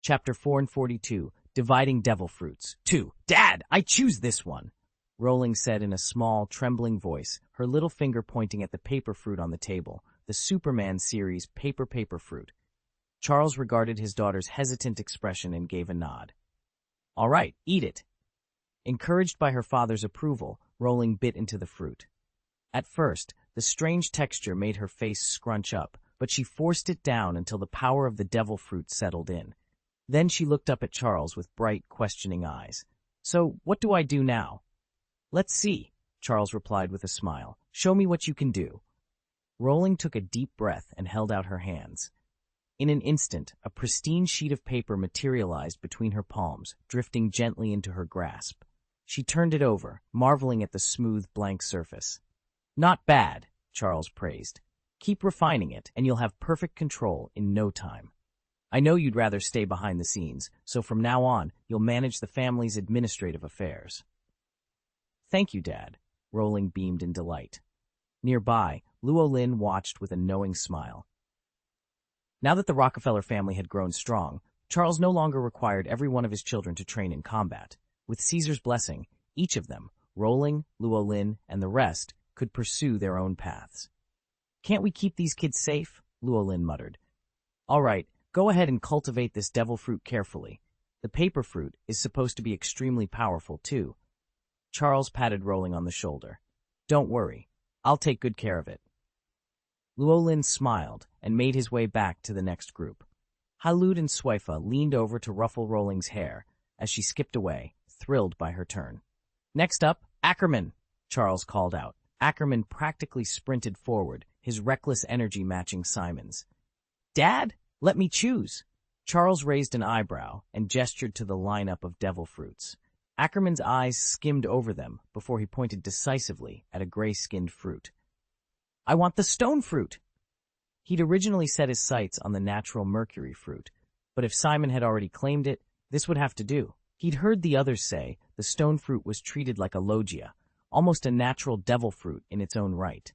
Chapter 4 and 42, Dividing Devil Fruits. 2. Dad, I choose this one, Rowling said in a small, trembling voice, her little finger pointing at the paper fruit on the table, the Superman series paper fruit. Charles regarded his daughter's hesitant expression and gave a nod. All right, eat it. Encouraged by her father's approval, Rowling bit into the fruit. At first, the strange texture made her face scrunch up, but she forced it down until the power of the devil fruit settled in. Then she looked up at Charles with bright, questioning eyes. So, what do I do now? Let's see, Charles replied with a smile. Show me what you can do. Rowling took a deep breath and held out her hands. In an instant, a pristine sheet of paper materialized between her palms, drifting gently into her grasp. She turned it over, marveling at the smooth, blank surface. Not bad, Charles praised. Keep refining it, and you'll have perfect control in no time. I know you'd rather stay behind the scenes, so from now on, you'll manage the family's administrative affairs. Thank you, Dad, Rowling beamed in delight. Nearby, Luolin watched with a knowing smile. Now that the Rockefeller family had grown strong, Charles no longer required every one of his children to train in combat. With Caesar's blessing, each of them, Rowling, Luolin, and the rest, could pursue their own paths. Can't we keep these kids safe? Luolin muttered. All right, go ahead and cultivate this devil fruit carefully. The paper fruit is supposed to be extremely powerful, too. Charles patted Rowling on the shoulder. Don't worry, I'll take good care of it. Luolin smiled and made his way back to the next group. Halud and Swaifa leaned over to ruffle Rowling's hair as she skipped away, thrilled by her turn. Next up, Ackerman, Charles called out. Ackerman practically sprinted forward, his reckless energy matching Simon's. Dad, let me choose. Charles raised an eyebrow and gestured to the lineup of devil fruits. Ackerman's eyes skimmed over them before he pointed decisively at a gray-skinned fruit. I want the stone fruit. He'd originally set his sights on the natural mercury fruit, but if Simon had already claimed it, this would have to do. He'd heard the others say the stone fruit was treated like a logia, almost a natural devil fruit in its own right.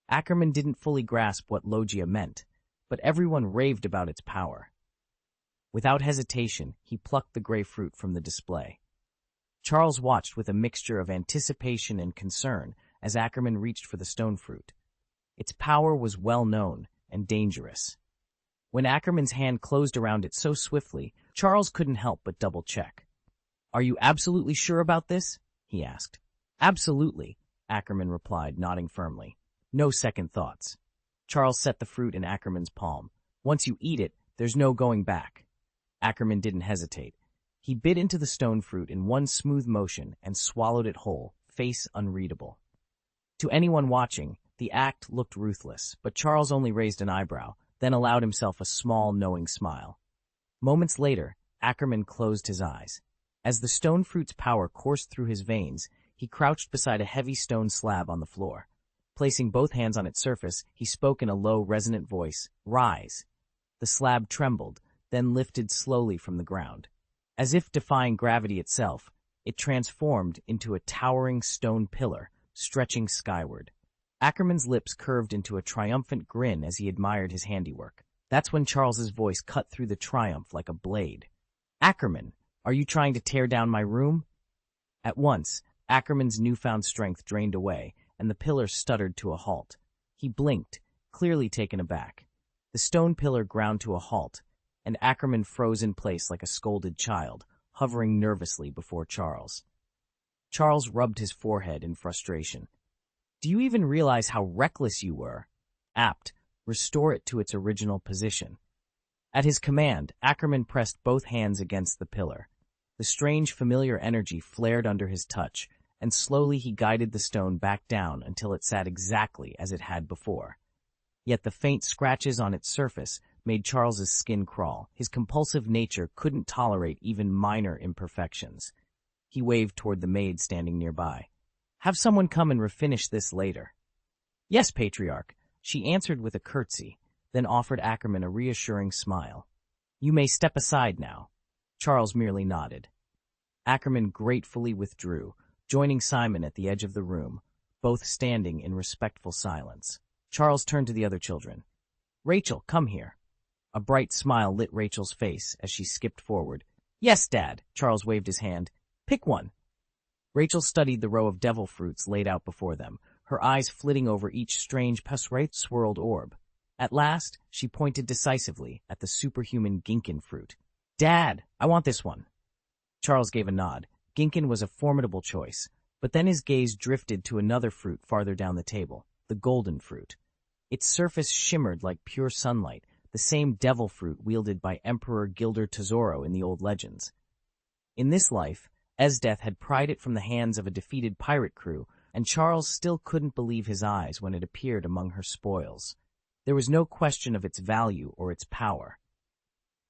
Ackerman didn't fully grasp what logia meant, but everyone raved about its power. Without hesitation, he plucked the gray fruit from the display. Charles watched with a mixture of anticipation and concern as Ackerman reached for the stone fruit. Its power was well known and dangerous. When Ackerman's hand closed around it so swiftly, Charles couldn't help but double-check. Are you absolutely sure about this? He asked. Absolutely, Ackerman replied, nodding firmly. No second thoughts. Charles set the fruit in Ackerman's palm. Once you eat it, there's no going back. Ackerman didn't hesitate. He bit into the stone fruit in one smooth motion and swallowed it whole, face unreadable. To anyone watching, the act looked ruthless, but Charles only raised an eyebrow, then allowed himself a small, knowing smile. Moments later, Ackerman closed his eyes. As the stone fruit's power coursed through his veins, he crouched beside a heavy stone slab on the floor. Placing both hands on its surface, he spoke in a low, resonant voice, Rise! The slab trembled, then lifted slowly from the ground. As if defying gravity itself, it transformed into a towering stone pillar, stretching skyward. Ackerman's lips curved into a triumphant grin as he admired his handiwork. That's when Charles's voice cut through the triumph like a blade. Ackerman, are you trying to tear down my room? At once, Ackerman's newfound strength drained away, and the pillar stuttered to a halt. He blinked, clearly taken aback. The stone pillar ground to a halt, and Ackerman froze in place like a scolded child, hovering nervously before Charles. Charles rubbed his forehead in frustration. Do you even realize how reckless you were? Apt, restore it to its original position. At his command, Ackerman pressed both hands against the pillar. The strange, familiar energy flared under his touch, and slowly he guided the stone back down until it sat exactly as it had before. Yet the faint scratches on its surface made Charles's skin crawl. His compulsive nature couldn't tolerate even minor imperfections. He waved toward the maid standing nearby. Have someone come and refinish this later. Yes, Patriarch, she answered with a curtsy, then offered Ackerman a reassuring smile. You may step aside now. Charles merely nodded. Ackerman gratefully withdrew, joining Simon at the edge of the room, both standing in respectful silence. Charles turned to the other children. Rachel, come here. A bright smile lit Rachel's face as she skipped forward. Yes, Dad, Charles waved his hand. Pick one. Rachel studied the row of devil fruits laid out before them, her eyes flitting over each strange swirled orb. At last, she pointed decisively at the superhuman Ginkin fruit. Dad, I want this one. Charles gave a nod. Ginkin was a formidable choice, but then his gaze drifted to another fruit farther down the table, the golden fruit. Its surface shimmered like pure sunlight, the same devil fruit wielded by Emperor Gilder Tesoro in the old legends. In this life, Esdeath had pried it from the hands of a defeated pirate crew, and Charles still couldn't believe his eyes when it appeared among her spoils. There was no question of its value or its power.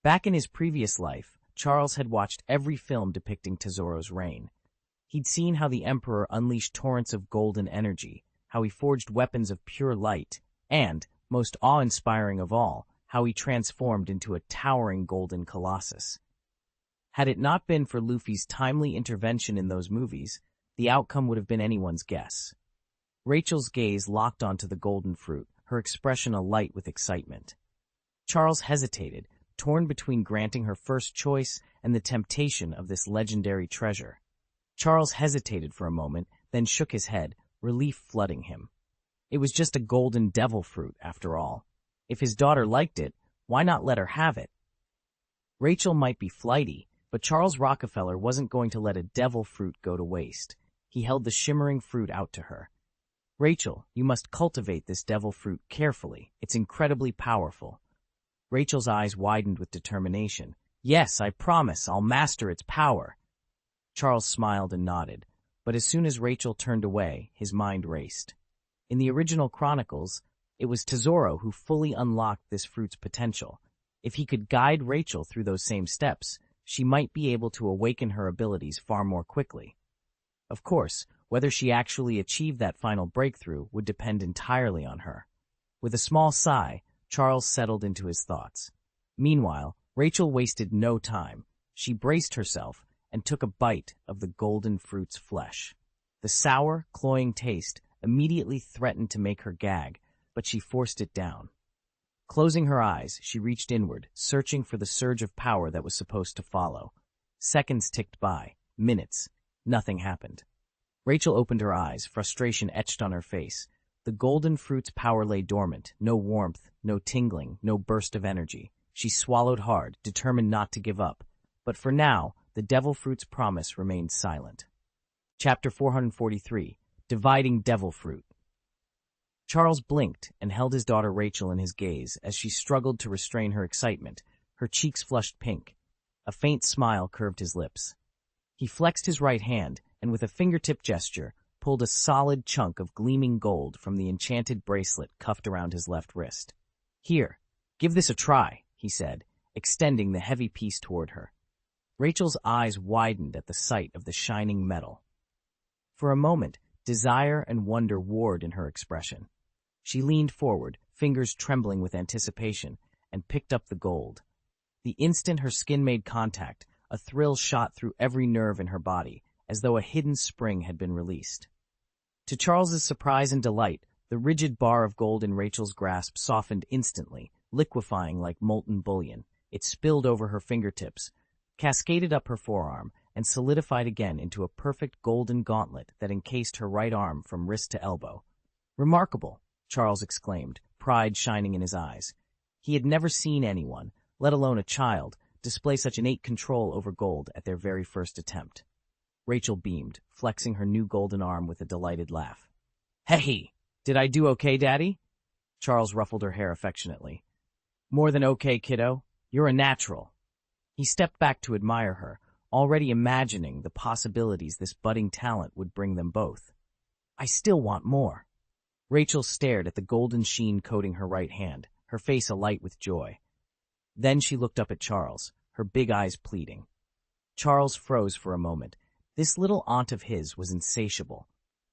Back in his previous life, Charles had watched every film depicting Tesoro's reign. He'd seen how the Emperor unleashed torrents of golden energy, how he forged weapons of pure light, and, most awe-inspiring of all, how he transformed into a towering golden colossus. Had it not been for Luffy's timely intervention in those movies, the outcome would have been anyone's guess. Rachel's gaze locked onto the golden fruit, her expression alight with excitement. Charles hesitated, torn between granting her first choice and the temptation of this legendary treasure. Charles hesitated for a moment, then shook his head, relief flooding him. It was just a golden devil fruit, after all. If his daughter liked it, why not let her have it? Rachel might be flighty, but Charles Rockefeller wasn't going to let a devil fruit go to waste. He held the shimmering fruit out to her. Rachel, you must cultivate this devil fruit carefully. It's incredibly powerful. Rachel's eyes widened with determination. Yes, I promise, I'll master its power. Charles smiled and nodded, but as soon as Rachel turned away, his mind raced. In the original chronicles, it was Tesoro who fully unlocked this fruit's potential. If he could guide Rachel through those same steps, she might be able to awaken her abilities far more quickly. Of course, whether she actually achieved that final breakthrough would depend entirely on her. With a small sigh, Charles settled into his thoughts. Meanwhile, Rachel wasted no time. She braced herself and took a bite of the golden fruit's flesh. The sour, cloying taste immediately threatened to make her gag, but she forced it down. Closing her eyes, she reached inward, searching for the surge of power that was supposed to follow. Seconds ticked by. Minutes. Nothing happened. Rachel opened her eyes, frustration etched on her face. The golden fruit's power lay dormant, no warmth, no tingling, no burst of energy. She swallowed hard, determined not to give up. But for now, the devil fruit's promise remained silent. Chapter 443. Dividing Devil Fruit. Charles blinked and held his daughter Rachel in his gaze as she struggled to restrain her excitement. Her cheeks flushed pink. A faint smile curved his lips. He flexed his right hand and with a fingertip gesture, pulled a solid chunk of gleaming gold from the enchanted bracelet cuffed around his left wrist. Here, give this a try, he said, extending the heavy piece toward her. Rachel's eyes widened at the sight of the shining metal. For a moment, desire and wonder warred in her expression. She leaned forward, fingers trembling with anticipation, and picked up the gold. The instant her skin made contact, a thrill shot through every nerve in her body, as though a hidden spring had been released. To Charles's surprise and delight, the rigid bar of gold in Rachel's grasp softened instantly, liquefying like molten bullion. It spilled over her fingertips, cascaded up her forearm, and solidified again into a perfect golden gauntlet that encased her right arm from wrist to elbow. Remarkable, Charles exclaimed, pride shining in his eyes. He had never seen anyone, let alone a child, display such innate control over gold at their very first attempt. Rachel beamed, flexing her new golden arm with a delighted laugh. Hey, did I do okay, Daddy? Charles ruffled her hair affectionately. More than okay, kiddo. You're a natural. He stepped back to admire her, already imagining the possibilities this budding talent would bring them both. I still want more. Rachel stared at the golden sheen coating her right hand, her face alight with joy. Then she looked up at Charles, her big eyes pleading. Charles froze for a moment. This little aunt of his was insatiable.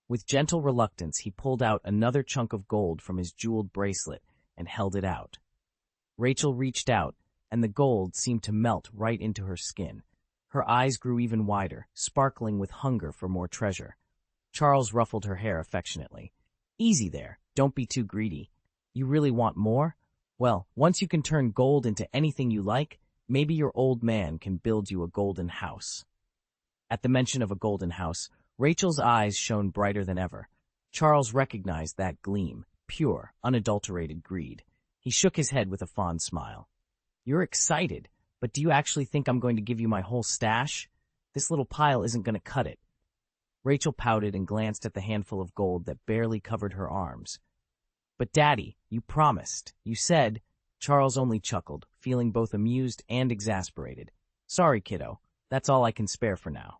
With gentle reluctance, he pulled out another chunk of gold from his jeweled bracelet and held it out. Rachel reached out, and the gold seemed to melt right into her skin. Her eyes grew even wider, sparkling with hunger for more treasure. Charles ruffled her hair affectionately. Easy there, don't be too greedy. You really want more? Well, once you can turn gold into anything you like, maybe your old man can build you a golden house. At the mention of a golden house, Rachel's eyes shone brighter than ever. Charles recognized that gleam, pure, unadulterated greed. He shook his head with a fond smile. You're excited, but do you actually think I'm going to give you my whole stash? This little pile isn't going to cut it. Rachel pouted and glanced at the handful of gold that barely covered her arms. But Daddy, you promised. You said. Charles only chuckled, feeling both amused and exasperated. Sorry, kiddo. That's all I can spare for now.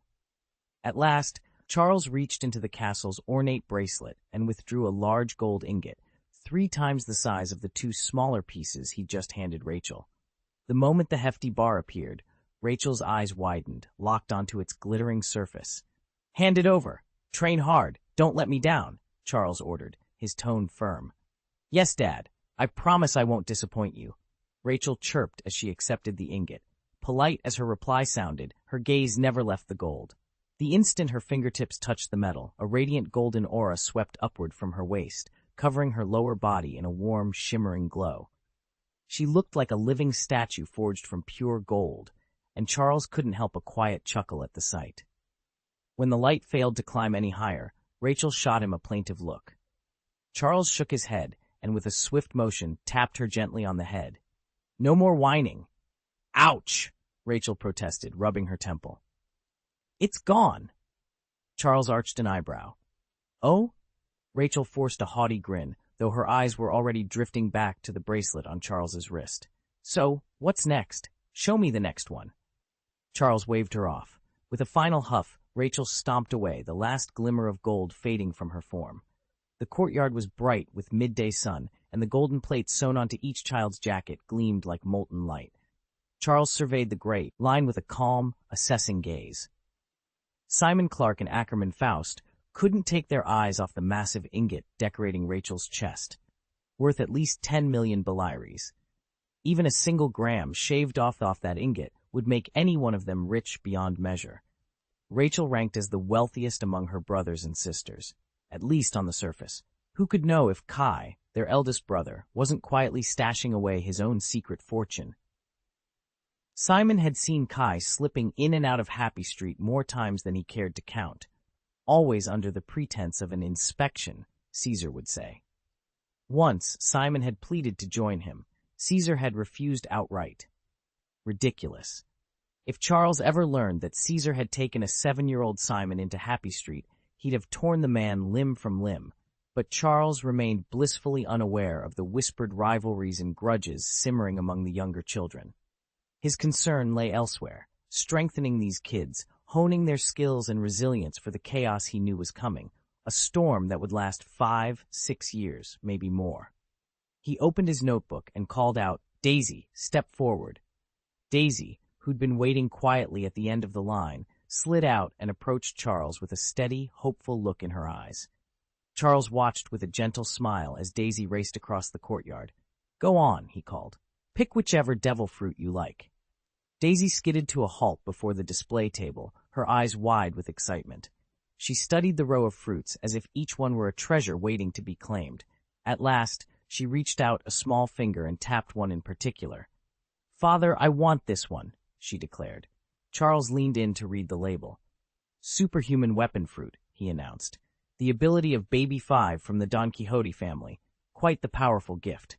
At last, Charles reached into the castle's ornate bracelet and withdrew a large gold ingot, 3 times the size of the 2 smaller pieces he just handed Rachel. The moment the hefty bar appeared, Rachel's eyes widened, locked onto its glittering surface. Hand it over. Train hard. Don't let me down, Charles ordered, his tone firm. Yes, Dad. I promise I won't disappoint you. Rachel chirped as she accepted the ingot. Polite as her reply sounded, her gaze never left the gold. The instant her fingertips touched the metal, a radiant golden aura swept upward from her waist, covering her lower body in a warm, shimmering glow. She looked like a living statue forged from pure gold, and Charles couldn't help a quiet chuckle at the sight. When the light failed to climb any higher, Rachel shot him a plaintive look. Charles shook his head, and with a swift motion, tapped her gently on the head. No more whining. Ouch! Rachel protested, rubbing her temple. It's gone. Charles arched an eyebrow. Oh? Rachel forced a haughty grin, though her eyes were already drifting back to the bracelet on Charles's wrist. So, what's next? Show me the next one. Charles waved her off. With a final huff, Rachel stomped away, the last glimmer of gold fading from her form. The courtyard was bright with midday sun, and the golden plates sewn onto each child's jacket gleamed like molten light. Charles surveyed the grate, line with a calm, assessing gaze. Simon Clark and Ackerman Faust couldn't take their eyes off the massive ingot decorating Rachel's chest, worth at least 10 million Beliries. Even a single gram shaved off that ingot would make any one of them rich beyond measure. Rachel ranked as the wealthiest among her brothers and sisters, at least on the surface. Who could know if Kai, their eldest brother, wasn't quietly stashing away his own secret fortune? Simon had seen Kai slipping in and out of Happy Street more times than he cared to count, always under the pretense of an inspection, Caesar would say. Once, Simon had pleaded to join him. Caesar had refused outright. Ridiculous. If Charles ever learned that Caesar had taken a 7-year-old Simon into Happy Street, he'd have torn the man limb from limb. But Charles remained blissfully unaware of the whispered rivalries and grudges simmering among the younger children. His concern lay elsewhere, strengthening these kids, honing their skills and resilience for the chaos he knew was coming, a storm that would last 5-6 years, maybe more. He opened his notebook and called out, "Daisy, step forward." Daisy, who'd been waiting quietly at the end of the line, slid out and approached Charles with a steady, hopeful look in her eyes. Charles watched with a gentle smile as Daisy raced across the courtyard. "Go on," he called. "Pick whichever devil fruit you like." Daisy skidded to a halt before the display table, her eyes wide with excitement. She studied the row of fruits as if each one were a treasure waiting to be claimed. At last, she reached out a small finger and tapped one in particular. "Father, I want this one," she declared. Charles leaned in to read the label. "Superhuman weapon fruit," he announced. "The ability of Baby 5 from the Don Quixote family. Quite the powerful gift."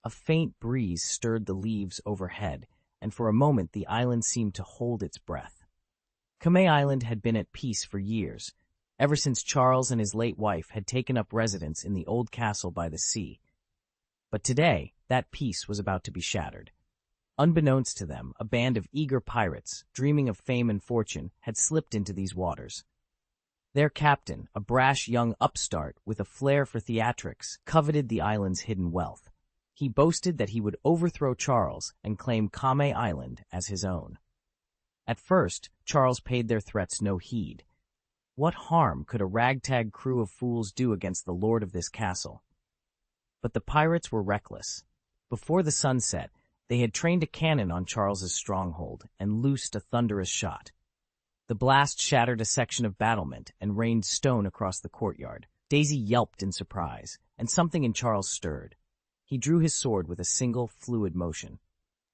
A faint breeze stirred the leaves overhead, and for a moment the island seemed to hold its breath. Kamei Island had been at peace for years, ever since Charles and his late wife had taken up residence in the old castle by the sea. But today, that peace was about to be shattered. Unbeknownst to them, a band of eager pirates, dreaming of fame and fortune, had slipped into these waters. Their captain, a brash young upstart with a flair for theatrics, coveted the island's hidden wealth. He boasted that he would overthrow Charles and claim Kamei Island as his own. At first, Charles paid their threats no heed. What harm could a ragtag crew of fools do against the lord of this castle? But the pirates were reckless. Before the sun set, they had trained a cannon on Charles's stronghold and loosed a thunderous shot. The blast shattered a section of battlement and rained stone across the courtyard. Daisy yelped in surprise, and something in Charles stirred. He drew his sword with a single, fluid motion.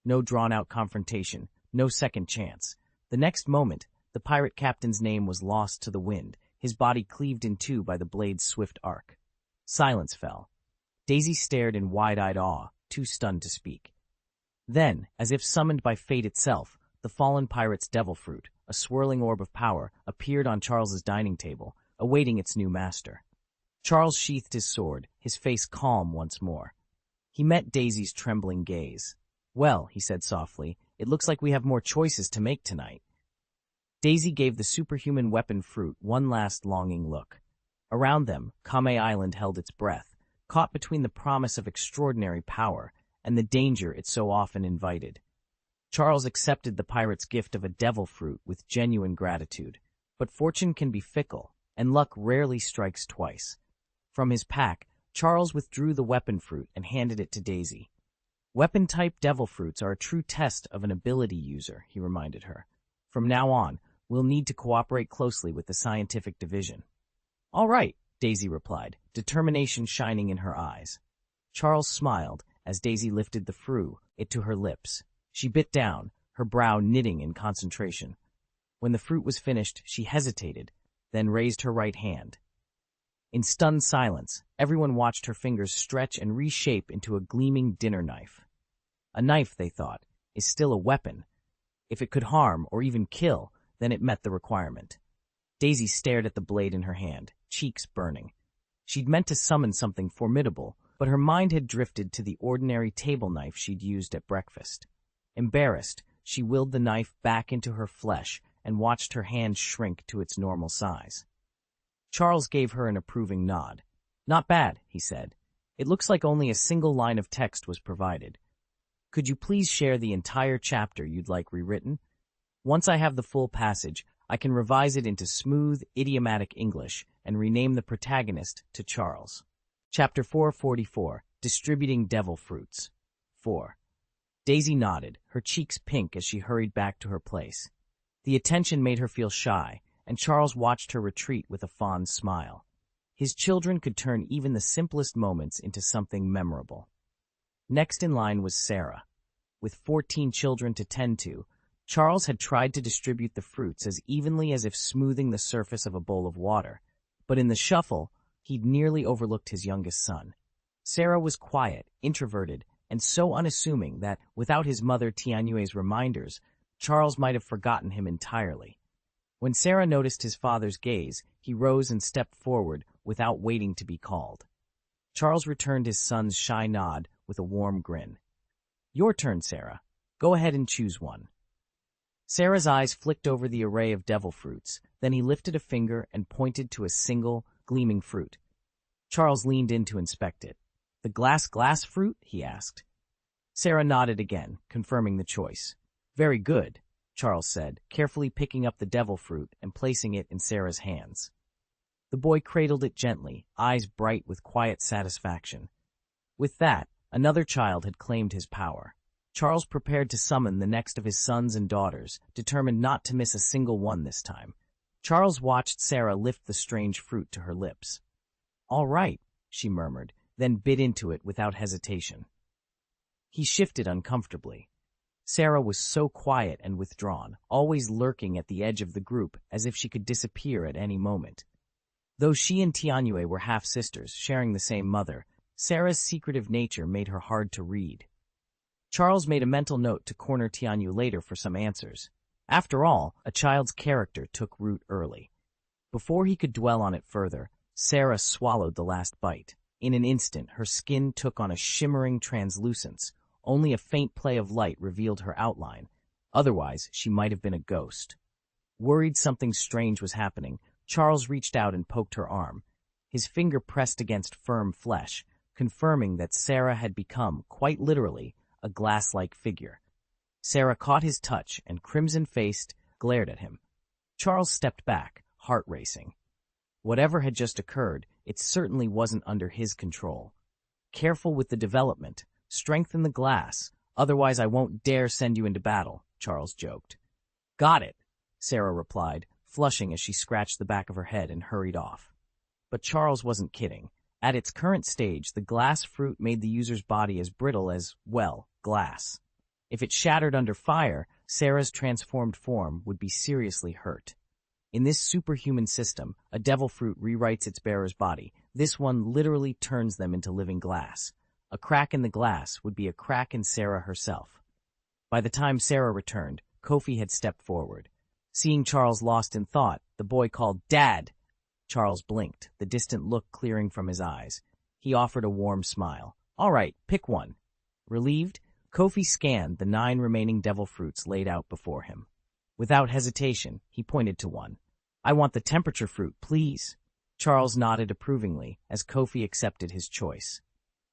No drawn-out confrontation, no second chance. The next moment, the pirate captain's name was lost to the wind, his body cleaved in two by the blade's swift arc. Silence fell. Daisy stared in wide-eyed awe, too stunned to speak. Then, as if summoned by fate itself, the fallen pirate's devil fruit, a swirling orb of power, appeared on Charles's dining table, awaiting its new master. Charles sheathed his sword, his face calm once more. He met Daisy's trembling gaze. "Well," he said softly, "it looks like we have more choices to make tonight." Daisy gave the superhuman weapon fruit one last longing look. Around them, Kame Island held its breath, caught between the promise of extraordinary power and the danger it so often invited. Charles accepted the pirate's gift of a devil fruit with genuine gratitude, but fortune can be fickle, and luck rarely strikes twice. From his pack, Charles withdrew the weapon fruit and handed it to Daisy. "Weapon-type devil fruits are a true test of an ability user," he reminded her. "From now on, we'll need to cooperate closely with the scientific division." "All right," Daisy replied, determination shining in her eyes. Charles smiled as Daisy lifted it to her lips. She bit down, her brow knitting in concentration. When the fruit was finished, she hesitated, then raised her right hand. In stunned silence, everyone watched her fingers stretch and reshape into a gleaming dinner knife. A knife, they thought, is still a weapon. If it could harm or even kill, then it met the requirement. Daisy stared at the blade in her hand, cheeks burning. She'd meant to summon something formidable, but her mind had drifted to the ordinary table knife she'd used at breakfast. Embarrassed, she willed the knife back into her flesh and watched her hand shrink to its normal size. Charles gave her an approving nod. "Not bad," he said. "It looks like only a single line of text was provided. Could you please share the entire chapter you'd like rewritten? Once I have the full passage, I can revise it into smooth, idiomatic English and rename the protagonist to Charles." Chapter 444, Distributing Devil Fruits. 4. Daisy nodded, her cheeks pink as she hurried back to her place. The attention made her feel shy, and Charles watched her retreat with a fond smile. His children could turn even the simplest moments into something memorable. Next in line was Sarah. With 14 children to tend to, Charles had tried to distribute the fruits as evenly as if smoothing the surface of a bowl of water, but in the shuffle, he'd nearly overlooked his youngest son. Sarah was quiet, introverted, and so unassuming that, without his mother Tianyue's reminders, Charles might have forgotten him entirely. When Sarah noticed his father's gaze, he rose and stepped forward without waiting to be called. Charles returned his son's shy nod with a warm grin. "Your turn, Sarah. Go ahead and choose one." Sarah's eyes flicked over the array of devil fruits, then he lifted a finger and pointed to a single, gleaming fruit. Charles leaned in to inspect it. "The glass fruit?" he asked. Sarah nodded again, confirming the choice. "Very good," Charles said, carefully picking up the devil fruit and placing it in Sarah's hands. The boy cradled it gently, eyes bright with quiet satisfaction. With that, another child had claimed his power. Charles prepared to summon the next of his sons and daughters, determined not to miss a single one this time. Charles watched Sarah lift the strange fruit to her lips. "All right," she murmured, then bit into it without hesitation. He shifted uncomfortably. Sarah was so quiet and withdrawn, always lurking at the edge of the group as if she could disappear at any moment. Though she and Tianyue were half-sisters, sharing the same mother, Sarah's secretive nature made her hard to read. Charles made a mental note to corner Tianyue later for some answers. After all, a child's character took root early. Before he could dwell on it further, Sarah swallowed the last bite. In an instant, her skin took on a shimmering translucence. Only a faint play of light revealed her outline. Otherwise, she might have been a ghost. Worried something strange was happening, Charles reached out and poked her arm. His finger pressed against firm flesh, confirming that Sarah had become, quite literally, a glass-like figure. Sarah caught his touch and, crimson-faced, glared at him. Charles stepped back, heart racing. Whatever had just occurred, it certainly wasn't under his control. "Careful with the development. Strengthen the glass, otherwise I won't dare send you into battle," Charles joked. "Got it," Sarah replied, flushing as she scratched the back of her head and hurried off. But Charles wasn't kidding. At its current stage, the glass fruit made the user's body as brittle as, well, glass. If it shattered under fire, Sarah's transformed form would be seriously hurt. In this superhuman system, a devil fruit rewrites its bearer's body. This one literally turns them into living glass. A crack in the glass would be a crack in Sarah herself. By the time Sarah returned, Kofi had stepped forward. Seeing Charles lost in thought, the boy called, "Dad!" Charles blinked, the distant look clearing from his eyes. He offered a warm smile. "All right, pick one." Relieved, Kofi scanned the 9 remaining devil fruits laid out before him. Without hesitation, he pointed to one. "I want the temperature fruit, please." Charles nodded approvingly as Kofi accepted his choice.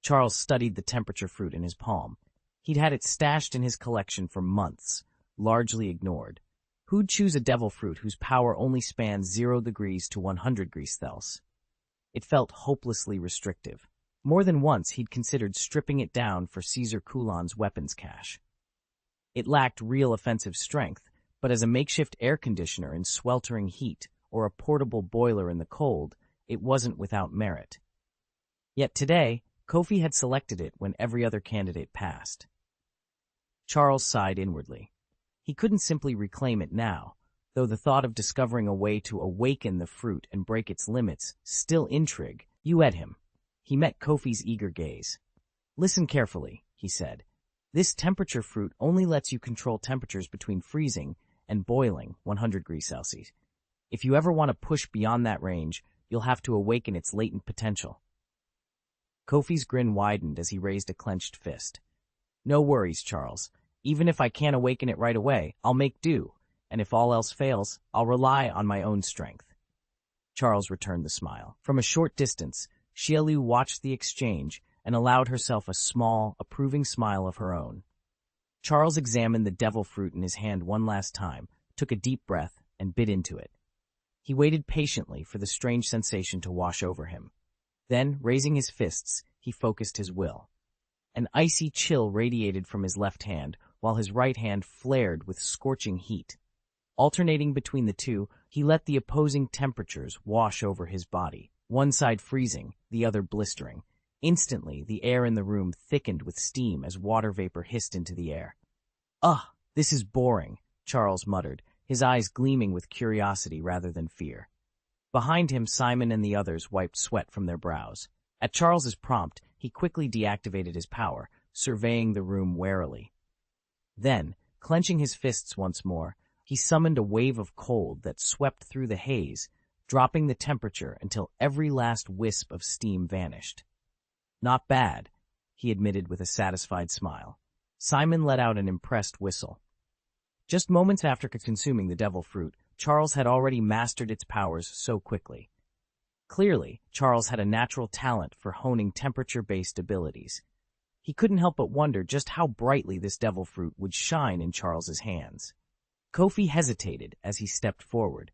Charles studied the temperature fruit in his palm. He'd had it stashed in his collection for months, largely ignored. Who'd choose a devil fruit whose power only spans 0 degrees to 100 degrees Celsius? It felt hopelessly restrictive. More than once he'd considered stripping it down for Caesar Coulon's weapons cache. It lacked real offensive strength, but as a makeshift air conditioner in sweltering heat or a portable boiler in the cold, it wasn't without merit. Yet today, Kofi had selected it when every other candidate passed. Charles sighed inwardly. He couldn't simply reclaim it now, though the thought of discovering a way to awaken the fruit and break its limits still intrigued him. He met Kofi's eager gaze. "Listen carefully," he said. "This temperature fruit only lets you control temperatures between freezing and boiling 100 degrees Celsius. If you ever want to push beyond that range, you'll have to awaken its latent potential." Kofi's grin widened as he raised a clenched fist. "No worries, Charles. Even if I can't awaken it right away, I'll make do, and if all else fails, I'll rely on my own strength." Charles returned the smile. From a short distance, Xiaolu watched the exchange and allowed herself a small, approving smile of her own. Charles examined the devil fruit in his hand one last time, took a deep breath, and bit into it. He waited patiently for the strange sensation to wash over him. Then, raising his fists, he focused his will. An icy chill radiated from his left hand, while his right hand flared with scorching heat. Alternating between the two, he let the opposing temperatures wash over his body, one side freezing, the other blistering. Instantly, the air in the room thickened with steam as water vapor hissed into the air. "Ugh, this is boring," Charles muttered, his eyes gleaming with curiosity rather than fear. Behind him, Simon and the others wiped sweat from their brows. At Charles's prompt, he quickly deactivated his power, surveying the room warily. Then, clenching his fists once more, he summoned a wave of cold that swept through the haze, dropping the temperature until every last wisp of steam vanished. "Not bad," he admitted with a satisfied smile. Simon let out an impressed whistle. Just moments after consuming the devil fruit, Charles had already mastered its powers so quickly. Clearly, Charles had a natural talent for honing temperature-based abilities. He couldn't help but wonder just how brightly this devil fruit would shine in Charles's hands. Kofi hesitated as he stepped forward.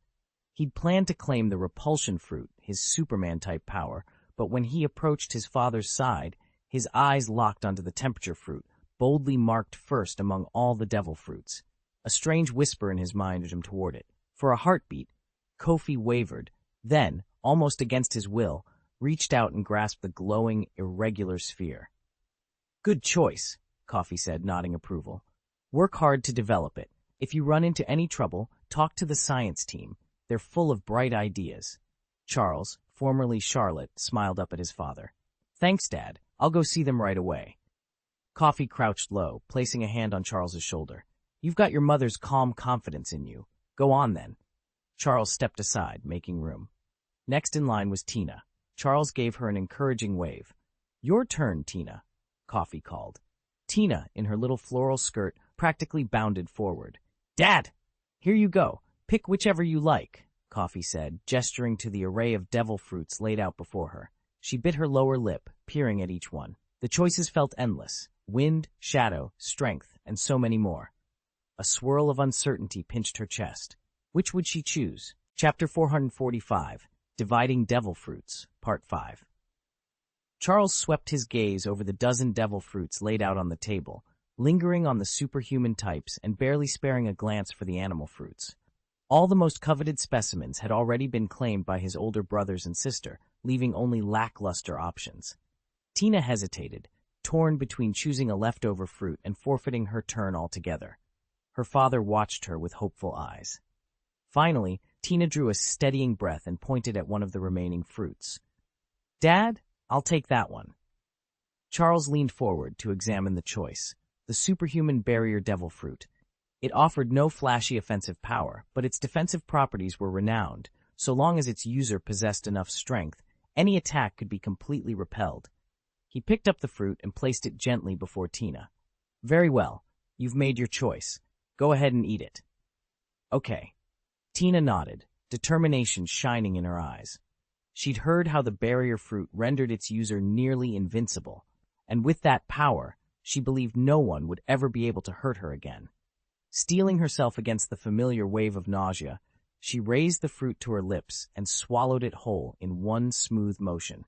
He'd planned to claim the repulsion fruit, his Superman-type power, but when he approached his father's side, his eyes locked onto the temperature fruit, boldly marked first among all the devil fruits. A strange whisper in his mind urged him toward it. For a heartbeat, Kofi wavered, then, almost against his will, reached out and grasped the glowing, irregular sphere. "Good choice," Kofi said, nodding approval. "Work hard to develop it. If you run into any trouble, talk to the science team. They're full of bright ideas." Charles, formerly Charlotte, smiled up at his father. "Thanks, Dad. I'll go see them right away." Kofi crouched low, placing a hand on Charles's shoulder. "You've got your mother's calm confidence in you. Go on, then." Charles stepped aside, making room. Next in line was Tina. Charles gave her an encouraging wave. "Your turn, Tina," Kofi called. Tina, in her little floral skirt, practically bounded forward. "Dad! Here you go. Pick whichever you like," Kofi said, gesturing to the array of devil fruits laid out before her. She bit her lower lip, peering at each one. The choices felt endless. Wind, shadow, strength, and so many more. A swirl of uncertainty pinched her chest. Which would she choose? Chapter 445, Dividing Devil Fruits, Part 5. Charles swept his gaze over the dozen devil fruits laid out on the table, lingering on the superhuman types and barely sparing a glance for the animal fruits. All the most coveted specimens had already been claimed by his older brothers and sister, leaving only lackluster options. Tina hesitated, torn between choosing a leftover fruit and forfeiting her turn altogether. Her father watched her with hopeful eyes. Finally, Tina drew a steadying breath and pointed at one of the remaining fruits. "Dad, I'll take that one." Charles leaned forward to examine the choice, the superhuman barrier devil fruit. It offered no flashy offensive power, but its defensive properties were renowned. So long as its user possessed enough strength, any attack could be completely repelled. He picked up the fruit and placed it gently before Tina. "Very well, you've made your choice. Go ahead and eat it." "Okay." Tina nodded, determination shining in her eyes. She'd heard how the barrier fruit rendered its user nearly invincible, and with that power, she believed no one would ever be able to hurt her again. Steeling herself against the familiar wave of nausea, she raised the fruit to her lips and swallowed it whole in one smooth motion.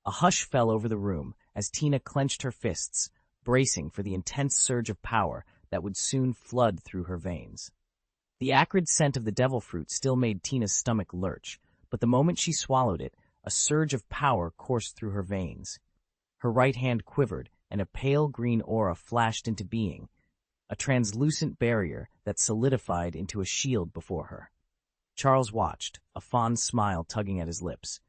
A hush fell over the room as Tina clenched her fists, bracing for the intense surge of power that would soon flood through her veins. The acrid scent of the devil fruit still made Tina's stomach lurch, but the moment she swallowed it, a surge of power coursed through her veins. Her right hand quivered, and a pale green aura flashed into being, a translucent barrier that solidified into a shield before her. Charles watched, a fond smile tugging at his lips.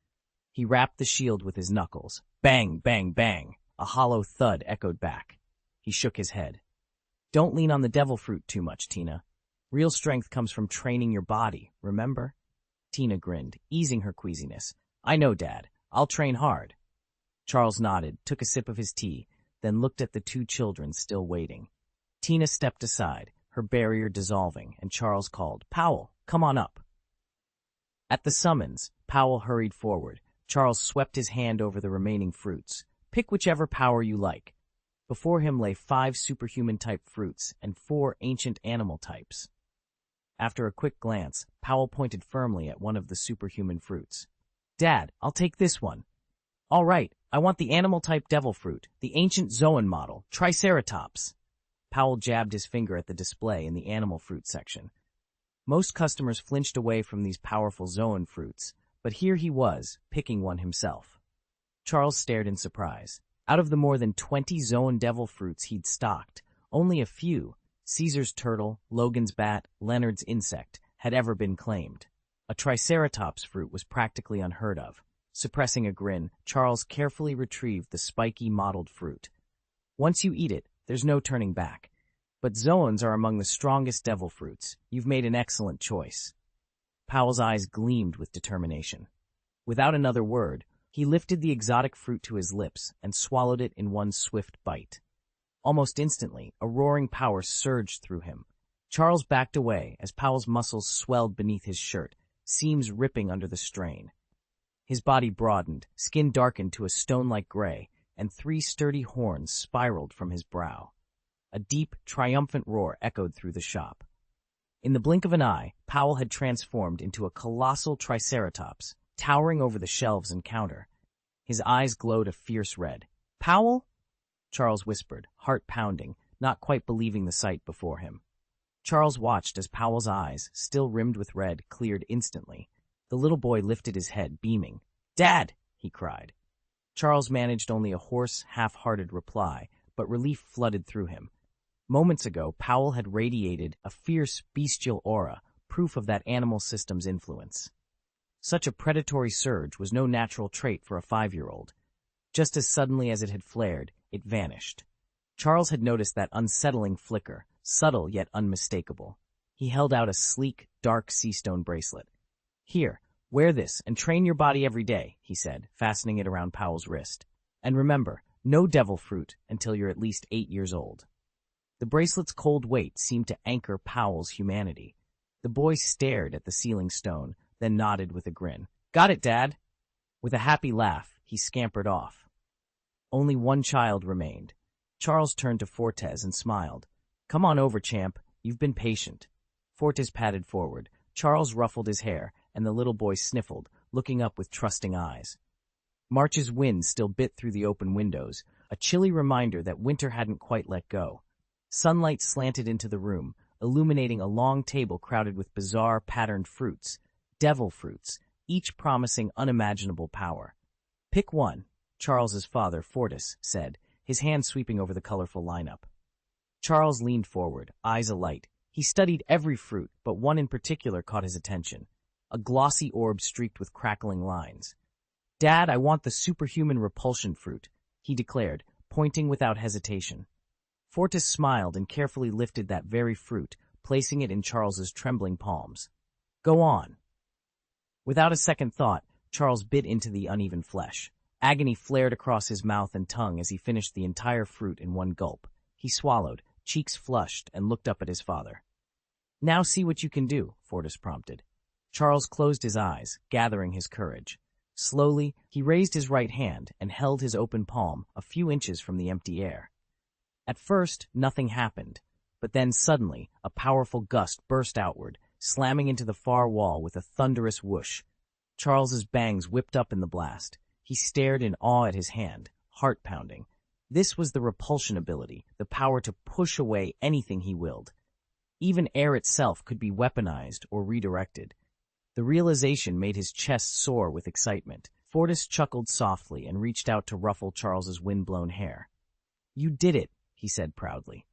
He rapped the shield with his knuckles. Bang, bang, bang! A hollow thud echoed back. He shook his head. "Don't lean on the devil fruit too much, Tina. Real strength comes from training your body, remember?" Tina grinned, easing her queasiness. "I know, Dad. I'll train hard." Charles nodded, took a sip of his tea, then looked at the two children still waiting. Tina stepped aside, her barrier dissolving, and Charles called, "Powell, come on up." At the summons, Powell hurried forward. Charles swept his hand over the remaining fruits. "Pick whichever power you like." Before him lay 5 superhuman-type fruits and 4 ancient animal types. After a quick glance, Powell pointed firmly at one of the superhuman fruits. "Dad, I'll take this one." "All right, I want the animal-type devil fruit, the ancient Zoan model, Triceratops." Powell jabbed his finger at the display in the animal fruit section. Most customers flinched away from these powerful Zoan fruits, but here he was, picking one himself. Charles stared in surprise. Out of the more than 20 Zoan devil fruits he'd stocked, only a few, Caesar's turtle, Logan's bat, Leonard's insect, had ever been claimed. A Triceratops fruit was practically unheard of. Suppressing a grin, Charles carefully retrieved the spiky mottled fruit. "Once you eat it, there's no turning back. But Zoans are among the strongest devil fruits. You've made an excellent choice." Powell's eyes gleamed with determination. Without another word, he lifted the exotic fruit to his lips and swallowed it in one swift bite. Almost instantly, a roaring power surged through him. Charles backed away as Powell's muscles swelled beneath his shirt, seams ripping under the strain. His body broadened, skin darkened to a stone-like gray, and 3 sturdy horns spiraled from his brow. A deep, triumphant roar echoed through the shop. In the blink of an eye, Powell had transformed into a colossal Triceratops, towering over the shelves and counter. His eyes glowed a fierce red. "Powell?" Charles whispered, heart pounding, not quite believing the sight before him. Charles watched as Powell's eyes, still rimmed with red, cleared instantly. The little boy lifted his head, beaming. "Dad!" he cried. Charles managed only a hoarse, half-hearted reply, but relief flooded through him. Moments ago, Powell had radiated a fierce, bestial aura, proof of that animal system's influence. Such a predatory surge was no natural trait for a 5-year-old. Just as suddenly as it had flared, it vanished. Charles had noticed that unsettling flicker, subtle yet unmistakable. He held out a sleek, dark Seastone bracelet. "Here, wear this and train your body every day," he said, fastening it around Powell's wrist. "And remember, no devil fruit until you're at least 8 years old." The bracelet's cold weight seemed to anchor Powell's humanity. The boy stared at the sealing stone, then nodded with a grin. "Got it, Dad!" With a happy laugh, he scampered off. Only one child remained. Charles turned to Fortes and smiled. "Come on over, champ. You've been patient." Fortes padded forward. Charles ruffled his hair, and the little boy sniffled, looking up with trusting eyes. March's wind still bit through the open windows, a chilly reminder that winter hadn't quite let go. Sunlight slanted into the room, illuminating a long table crowded with bizarre, patterned fruits, devil fruits, each promising unimaginable power. Pick one, Charles's father, Fortis, said, his hand sweeping over the colorful lineup. Charles leaned forward, eyes alight. He studied every fruit, but one in particular caught his attention, a glossy orb streaked with crackling lines. Dad, I want the superhuman repulsion fruit, he declared, pointing without hesitation. Fortis smiled and carefully lifted that very fruit, placing it in Charles's trembling palms. Go on. Without a second thought, Charles bit into the uneven flesh. Agony flared across his mouth and tongue as he finished the entire fruit in one gulp. He swallowed, cheeks flushed, and looked up at his father. Now see what you can do, Fortis prompted. Charles closed his eyes, gathering his courage. Slowly, he raised his right hand and held his open palm a few inches from the empty air. At first, nothing happened, but then suddenly, a powerful gust burst outward, slamming into the far wall with a thunderous whoosh. Charles's bangs whipped up in the blast. He stared in awe at his hand, heart pounding. This was the repulsion ability, the power to push away anything he willed. Even air itself could be weaponized or redirected. The realization made his chest soar with excitement. Fortis chuckled softly and reached out to ruffle Charles's wind-blown hair. You did it, he said proudly.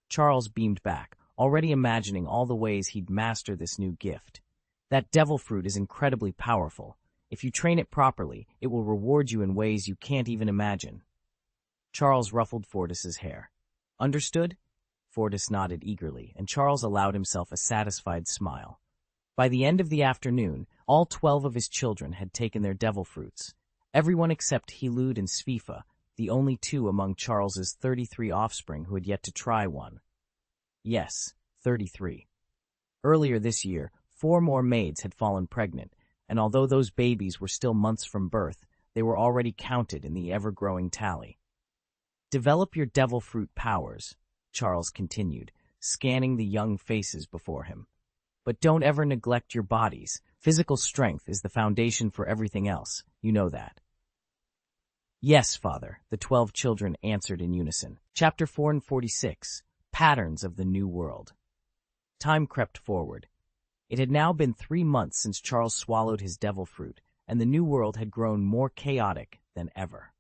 Charles beamed back, already imagining all the ways he'd master this new gift. That devil fruit is incredibly powerful. If you train it properly, it will reward you in ways you can't even imagine. Charles ruffled Fortis's hair. Understood? Fortis nodded eagerly, and Charles allowed himself a satisfied smile. By the end of the afternoon, all 12 of his children had taken their devil fruits. Everyone except Helud and Svifa, the only two among Charles's 33 offspring who had yet to try one. Yes, 33. Earlier this year, 4 more maids had fallen pregnant, and although those babies were still months from birth, they were already counted in the ever-growing tally. Develop your devil fruit powers, Charles continued, scanning the young faces before him. But don't ever neglect your bodies. Physical strength is the foundation for everything else. You know that. Yes, Father, the 12 children answered in unison. Chapter 446, Patterns of the New World. Time crept forward. It had now been 3 months since Charles swallowed his devil fruit, and the New World had grown more chaotic than ever.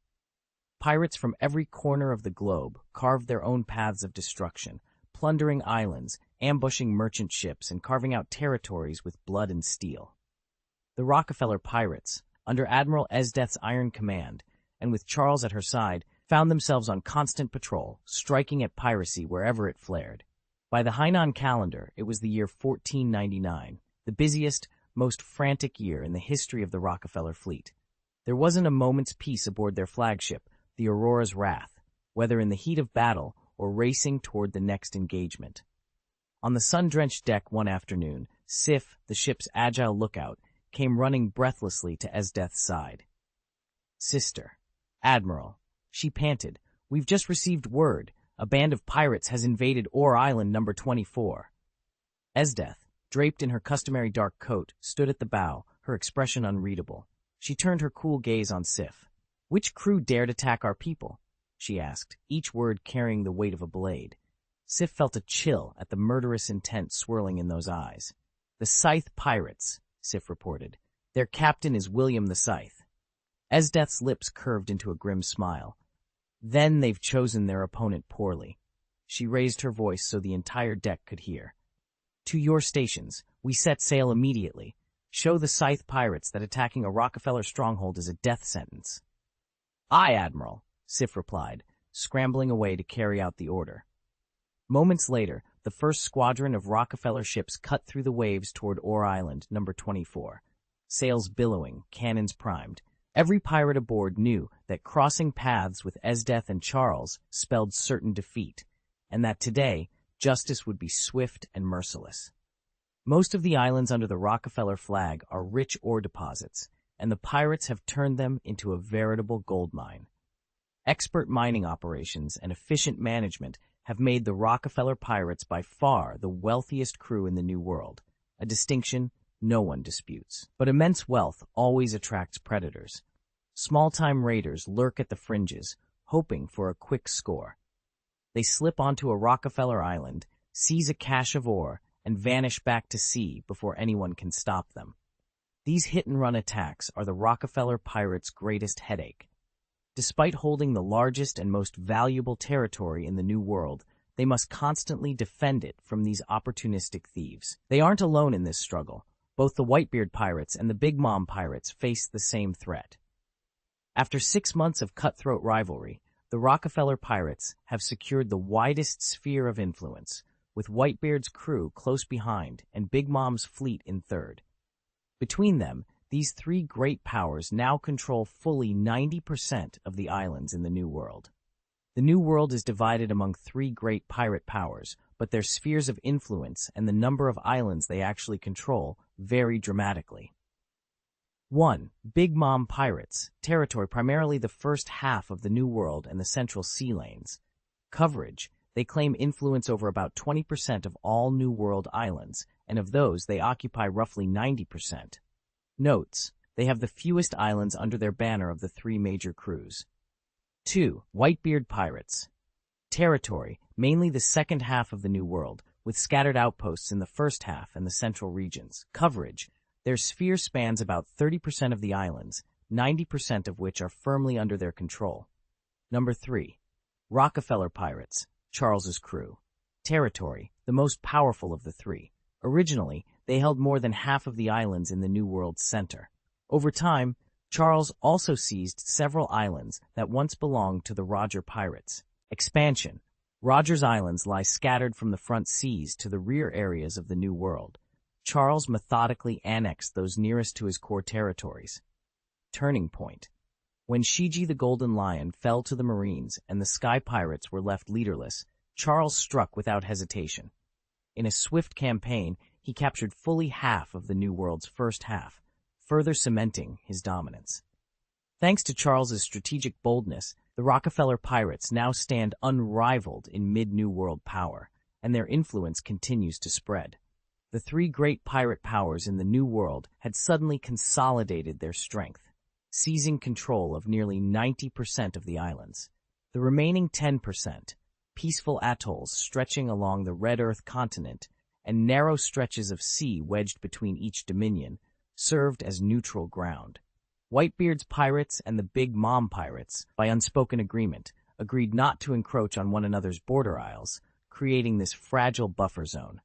Pirates from every corner of the globe carved their own paths of destruction, plundering islands, ambushing merchant ships, and carving out territories with blood and steel. The Rockefeller pirates, under Admiral Esdeath's iron command, and with Charles at her side, found themselves on constant patrol, striking at piracy wherever it flared. By the Hainan calendar, it was the year 1499, the busiest, most frantic year in the history of the Rockefeller fleet. There wasn't a moment's peace aboard their flagship, the Aurora's Wrath, whether in the heat of battle or racing toward the next engagement. On the sun-drenched deck one afternoon, Sif, the ship's agile lookout, came running breathlessly to Esdeath's side. Sister, Admiral, she panted, we've just received word. A band of pirates has invaded Ore Island number 24. Esdeath, draped in her customary dark coat, stood at the bow, her expression unreadable. She turned her cool gaze on Sif. Which crew dared attack our people? She asked, each word carrying the weight of a blade. Sif felt a chill at the murderous intent swirling in those eyes. The Scythe Pirates, Sif reported. Their captain is William the Scythe. Esdeath's lips curved into a grim smile. Then they've chosen their opponent poorly. She raised her voice so the entire deck could hear. To your stations, we set sail immediately. Show the Scythe Pirates that attacking a Rockefeller stronghold is a death sentence. Aye, Admiral, Sif replied, scrambling away to carry out the order. Moments later, the first squadron of Rockefeller ships cut through the waves toward Ore Island, number 24. Sails billowing, cannons primed. Every pirate aboard knew that crossing paths with Esdeath and Charles spelled certain defeat, and that today, justice would be swift and merciless. Most of the islands under the Rockefeller flag are rich ore deposits, and the pirates have turned them into a veritable gold mine. Expert mining operations and efficient management have made the Rockefeller pirates by far the wealthiest crew in the New World, a distinction no one disputes. But immense wealth always attracts predators. Small-time raiders lurk at the fringes, hoping for a quick score. They slip onto a Rockefeller island, seize a cache of ore, and vanish back to sea before anyone can stop them. These hit-and-run attacks are the Rockefeller pirates' greatest headache. Despite holding the largest and most valuable territory in the New World, they must constantly defend it from these opportunistic thieves. They aren't alone in this struggle. Both the Whitebeard pirates and the Big Mom pirates face the same threat. After 6 months of cutthroat rivalry, the Rockefeller pirates have secured the widest sphere of influence, with Whitebeard's crew close behind and Big Mom's fleet in third. Between them, these three great powers now control fully 90% of the islands in the New World. The New World is divided among three great pirate powers, but their spheres of influence and the number of islands they actually control vary dramatically. 1. Big Mom Pirates, territory primarily the first half of the New World and the central sea lanes. Coverage, they claim influence over about 20% of all New World islands, and of those they occupy roughly 90%. Notes, they have the fewest islands under their banner of the three major crews. 2. Whitebeard Pirates, territory, mainly the second half of the New World, with scattered outposts in the first half and the central regions. Coverage, their sphere spans about 30% of the islands, 90% of which are firmly under their control. Number 3. Rockefeller Pirates, Charles's crew, territory, the most powerful of the three. Originally, they held more than half of the islands in the New World's center. Over time, Charles also seized several islands that once belonged to the Roger pirates. Expansion. Roger's islands lie scattered from the front seas to the rear areas of the New World. Charles methodically annexed those nearest to his core territories. Turning point. When Shiji the Golden Lion fell to the Marines and the Sky Pirates were left leaderless, Charles struck without hesitation. In a swift campaign, he captured fully half of the New World's first half, further cementing his dominance. Thanks to Charles's strategic boldness, the Rockefeller pirates now stand unrivaled in mid-New World power, and their influence continues to spread. The three great pirate powers in the New World had suddenly consolidated their strength, seizing control of nearly 90% of the islands. The remaining 10%, peaceful atolls stretching along the Red Earth continent and narrow stretches of sea wedged between each dominion, served as neutral ground. Whitebeard's pirates and the Big Mom pirates, by unspoken agreement, agreed not to encroach on one another's border isles, creating this fragile buffer zone.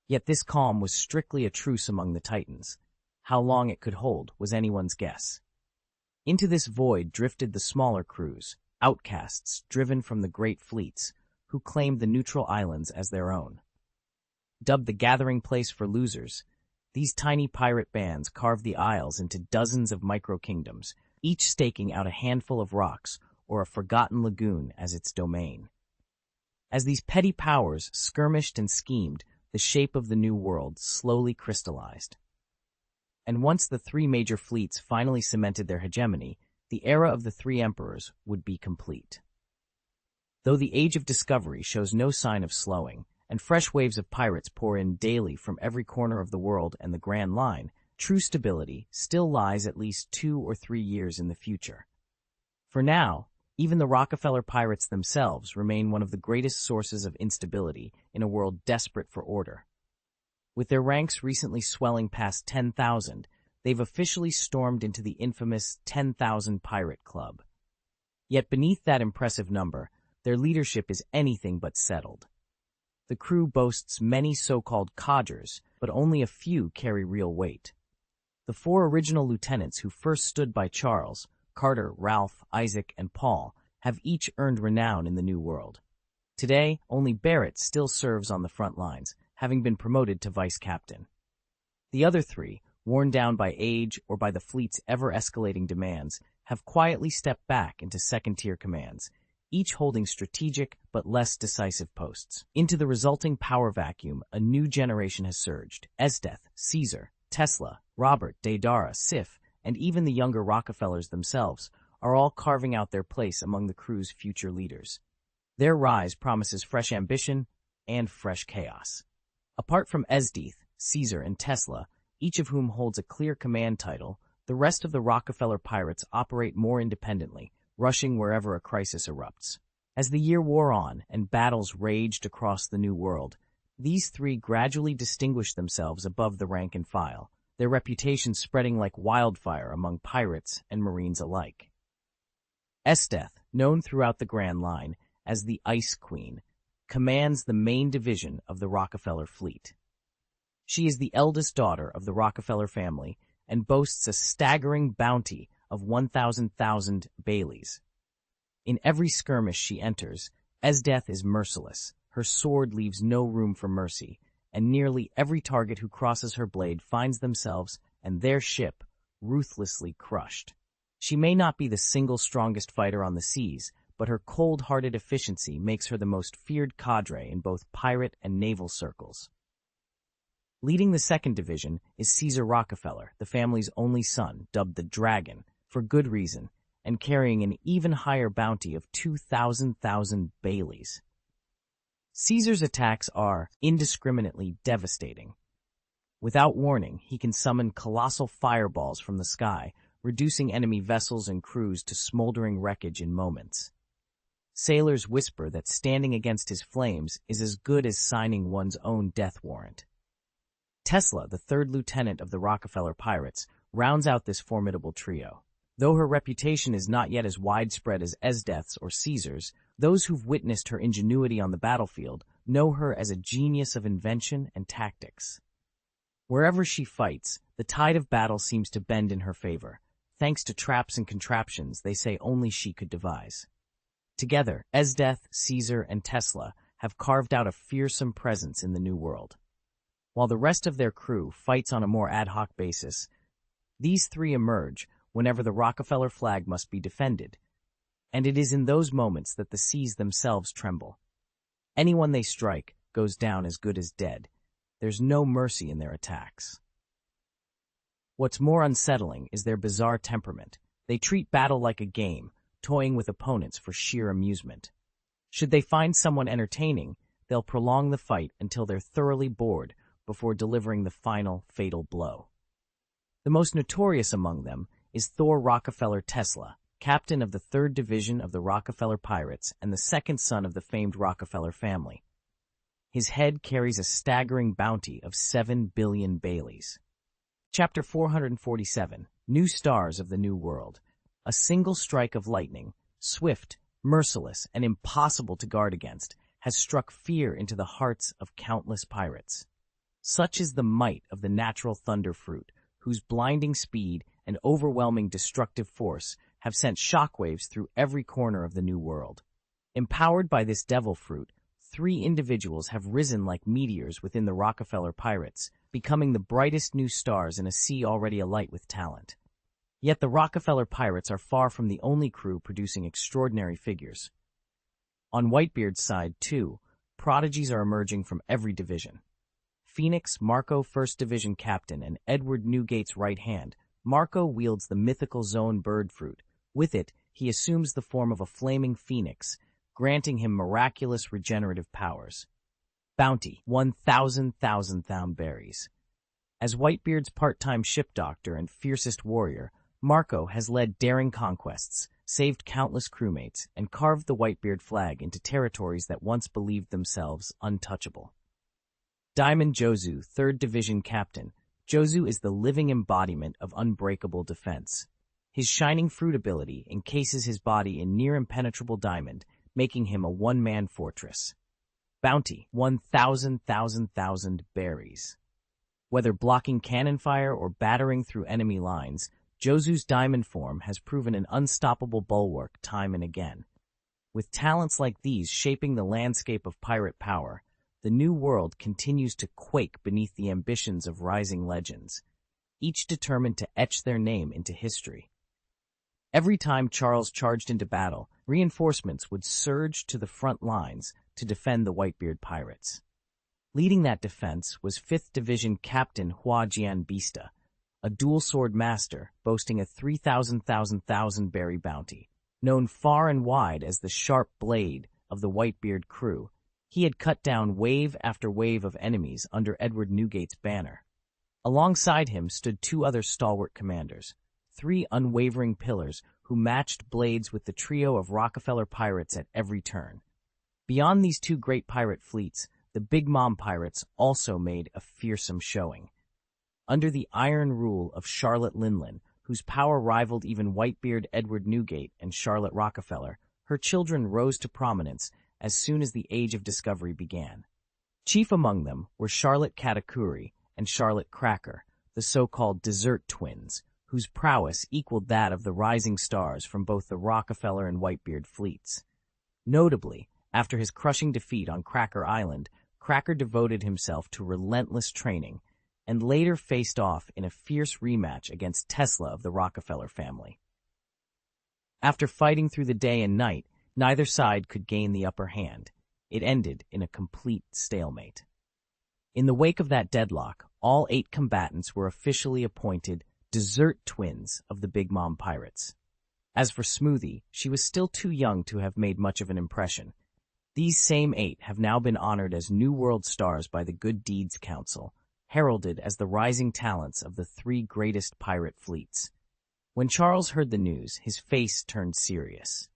Yet this calm was strictly a truce among the Titans. How long it could hold was anyone's guess. Into this void drifted the smaller crews, outcasts driven from the great fleets, who claimed the neutral islands as their own. Dubbed the gathering place for losers, these tiny pirate bands carved the isles into dozens of micro-kingdoms, each staking out a handful of rocks or a forgotten lagoon as its domain. As these petty powers skirmished and schemed, the shape of the New World slowly crystallized. And once the three major fleets finally cemented their hegemony, the era of the three emperors would be complete. Though the Age of Discovery shows no sign of slowing, and fresh waves of pirates pour in daily from every corner of the world and the Grand Line, true stability still lies at least 2 or 3 years in the future. For now, even the Rockefeller pirates themselves remain one of the greatest sources of instability in a world desperate for order. With their ranks recently swelling past 10,000, they've officially stormed into the infamous 10,000 Pirate Club. Yet beneath that impressive number, their leadership is anything but settled. The crew boasts many so-called codgers, but only a few carry real weight. The 4 original lieutenants who first stood by Charles, Carter, Ralph, Isaac, and Paul, have each earned renown in the New World. Today, only Barrett still serves on the front lines, having been promoted to vice captain. The other 3, worn down by age or by the fleet's ever-escalating demands, have quietly stepped back into second-tier commands, each holding strategic but less decisive posts. Into the resulting power vacuum, a new generation has surged. Esdeath, Caesar, Tesla, Robert, Deidara, Sif, and even the younger Rockefellers themselves are all carving out their place among the crew's future leaders. Their rise promises fresh ambition and fresh chaos. Apart from Esdeath, Caesar, and Tesla, each of whom holds a clear command title, the rest of the Rockefeller pirates operate more independently, rushing wherever a crisis erupts. As the year wore on and battles raged across the New World, these 3 gradually distinguished themselves above the rank and file, their reputation spreading like wildfire among pirates and marines alike. Esdeath, known throughout the Grand Line as the Ice Queen, commands the main division of the Rockefeller fleet. She is the eldest daughter of the Rockefeller family and boasts a staggering bounty of 1,000 Baileys. In every skirmish she enters, Esdeath is merciless. Her sword leaves no room for mercy, and nearly every target who crosses her blade finds themselves and their ship ruthlessly crushed. She may not be the single strongest fighter on the seas, but her cold-hearted efficiency makes her the most feared cadre in both pirate and naval circles. Leading the 2nd Division is Caesar Rockefeller, the family's only son, dubbed the Dragon, for good reason, and carrying an even higher bounty of 2,000 Baileys. Caesar's attacks are indiscriminately devastating. Without warning, he can summon colossal fireballs from the sky, reducing enemy vessels and crews to smoldering wreckage in moments. Sailors whisper that standing against his flames is as good as signing one's own death warrant. Tesla, the 3rd lieutenant of the Rockefeller pirates, rounds out this formidable trio. Though her reputation is not yet as widespread as Esdeath's or Caesar's, those who've witnessed her ingenuity on the battlefield know her as a genius of invention and tactics. Wherever she fights, the tide of battle seems to bend in her favor, thanks to traps and contraptions they say only she could devise. Together, Esdeath, Caesar, and Tesla have carved out a fearsome presence in the New World. While the rest of their crew fights on a more ad hoc basis, these 3 emerge whenever the Rockefeller flag must be defended, and it is in those moments that the seas themselves tremble. Anyone they strike goes down as good as dead. There's no mercy in their attacks. What's more unsettling is their bizarre temperament. They treat battle like a game, toying with opponents for sheer amusement. Should they find someone entertaining, they'll prolong the fight until they're thoroughly bored before delivering the final fatal blow. The most notorious among them is Thor Rockefeller Tesla, captain of the 3rd Division of the Rockefeller Pirates and the 2nd son of the famed Rockefeller family. His head carries a staggering bounty of 7 billion Baileys. Chapter 447, New Stars of the New World. A single strike of lightning, swift, merciless, and impossible to guard against, has struck fear into the hearts of countless pirates. Such is the might of the natural thunder fruit, whose blinding speed and overwhelming destructive force have sent shockwaves through every corner of the New World. Empowered by this devil fruit, 3 individuals have risen like meteors within the Rockefeller pirates, becoming the brightest new stars in a sea already alight with talent. Yet the Rockefeller pirates are far from the only crew producing extraordinary figures. On Whitebeard's side, too, prodigies are emerging from every division. Phoenix, Marco 1st Division captain, and Edward Newgate's right hand, Marco wields the mythical zone bird fruit. With it, he assumes the form of a flaming phoenix, granting him miraculous regenerative powers. Bounty, 1,000 berries. As Whitebeard's part-time ship doctor and fiercest warrior, Marco has led daring conquests, saved countless crewmates, and carved the Whitebeard flag into territories that once believed themselves untouchable. Diamond Jozu, 3rd Division captain. Jozu is the living embodiment of unbreakable defense. His shining fruit ability encases his body in near-impenetrable diamond, making him a one-man fortress. Bounty, 1,000 berries. Whether blocking cannon fire or battering through enemy lines, Jozu's diamond form has proven an unstoppable bulwark time and again. With talents like these shaping the landscape of pirate power, the New World continues to quake beneath the ambitions of rising legends, each determined to etch their name into history. Every time Charles charged into battle, reinforcements would surge to the front lines to defend the Whitebeard pirates. Leading that defense was 5th Division Captain Hua Jianbista, a dual-sword master boasting a 3,000 berry bounty. Known far and wide as the sharp blade of the Whitebeard crew, he had cut down wave after wave of enemies under Edward Newgate's banner. Alongside him stood 2 other stalwart commanders, 3 unwavering pillars who matched blades with the trio of Rockefeller pirates at every turn. Beyond these 2 great pirate fleets, the Big Mom pirates also made a fearsome showing. Under the iron rule of Charlotte Linlin, whose power rivaled even Whitebeard Edward Newgate and Charlotte Rockefeller, her children rose to prominence as soon as the Age of Discovery began. Chief among them were Charlotte Katakuri and Charlotte Cracker, the so-called dessert twins, whose prowess equaled that of the rising stars from both the Rockefeller and Whitebeard fleets. Notably, after his crushing defeat on Cracker Island, Cracker devoted himself to relentless training and later faced off in a fierce rematch against Tesla of the Rockefeller family. After fighting through the day and night, neither side could gain the upper hand. It ended in a complete stalemate. In the wake of that deadlock, all 8 combatants were officially appointed dessert twins of the Big Mom pirates. As for Smoothie, she was still too young to have made much of an impression. These same 8 have now been honored as New World Stars by the Good Deeds Council, heralded as the rising talents of the 3 greatest pirate fleets. When Charles heard the news, his face turned serious.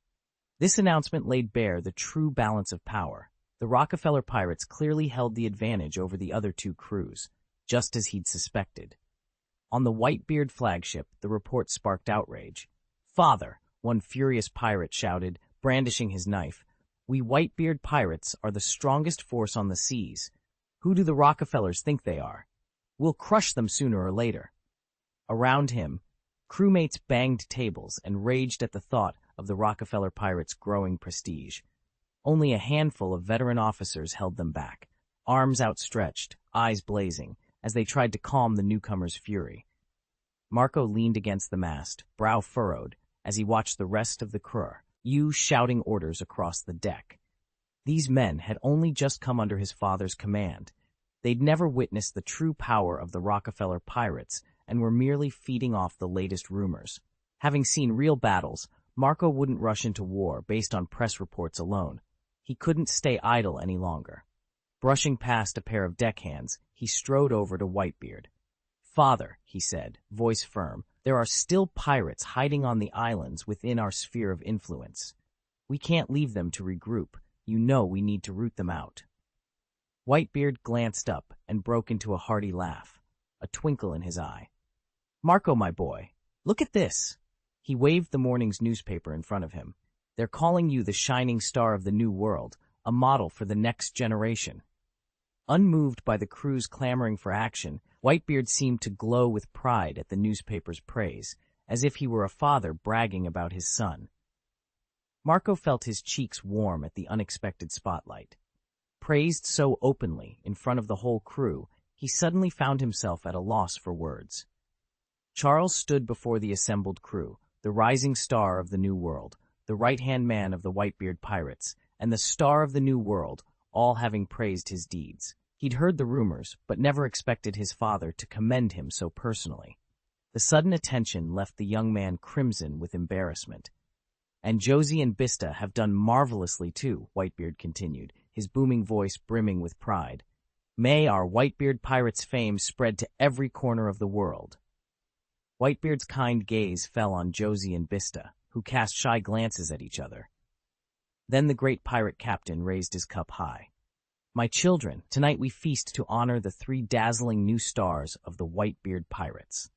This announcement laid bare the true balance of power. The Rockefeller pirates clearly held the advantage over the other 2 crews, just as he'd suspected. On the Whitebeard flagship, the report sparked outrage. "Father," one furious pirate shouted, brandishing his knife, "we Whitebeard pirates are the strongest force on the seas. Who do the Rockefellers think they are? We'll crush them sooner or later." Around him, crewmates banged tables and raged at the thought of the Rockefeller pirates' growing prestige. Only a handful of veteran officers held them back, arms outstretched, eyes blazing, as they tried to calm the newcomers' fury. Marco leaned against the mast, brow furrowed, as he watched the rest of the crew shouting orders across the deck. These men had only just come under his father's command. They'd never witnessed the true power of the Rockefeller pirates and were merely feeding off the latest rumors. Having seen real battles, Marco wouldn't rush into war based on press reports alone. He couldn't stay idle any longer. Brushing past a pair of deckhands, he strode over to Whitebeard. "Father," he said, voice firm, "there are still pirates hiding on the islands within our sphere of influence. We can't leave them to regroup. You know we need to root them out." Whitebeard glanced up and broke into a hearty laugh, a twinkle in his eye. "Marco, my boy, look at this." He waved the morning's newspaper in front of him. "They're calling you the shining star of the new world, a model for the next generation." Unmoved by the crew's clamoring for action, Whitebeard seemed to glow with pride at the newspaper's praise, as if he were a father bragging about his son. Marco felt his cheeks warm at the unexpected spotlight. Praised so openly in front of the whole crew, he suddenly found himself at a loss for words. Charles stood before the assembled crew, the rising star of the New World, the right-hand man of the Whitebeard pirates, and the star of the New World, all having praised his deeds. He'd heard the rumors, but never expected his father to commend him so personally. The sudden attention left the young man crimson with embarrassment. "And Josie and Bista have done marvelously too," Whitebeard continued, his booming voice brimming with pride. "May our Whitebeard pirates' fame spread to every corner of the world." Whitebeard's kind gaze fell on Josie and Bista, who cast shy glances at each other. Then the great pirate captain raised his cup high. "My children, tonight we feast to honor the 3 dazzling new stars of the Whitebeard pirates."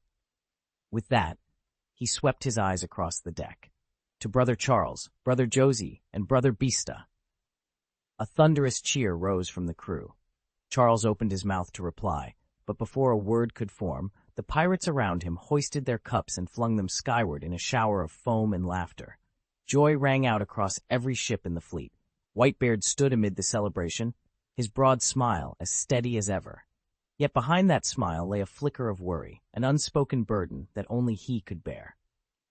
With that, he swept his eyes across the deck. To Brother Charles, Brother Josie, and Brother Bista. A thunderous cheer rose from the crew. Charles opened his mouth to reply, but before a word could form, the pirates around him hoisted their cups and flung them skyward in a shower of foam and laughter. Joy rang out across every ship in the fleet. Whitebeard stood amid the celebration, his broad smile as steady as ever. Yet behind that smile lay a flicker of worry, an unspoken burden that only he could bear.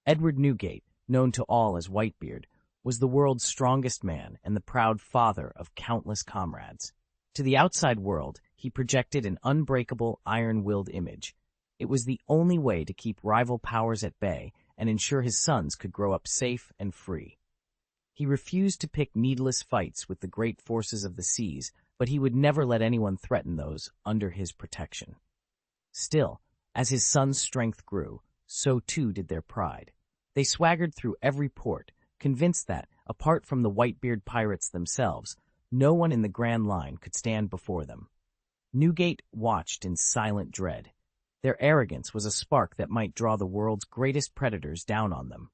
Edward Newgate, known to all as Whitebeard, was the world's strongest man and the proud father of countless comrades. To the outside world, he projected an unbreakable, iron-willed image. It was the only way to keep rival powers at bay and ensure his sons could grow up safe and free. He refused to pick needless fights with the great forces of the seas, but he would never let anyone threaten those under his protection. Still, as his sons' strength grew, so too did their pride. They swaggered through every port, convinced that, apart from the Whitebeard pirates themselves, no one in the Grand Line could stand before them. Newgate watched in silent dread. Their arrogance was a spark that might draw the world's greatest predators down on them.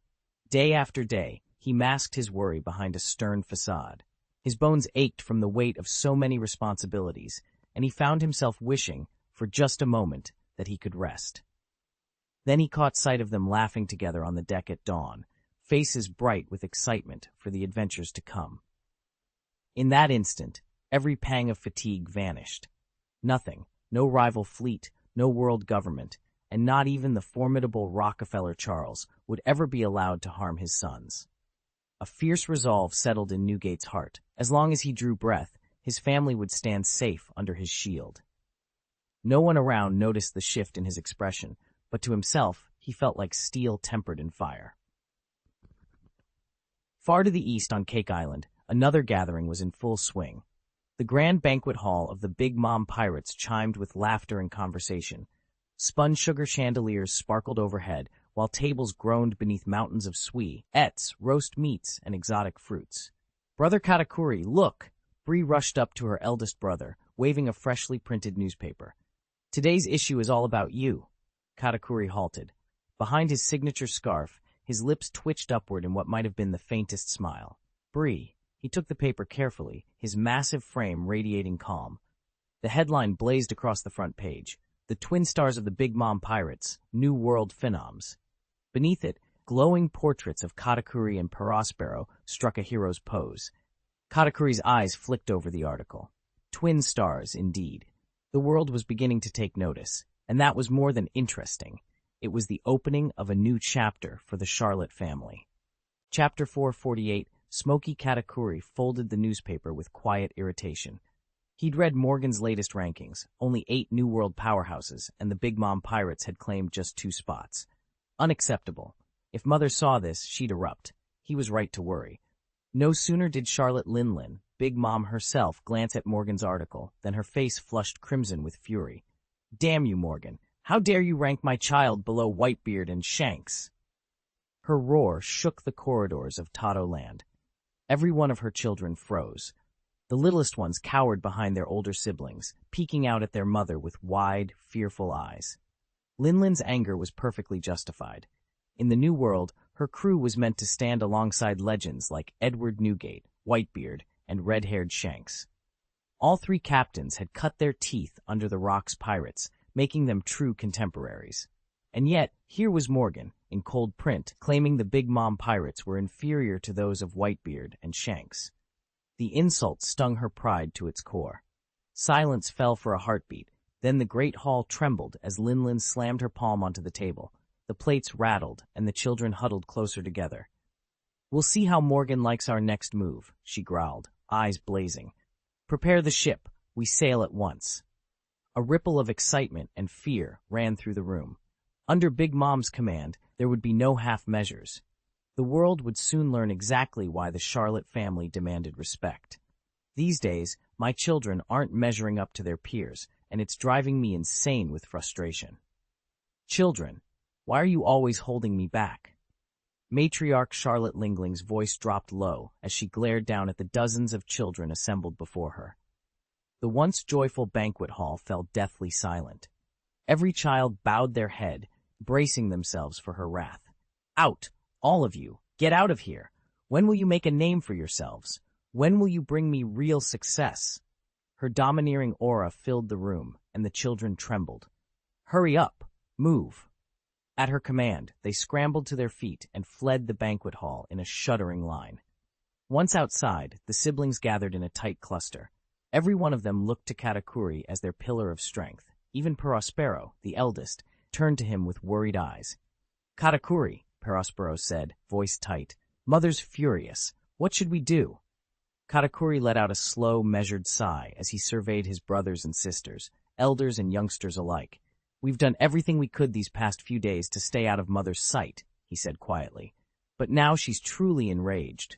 Day after day, he masked his worry behind a stern facade. His bones ached from the weight of so many responsibilities, and he found himself wishing, for just a moment, that he could rest. Then he caught sight of them laughing together on the deck at dawn, faces bright with excitement for the adventures to come. In that instant, every pang of fatigue vanished. Nothing, no rival fleet, no world government, and not even the formidable Rockefeller Charles would ever be allowed to harm his sons. A fierce resolve settled in Newgate's heart. As long as he drew breath, his family would stand safe under his shield. No one around noticed the shift in his expression, but to himself he felt like steel tempered in fire. Far to the east on Cake Island, another gathering was in full swing. The grand banquet hall of the Big Mom pirates chimed with laughter and conversation. Spun sugar chandeliers sparkled overhead, while tables groaned beneath mountains of sweets, roast meats, and exotic fruits. "Brother Katakuri, look!" Bree rushed up to her eldest brother, waving a freshly printed newspaper. "Today's issue is all about you." Katakuri halted. Behind his signature scarf, his lips twitched upward in what might have been the faintest smile. "Bree." He took the paper carefully, his massive frame radiating calm. The headline blazed across the front page. "The twin stars of the Big Mom Pirates, New World Phenoms." Beneath it, glowing portraits of Katakuri and Perospero struck a hero's pose. Katakuri's eyes flicked over the article. Twin stars, indeed. The world was beginning to take notice, and that was more than interesting. It was the opening of a new chapter for the Charlotte family. Chapter 448, Smoky Katakuri folded the newspaper with quiet irritation. He'd read Morgan's latest rankings, only 8 New World powerhouses, and the Big Mom Pirates had claimed just 2 spots. Unacceptable. If Mother saw this, she'd erupt. He was right to worry. No sooner did Charlotte Linlin, Big Mom herself, glance at Morgan's article than her face flushed crimson with fury. "Damn you, Morgan! How dare you rank my child below Whitebeard and Shanks?" Her roar shook the corridors of Tato Land. Every one of her children froze. The littlest ones cowered behind their older siblings, peeking out at their mother with wide, fearful eyes. Linlin's anger was perfectly justified. In the New World, her crew was meant to stand alongside legends like Edward Newgate, Whitebeard, and red-haired Shanks. All 3 captains had cut their teeth under the Rock's pirates, making them true contemporaries. And yet, here was Morgan, in cold print, claiming the Big Mom pirates were inferior to those of Whitebeard and Shanks. The insult stung her pride to its core. Silence fell for a heartbeat, then the great hall trembled as Linlin slammed her palm onto the table. The plates rattled, and the children huddled closer together. "We'll see how Morgan likes our next move," she growled, eyes blazing. "Prepare the ship. We sail at once." A ripple of excitement and fear ran through the room. Under Big Mom's command, there would be no half measures. The world would soon learn exactly why the Charlotte family demanded respect. These days, my children aren't measuring up to their peers, and it's driving me insane with frustration. "Children, why are you always holding me back?" Matriarch Charlotte Lingling's voice dropped low as she glared down at the dozens of children assembled before her. The once joyful banquet hall fell deathly silent. Every child bowed their head, bracing themselves for her wrath. "Out, all of you! Get out of here! When will you make a name for yourselves? When will you bring me real success?" Her domineering aura filled the room, and the children trembled. "Hurry up! Move!" At her command, they scrambled to their feet and fled the banquet hall in a shuddering line. Once outside, the siblings gathered in a tight cluster. Every one of them looked to Katakuri as their pillar of strength. Even Perospero, the eldest, turned to him with worried eyes. "Katakuri," Perospero said, voice tight, "Mother's furious. What should we do?" Katakuri let out a slow, measured sigh as he surveyed his brothers and sisters, elders and youngsters alike. "We've done everything we could these past few days to stay out of Mother's sight," he said quietly. "But now she's truly enraged."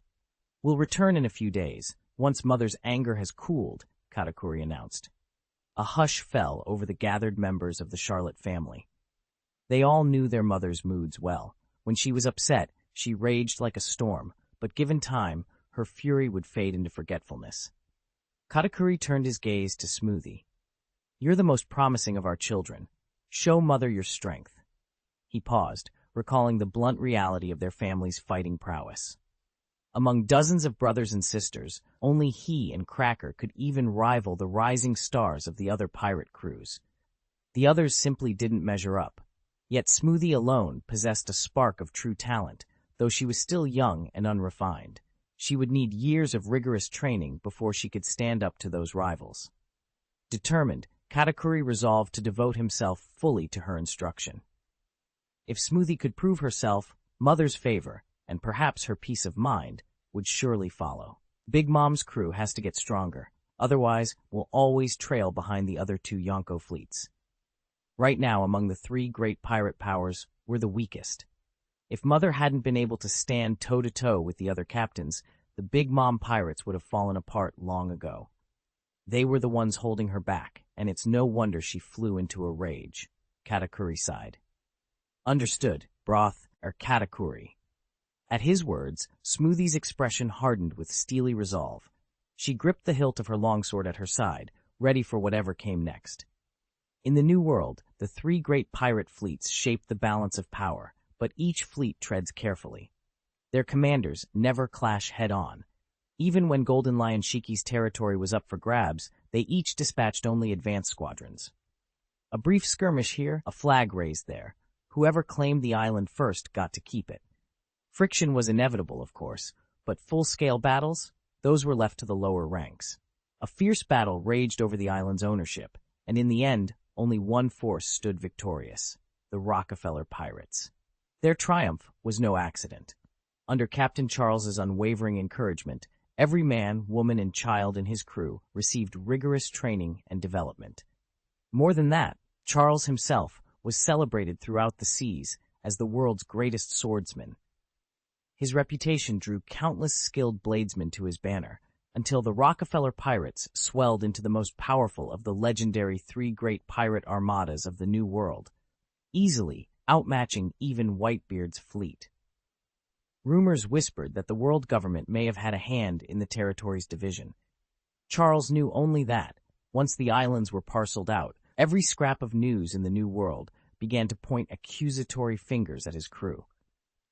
"We'll return in a few days, once Mother's anger has cooled," Katakuri announced. A hush fell over the gathered members of the Charlotte family. They all knew their mother's moods well. When she was upset, she raged like a storm, but given time, her fury would fade into forgetfulness. Katakuri turned his gaze to Smoothie. "You're the most promising of our children. Show Mother your strength." He paused, recalling the blunt reality of their family's fighting prowess. Among dozens of brothers and sisters, only he and Cracker could even rival the rising stars of the other pirate crews. The others simply didn't measure up. Yet Smoothie alone possessed a spark of true talent, though she was still young and unrefined. She would need years of rigorous training before she could stand up to those rivals. Determined, Katakuri resolved to devote himself fully to her instruction. If Smoothie could prove herself, Mother's favor, and perhaps her peace of mind, would surely follow. Big Mom's crew has to get stronger, otherwise we'll always trail behind the other two Yonko fleets. Right now, among the three great pirate powers, we're the weakest. If Mother hadn't been able to stand toe-to-toe with the other captains, the Big Mom pirates would have fallen apart long ago. They were the ones holding her back, and it's no wonder she flew into a rage. Katakuri sighed. Understood, Katakuri. At his words, Smoothie's expression hardened with steely resolve. She gripped the hilt of her longsword at her side, ready for whatever came next. In the New World, the three great pirate fleets shape the balance of power, but each fleet treads carefully. Their commanders never clash head-on. Even when Golden Lion Shiki's territory was up for grabs, they each dispatched only advance squadrons. A brief skirmish here, a flag raised there. Whoever claimed the island first got to keep it. Friction was inevitable, of course, but full-scale battles, those were left to the lower ranks. A fierce battle raged over the island's ownership, and in the end, only one force stood victorious, the Rockefeller Pirates. Their triumph was no accident. Under Captain Charles's unwavering encouragement, every man, woman, and child in his crew received rigorous training and development. More than that, Charles himself was celebrated throughout the seas as the world's greatest swordsman. His reputation drew countless skilled bladesmen to his banner, until the Rockefeller Pirates swelled into the most powerful of the legendary three great pirate armadas of the New World, easily outmatching even Whitebeard's fleet. Rumors whispered that the world government may have had a hand in the territory's division. Charles knew only that, once the islands were parceled out, every scrap of news in the New World began to point accusatory fingers at his crew.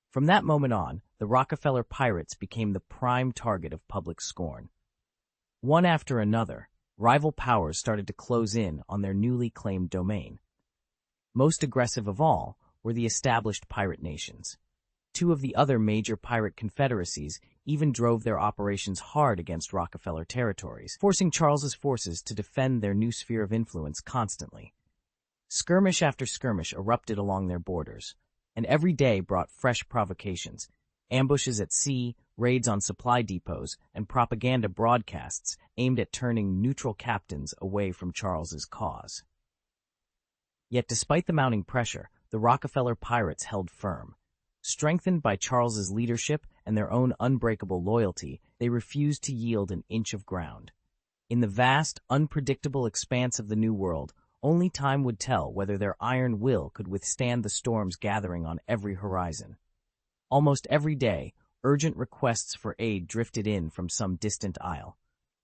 From that moment on, the Rockefeller Pirates became the prime target of public scorn. One after another, rival powers started to close in on their newly claimed domain. Most aggressive of all were the established pirate nations. Two of the other major pirate confederacies even drove their operations hard against Rockefeller territories, forcing Charles's forces to defend their new sphere of influence constantly. Skirmish after skirmish erupted along their borders, and every day brought fresh provocations, ambushes at sea, raids on supply depots, and propaganda broadcasts aimed at turning neutral captains away from Charles's cause. Yet despite the mounting pressure, the Rockefeller Pirates held firm. Strengthened by Charles's leadership and their own unbreakable loyalty, they refused to yield an inch of ground. In the vast, unpredictable expanse of the New World, only time would tell whether their iron will could withstand the storms gathering on every horizon. Almost every day, urgent requests for aid drifted in from some distant isle.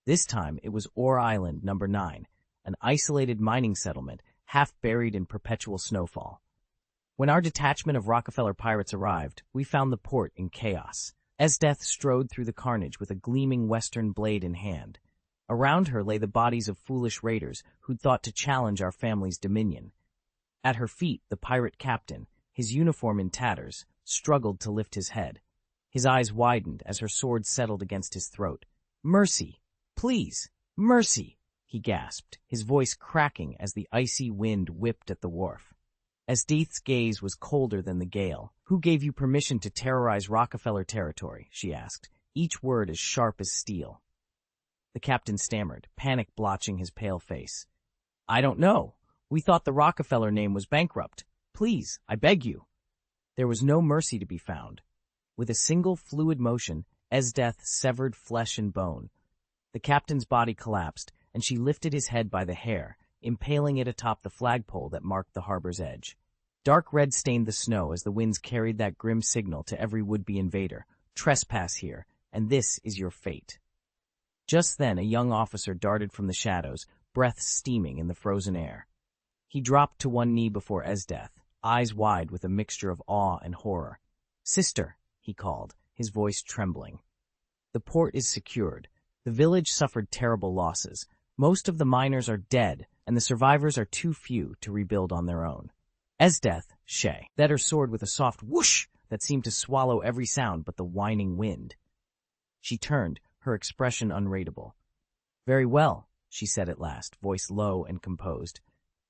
This time it was Ore Island No. 9, an isolated mining settlement half buried in perpetual snowfall. When our detachment of Rockefeller pirates arrived, we found the port in chaos. Esdeath strode through the carnage with a gleaming western blade in hand. Around her lay the bodies of foolish raiders who'd thought to challenge our family's dominion. At her feet, the pirate captain, his uniform in tatters, struggled to lift his head. His eyes widened as her sword settled against his throat. "Mercy! Please! Mercy!" he gasped, his voice cracking as the icy wind whipped at the wharf. Esdeath's gaze was colder than the gale. "Who gave you permission to terrorize Rockefeller territory?" she asked, each word as sharp as steel. The captain stammered, panic blotching his pale face. "I don't know. We thought the Rockefeller name was bankrupt. Please, I beg you." There was no mercy to be found. With a single fluid motion, Esdeath severed flesh and bone. The captain's body collapsed, and she lifted his head by the hair, impaling it atop the flagpole that marked the harbor's edge. Dark red stained the snow as the winds carried that grim signal to every would-be invader. "Trespass here, and this is your fate." Just then a young officer darted from the shadows, breath steaming in the frozen air. He dropped to one knee before Esdeath, eyes wide with a mixture of awe and horror. "Sister," he called, his voice trembling. "The port is secured. The village suffered terrible losses. Most of the miners are dead, and the survivors are too few to rebuild on their own." Esdeath, that her sword with a soft whoosh that seemed to swallow every sound but the whining wind. She turned, her expression unreadable. "Very well," she said at last, voice low and composed.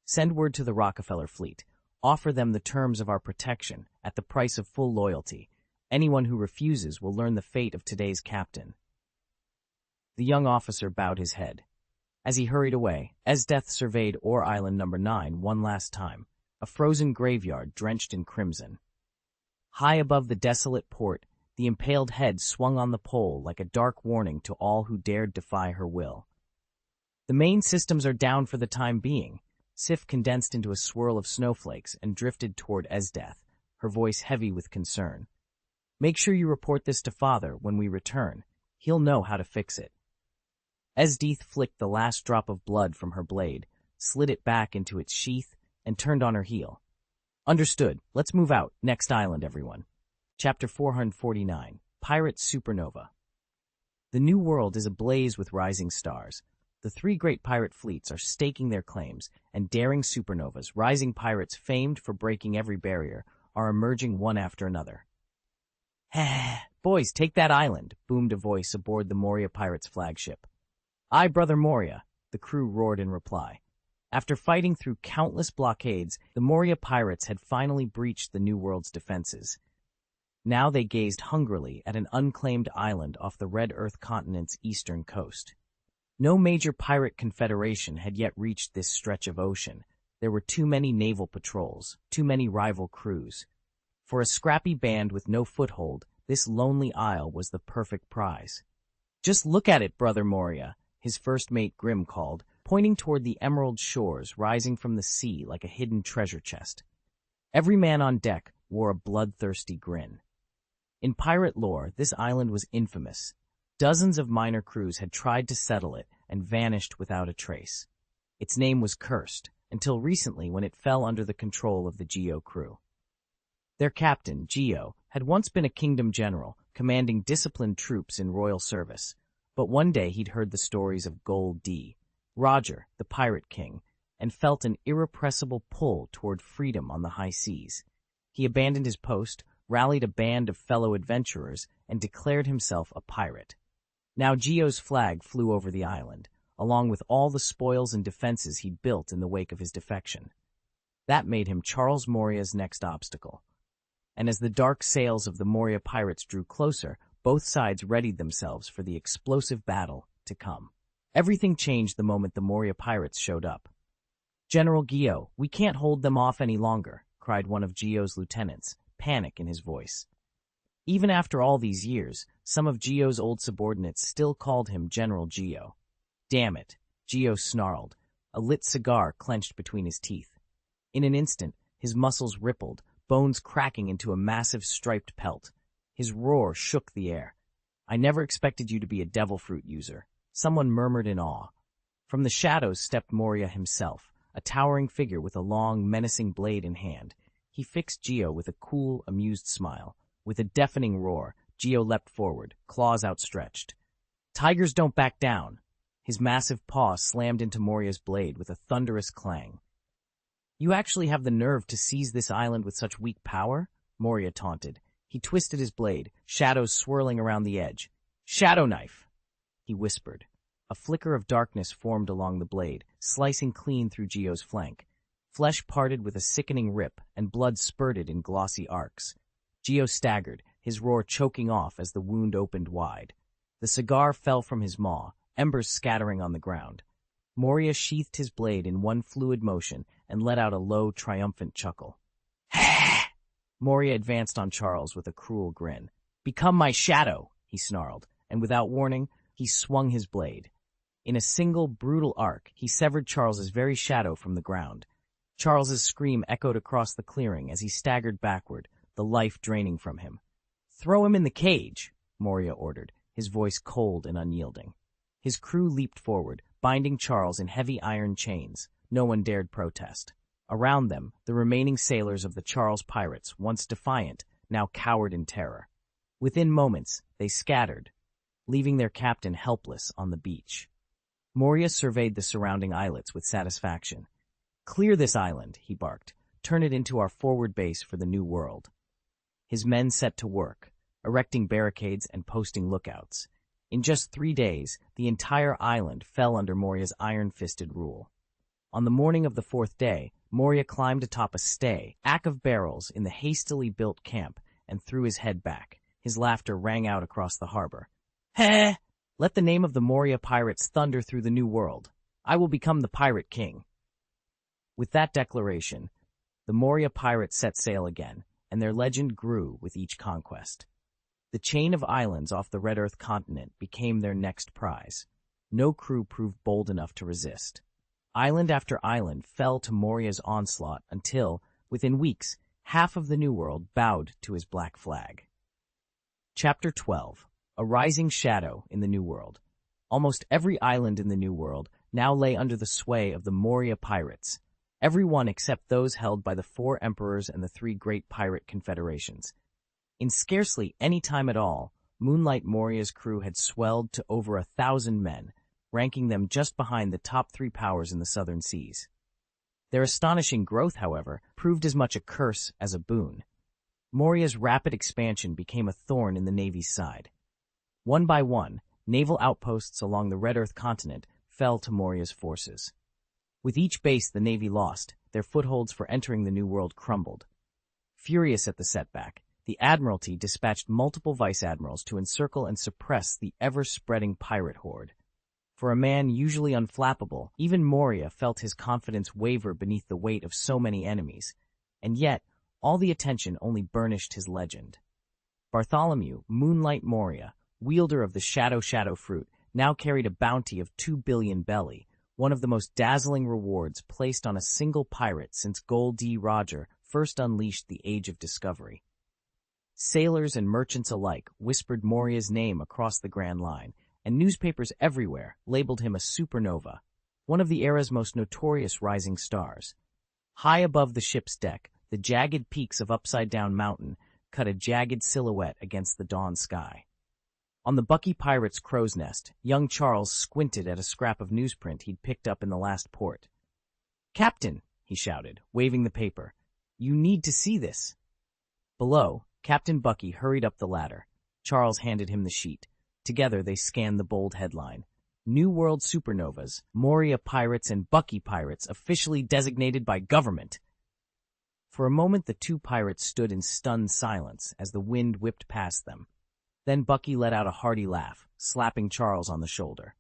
"Send word to the Rockefeller fleet. Offer them the terms of our protection, at the price of full loyalty. Anyone who refuses will learn the fate of today's captain." The young officer bowed his head. As he hurried away, Esdeath surveyed Ore Island No. 9 one last time, a frozen graveyard drenched in crimson. High above the desolate port, the impaled head swung on the pole like a dark warning to all who dared defy her will. "The main systems are down for the time being." Sif condensed into a swirl of snowflakes and drifted toward Esdeath, her voice heavy with concern. "Make sure you report this to Father when we return. He'll know how to fix it." Esdeath flicked the last drop of blood from her blade, slid it back into its sheath, and turned on her heel. "Understood. Let's move out. Next island, everyone." Chapter 449. Pirate Supernova. The New World is ablaze with rising stars. The three great pirate fleets are staking their claims, and daring supernovas, rising pirates famed for breaking every barrier, are emerging one after another. "Boys, take that island," boomed a voice aboard the Moria Pirates' flagship. "Aye, Brother Moria," the crew roared in reply. After fighting through countless blockades, the Moria pirates had finally breached the New World's defenses. Now they gazed hungrily at an unclaimed island off the Red Earth continent's eastern coast. No major pirate confederation had yet reached this stretch of ocean. There were too many naval patrols, too many rival crews. For a scrappy band with no foothold, this lonely isle was the perfect prize. "Just look at it, Brother Moria," his first mate Grim called, pointing toward the emerald shores rising from the sea like a hidden treasure chest. Every man on deck wore a bloodthirsty grin. In pirate lore, this island was infamous. Dozens of minor crews had tried to settle it and vanished without a trace. Its name was cursed, until recently when it fell under the control of the Geo crew. Their captain, Geo, had once been a kingdom general, commanding disciplined troops in royal service. But one day he'd heard the stories of Gol D Roger, the pirate king, and felt an irrepressible pull toward freedom on the high seas. He abandoned his post, rallied a band of fellow adventurers, and declared himself a pirate. Now Geo's flag flew over the island, along with all the spoils and defenses he'd built in the wake of his defection. That made him Charles Moria's next obstacle. And as the dark sails of the Moria pirates drew closer, both sides readied themselves for the explosive battle to come. Everything changed the moment the Moria pirates showed up. "General Geo, we can't hold them off any longer," cried one of Geo's lieutenants, panic in his voice. Even after all these years, some of Geo's old subordinates still called him General Geo. "Damn it," Geo snarled, a lit cigar clenched between his teeth. In an instant, his muscles rippled, bones cracking into a massive striped pelt. His roar shook the air. "I never expected you to be a devil fruit user," someone murmured in awe. From the shadows stepped Moria himself, a towering figure with a long, menacing blade in hand. He fixed Geo with a cool, amused smile. With a deafening roar, Geo leapt forward, claws outstretched. "Tigers don't back down." His massive paw slammed into Moria's blade with a thunderous clang. "You actually have the nerve to seize this island with such weak power?" Moria taunted. He twisted his blade, shadows swirling around the edge. "Shadow knife," he whispered. A flicker of darkness formed along the blade, slicing clean through Geo's flank. Flesh parted with a sickening rip, and blood spurted in glossy arcs. Geo staggered, his roar choking off as the wound opened wide. The cigar fell from his maw, embers scattering on the ground. Moria sheathed his blade in one fluid motion and let out a low, triumphant chuckle. Moria advanced on Charles with a cruel grin. "Become my shadow," he snarled, and without warning, he swung his blade. In a single, brutal arc, he severed Charles's very shadow from the ground. Charles's scream echoed across the clearing as he staggered backward, the life draining from him. "Throw him in the cage," Moria ordered, his voice cold and unyielding. His crew leaped forward, binding Charles in heavy iron chains. No one dared protest. Around them, the remaining sailors of the Charles pirates, once defiant, now cowered in terror. Within moments, they scattered, leaving their captain helpless on the beach. Moria surveyed the surrounding islets with satisfaction. "Clear this island," he barked. "Turn it into our forward base for the new world." His men set to work, erecting barricades and posting lookouts. In just 3 days, the entire island fell under Moria's iron-fisted rule. On the morning of the 4th day, Moria climbed atop a stack of barrels in the hastily built camp and threw his head back. His laughter rang out across the harbor. "Heh! Let the name of the Moria pirates thunder through the new world. I will become the pirate king." With that declaration, the Moria pirates set sail again, and their legend grew with each conquest. The chain of islands off the Red Earth continent became their next prize. No crew proved bold enough to resist. Island after island fell to Moria's onslaught until, within weeks, half of the New World bowed to his black flag. Chapter 12. A Rising Shadow in the New World. Almost every island in the New World now lay under the sway of the Moria pirates, every one except those held by the 4 emperors and the 3 great pirate confederations. In scarcely any time at all, Moonlight Moria's crew had swelled to over 1,000 men, ranking them just behind the top 3 powers in the southern seas. Their astonishing growth, however, proved as much a curse as a boon. Moria's rapid expansion became a thorn in the Navy's side. One by one, naval outposts along the Red Earth continent fell to Moria's forces. With each base the Navy lost, their footholds for entering the New World crumbled. Furious at the setback, the Admiralty dispatched multiple vice-admirals to encircle and suppress the ever-spreading pirate horde. For a man usually unflappable, even Moria felt his confidence waver beneath the weight of so many enemies, and yet all the attention only burnished his legend. Bartholomew, Moonlight Moria, wielder of the Shadow Fruit, now carried a bounty of 2 billion belly, one of the most dazzling rewards placed on a single pirate since Gol D Roger first unleashed the Age of Discovery. Sailors and merchants alike whispered Moria's name across the Grand Line, and newspapers everywhere labeled him a supernova, one of the era's most notorious rising stars. High above the ship's deck, the jagged peaks of Upside Down Mountain cut a jagged silhouette against the dawn sky. On the Bucky pirate's crow's nest, young Charles squinted at a scrap of newsprint he'd picked up in the last port. "Captain," he shouted, waving the paper, "you need to see this." Below, Captain Bucky hurried up the ladder. Charles handed him the sheet. Together they scanned the bold headline. "New World Supernovas, Moria Pirates and Bucky Pirates officially designated by government." For a moment the 2 pirates stood in stunned silence as the wind whipped past them. Then Bucky let out a hearty laugh, slapping Charles on the shoulder.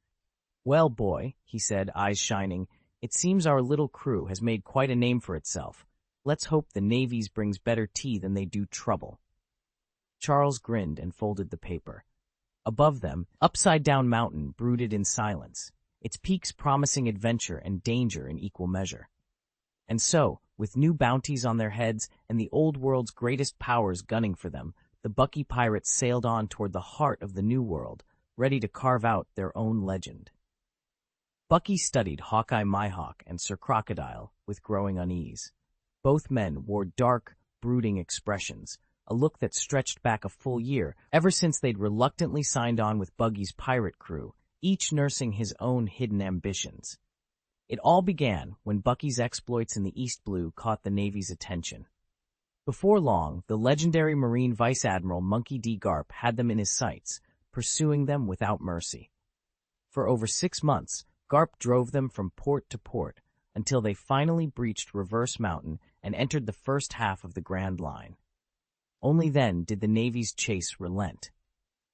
"Well, boy," he said, eyes shining, "it seems our little crew has made quite a name for itself. Let's hope the Navy's brings better tea than they do trouble." Charles grinned and folded the paper. Above them, Upside Down Mountain brooded in silence, its peaks promising adventure and danger in equal measure. And so, with new bounties on their heads and the old world's greatest powers gunning for them, the Bucky pirates sailed on toward the heart of the New World, ready to carve out their own legend. Bucky studied Hawkeye Mihawk and Sir Crocodile with growing unease. Both men wore dark, brooding expressions, a look that stretched back a full year, ever since they'd reluctantly signed on with Buggy's pirate crew, each nursing his own hidden ambitions. It all began when Bucky's exploits in the East Blue caught the Navy's attention. Before long, the legendary Marine Vice Admiral Monkey D. Garp had them in his sights, pursuing them without mercy. For over 6 months, Garp drove them from port to port, until they finally breached Reverse Mountain and entered the first half of the Grand Line. Only then did the Navy's chase relent.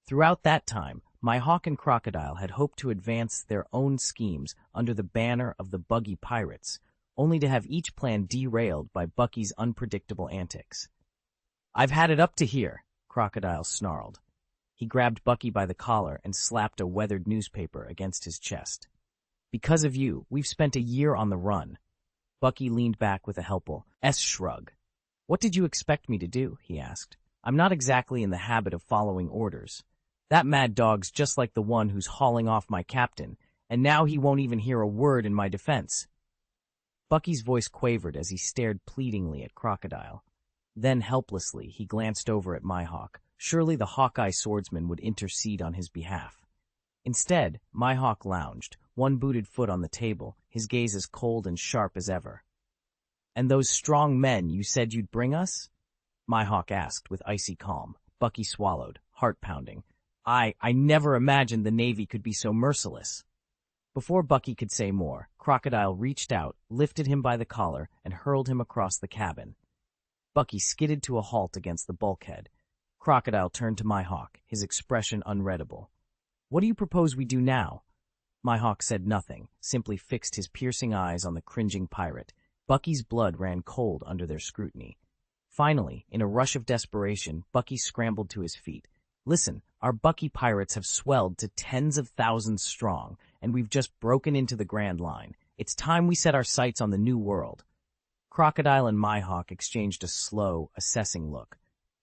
Throughout that time, Mihawk and Crocodile had hoped to advance their own schemes under the banner of the Buggy Pirates, only to have each plan derailed by Bucky's unpredictable antics. "I've had it up to here," Crocodile snarled. He grabbed Bucky by the collar and slapped a weathered newspaper against his chest. "Because of you, we've spent a year on the run." Bucky leaned back with a helpful shrug. "What did you expect me to do?" he asked. "I'm not exactly in the habit of following orders. That mad dog's just like the one who's hauling off my captain, and now he won't even hear a word in my defense." Bucky's voice quavered as he stared pleadingly at Crocodile. Then, helplessly, he glanced over at Mihawk. Surely the Hawkeye swordsman would intercede on his behalf. Instead, Mihawk lounged, one booted foot on the table, his gaze as cold and sharp as ever. "And those strong men you said you'd bring us?" Mihawk asked with icy calm. Bucky swallowed, heart pounding. I never imagined the Navy could be so merciless." Before Bucky could say more, Crocodile reached out, lifted him by the collar, and hurled him across the cabin. Bucky skidded to a halt against the bulkhead. Crocodile turned to Mihawk, his expression unreadable. "What do you propose we do now?" Mihawk said nothing, simply fixed his piercing eyes on the cringing pirate. Bucky's blood ran cold under their scrutiny. Finally, in a rush of desperation, Bucky scrambled to his feet. "Listen, our Bucky pirates have swelled to tens of thousands strong, and we've just broken into the Grand Line. It's time we set our sights on the New World." Crocodile and Mihawk exchanged a slow, assessing look.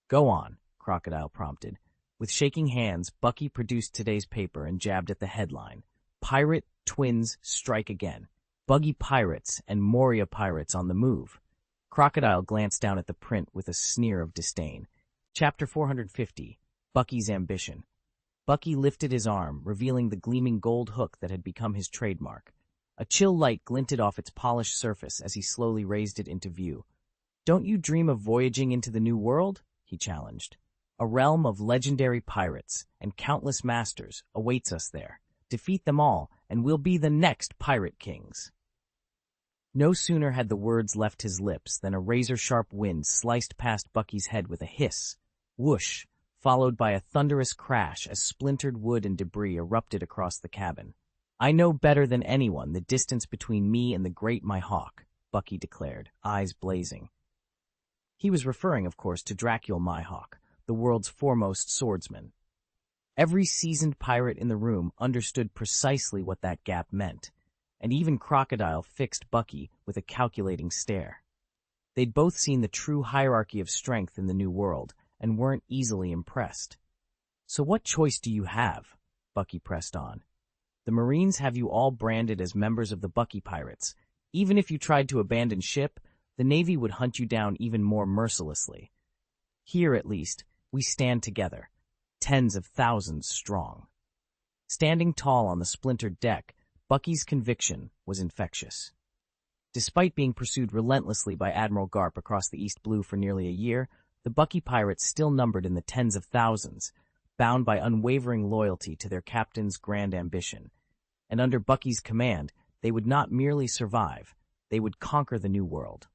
"Go on," Crocodile prompted. With shaking hands, Bucky produced today's paper and jabbed at the headline. "Pirate Twins Strike Again. Buggy Pirates and Moria Pirates on the Move." Crocodile glanced down at the print with a sneer of disdain. Chapter 450, Bucky's Ambition. Bucky lifted his arm, revealing the gleaming gold hook that had become his trademark. A chill light glinted off its polished surface as he slowly raised it into view. "Don't you dream of voyaging into the New World?" he challenged. "A realm of legendary pirates and countless masters awaits us there. Defeat them all, and we'll be the next pirate kings." No sooner had the words left his lips than a razor-sharp wind sliced past Bucky's head with a hiss, whoosh, followed by a thunderous crash as splintered wood and debris erupted across the cabin. "I know better than anyone the distance between me and the great Mihawk," Bucky declared, eyes blazing. He was referring, of course, to Dracula Mihawk, the world's foremost swordsman. Every seasoned pirate in the room understood precisely what that gap meant, and even Crocodile fixed Bucky with a calculating stare. They'd both seen the true hierarchy of strength in the New World and weren't easily impressed. "So what choice do you have?" Bucky pressed on. "The Marines have you all branded as members of the Bucky Pirates. Even if you tried to abandon ship, the Navy would hunt you down even more mercilessly. Here, at least, we stand together, tens of thousands strong." Standing tall on the splintered deck, Bucky's conviction was infectious. Despite being pursued relentlessly by Admiral Garp across the East Blue for nearly a year, the Bucky pirates still numbered in the tens of thousands, bound by unwavering loyalty to their captain's grand ambition. And under Bucky's command, they would not merely survive, they would conquer the New World.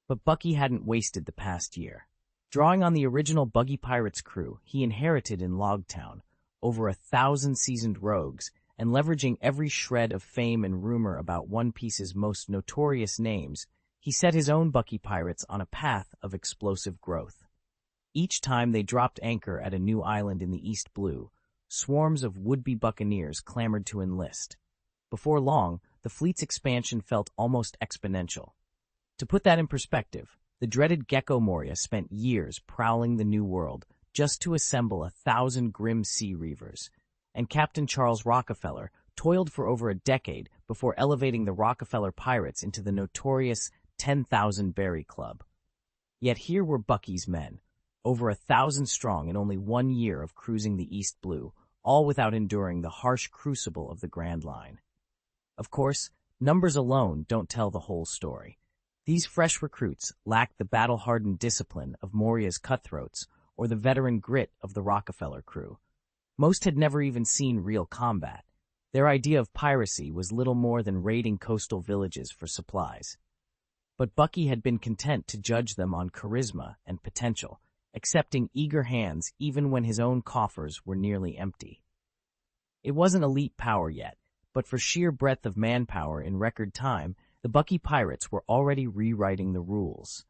But Bucky hadn't wasted the past year. Drawing on the original Buggy Pirates crew he inherited in Logtown, over 1,000 seasoned rogues, and leveraging every shred of fame and rumor about One Piece's most notorious names, he set his own Bucky Pirates on a path of explosive growth. Each time they dropped anchor at a new island in the East Blue, swarms of would-be buccaneers clamored to enlist. Before long, the fleet's expansion felt almost exponential. To put that in perspective, the dreaded Gecko Moria spent years prowling the New World just to assemble 1,000 grim sea reavers, and Captain Charles Rockefeller toiled for over a decade before elevating the Rockefeller Pirates into the notorious 10,000 Berry Club. Yet here were Bucky's men, over 1,000 strong in only 1 year of cruising the East Blue, all without enduring the harsh crucible of the Grand Line. Of course, numbers alone don't tell the whole story. These fresh recruits lacked the battle-hardened discipline of Moria's cutthroats or the veteran grit of the Rockefeller crew. Most had never even seen real combat. Their idea of piracy was little more than raiding coastal villages for supplies. But Bucky had been content to judge them on charisma and potential, accepting eager hands even when his own coffers were nearly empty. It wasn't elite power yet, but for sheer breadth of manpower in record time, the Bucky Pirates were already rewriting the rules.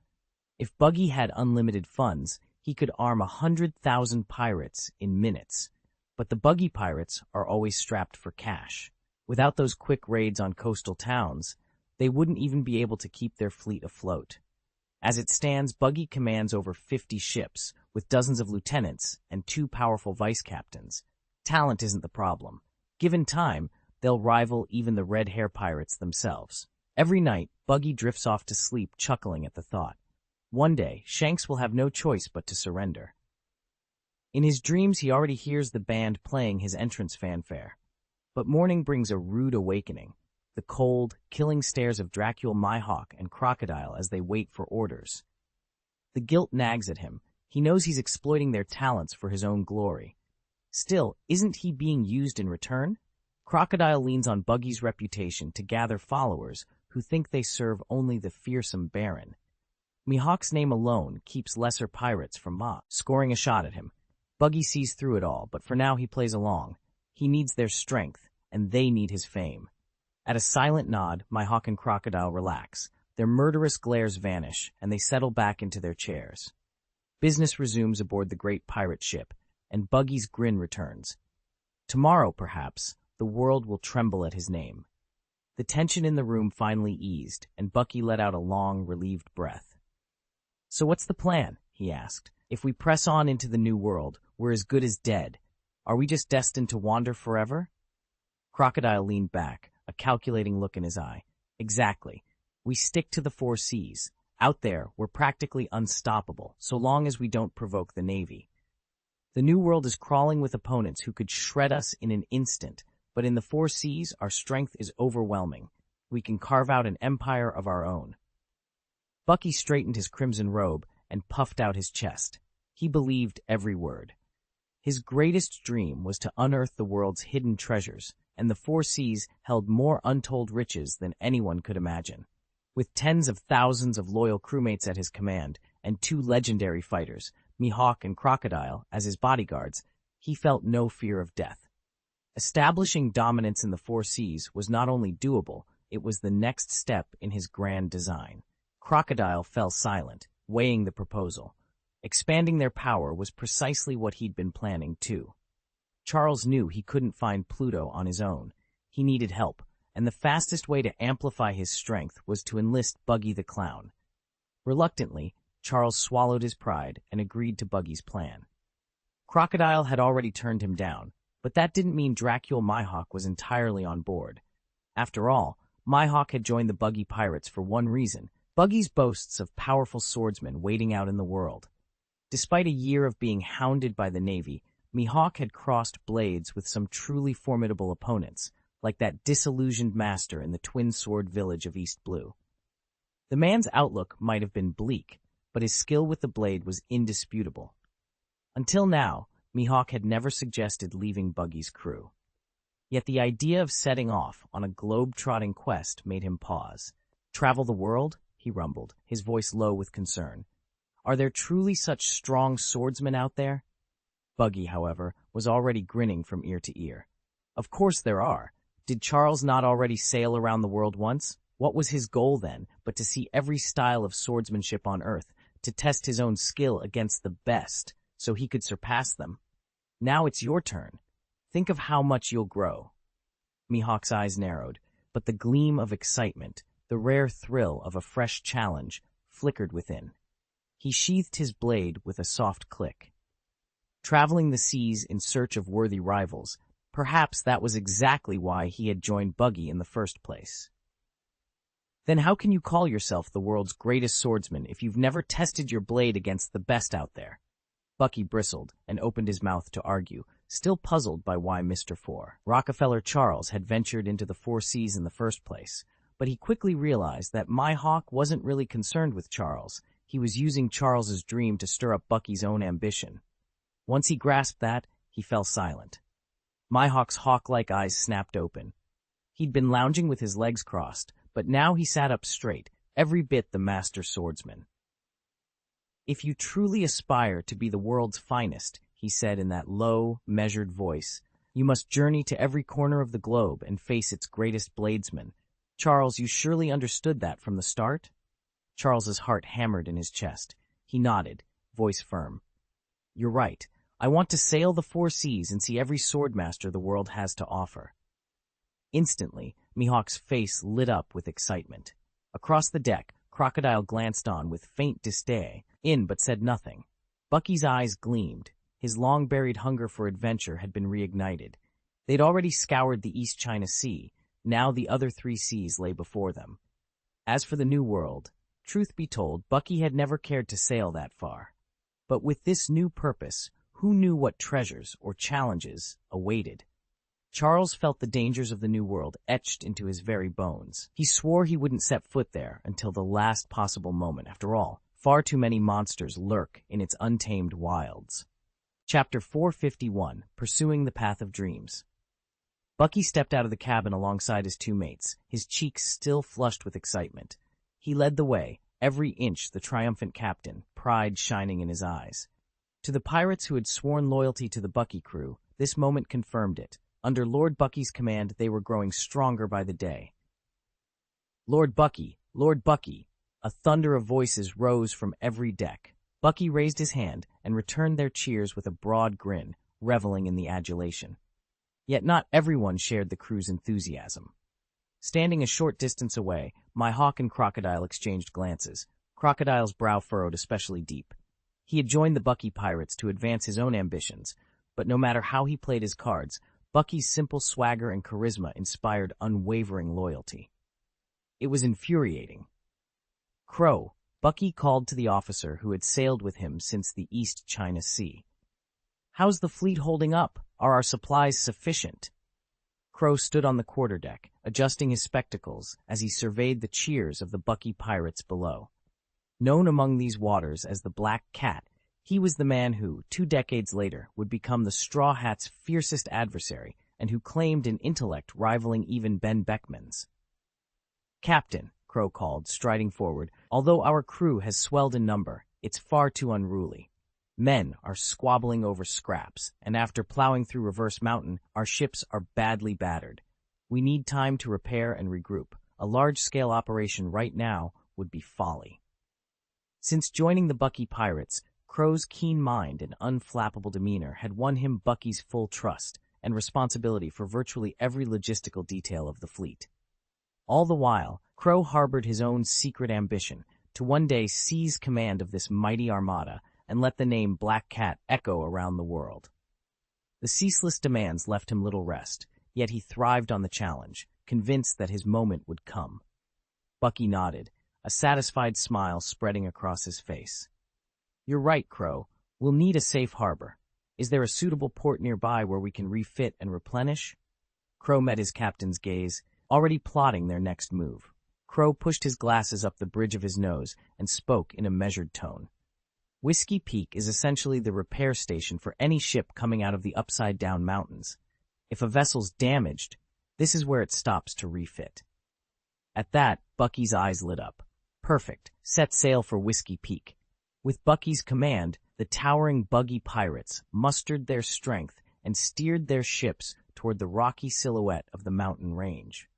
If Buggy had unlimited funds, he could arm 100,000 pirates in minutes. But the Buggy Pirates are always strapped for cash. Without those quick raids on coastal towns, they wouldn't even be able to keep their fleet afloat. As it stands, Buggy commands over 50 ships, with dozens of lieutenants and 2 powerful vice-captains. Talent isn't the problem. Given time, they'll rival even the Red Hair Pirates themselves. Every night, Buggy drifts off to sleep, chuckling at the thought. One day, Shanks will have no choice but to surrender. In his dreams, he already hears the band playing his entrance fanfare. But morning brings a rude awakening. The cold, killing stares of Dracula, Mihawk, and Crocodile as they wait for orders. The guilt nags at him. He knows he's exploiting their talents for his own glory. Still, isn't he being used in return? Crocodile leans on Buggy's reputation to gather followers who think they serve only the fearsome Baron. Mihawk's name alone keeps lesser pirates from scoring a shot at him. Buggy sees through it all, but for now he plays along. He needs their strength, and they need his fame. At a silent nod, Mihawk and Crocodile relax. Their murderous glares vanish, and they settle back into their chairs. Business resumes aboard the great pirate ship, and Buggy's grin returns. Tomorrow, perhaps, the world will tremble at his name. The tension in the room finally eased, and Bucky let out a long, relieved breath. "So what's the plan?" he asked. "If we press on into the new world, we're as good as dead. Are we just destined to wander forever?" Crocodile leaned back, a calculating look in his eye. "Exactly. We stick to the 4 seas. Out there, we're practically unstoppable, so long as we don't provoke the Navy. The new world is crawling with opponents who could shred us in an instant, but in the 4 seas, our strength is overwhelming. We can carve out an empire of our own." Bucky straightened his crimson robe and puffed out his chest. He believed every word. His greatest dream was to unearth the world's hidden treasures, and the 4 seas held more untold riches than anyone could imagine. With tens of thousands of loyal crewmates at his command and 2 legendary fighters, Mihawk and Crocodile, as his bodyguards, he felt no fear of death. Establishing dominance in the 4 seas was not only doable, it was the next step in his grand design. Crocodile fell silent, weighing the proposal. Expanding their power was precisely what he'd been planning, too. Charles knew he couldn't find Pluto on his own. He needed help, and the fastest way to amplify his strength was to enlist Buggy the Clown. Reluctantly, Charles swallowed his pride and agreed to Buggy's plan. Crocodile had already turned him down, but that didn't mean Dracula Mihawk was entirely on board. After all, Mihawk had joined the Buggy pirates for one reason: Buggy's boasts of powerful swordsmen waiting out in the world. Despite a year of being hounded by the Navy, Mihawk had crossed blades with some truly formidable opponents, like that disillusioned master in the twin-sword village of East Blue. The man's outlook might have been bleak, but his skill with the blade was indisputable. Until now, Mihawk had never suggested leaving Buggy's crew. Yet the idea of setting off on a globe-trotting quest made him pause. "Travel the world?" he rumbled, his voice low with concern. "Are there truly such strong swordsmen out there?" Buggy, however, was already grinning from ear to ear. "Of course there are. Did Charles not already sail around the world once? What was his goal then, but to see every style of swordsmanship on Earth, to test his own skill against the best, so he could surpass them? Now it's your turn. Think of how much you'll grow." Mihawk's eyes narrowed, but the gleam of excitement, the rare thrill of a fresh challenge, flickered within. He sheathed his blade with a soft click. Traveling the seas in search of worthy rivals, perhaps that was exactly why he had joined Buggy in the first place. "Then how can you call yourself the world's greatest swordsman if you've never tested your blade against the best out there?" Bucky bristled and opened his mouth to argue, still puzzled by why Mr. Rockefeller Charles had ventured into the 4 seas in the first place. But he quickly realized that Mihawk wasn't really concerned with Charles. He was using Charles's dream to stir up Bucky's own ambition. Once he grasped that, he fell silent. Mihawk's hawk-like eyes snapped open. He'd been lounging with his legs crossed, but now he sat up straight, every bit the master swordsman. "If you truly aspire to be the world's finest," he said in that low, measured voice, "you must journey to every corner of the globe and face its greatest bladesmen. Charles, you surely understood that from the start?" Charles's heart hammered in his chest. He nodded, voice firm. "You're right. I want to sail the 4 seas and see every swordmaster the world has to offer." Instantly, Mihawk's face lit up with excitement. Across the deck, Crocodile glanced on with faint disdain, but said nothing. Bucky's eyes gleamed. His long-buried hunger for adventure had been reignited. They'd already scoured the East China Sea. Now the other 3 seas lay before them. As for the New World, truth be told, Bucky had never cared to sail that far. But with this new purpose, who knew what treasures or challenges awaited? Charles felt the dangers of the New World etched into his very bones. He swore he wouldn't set foot there until the last possible moment. After all, far too many monsters lurk in its untamed wilds. Chapter 451, Pursuing the Path of Dreams. Bucky stepped out of the cabin alongside his two mates, his cheeks still flushed with excitement. He led the way, every inch the triumphant captain, pride shining in his eyes. To the pirates who had sworn loyalty to the Bucky crew, this moment confirmed it. Under Lord Bucky's command, they were growing stronger by the day. Lord Bucky, Lord Bucky! A thunder of voices rose from every deck. Bucky raised his hand and returned their cheers with a broad grin, reveling in the adulation. Yet not everyone shared the crew's enthusiasm. Standing a short distance away, my hawk and Crocodile exchanged glances. Crocodile's brow furrowed especially deep. He had joined the Bucky pirates to advance his own ambitions, but no matter how he played his cards, Bucky's simple swagger and charisma inspired unwavering loyalty. It was infuriating. Crow, Bucky called to the officer who had sailed with him since the East China Sea. "How's the fleet holding up? Are our supplies sufficient?" Crow stood on the quarterdeck, adjusting his spectacles as he surveyed the cheers of the Bucky pirates below. Known among these waters as the Black Cat, he was the man who, 2 decades later, would become the Straw Hat's fiercest adversary and who claimed an intellect rivaling even Ben Beckman's. "Captain," Crow called, striding forward, "although our crew has swelled in number, it's far too unruly. Men are squabbling over scraps, and after plowing through Reverse Mountain, our ships are badly battered. We need time to repair and regroup. A large-scale operation right now would be folly." Since joining the Bucky pirates, Crow's keen mind and unflappable demeanor had won him Bucky's full trust and responsibility for virtually every logistical detail of the fleet. All the while, Crow harbored his own secret ambition to one day seize command of this mighty armada and let the name Black Cat echo around the world. The ceaseless demands left him little rest, yet he thrived on the challenge, convinced that his moment would come. Bucky nodded, a satisfied smile spreading across his face. "You're right, Crow. We'll need a safe harbor. Is there a suitable port nearby where we can refit and replenish?" Crow met his captain's gaze, already plotting their next move. Crow pushed his glasses up the bridge of his nose and spoke in a measured tone. "Whiskey Peak is essentially the repair station for any ship coming out of the upside-down mountains. If a vessel's damaged, this is where it stops to refit." At that, Bucky's eyes lit up. Perfect. Set sail for Whiskey Peak. With Bucky's command, the towering Buggy pirates mustered their strength and steered their ships toward the rocky silhouette of the mountain range.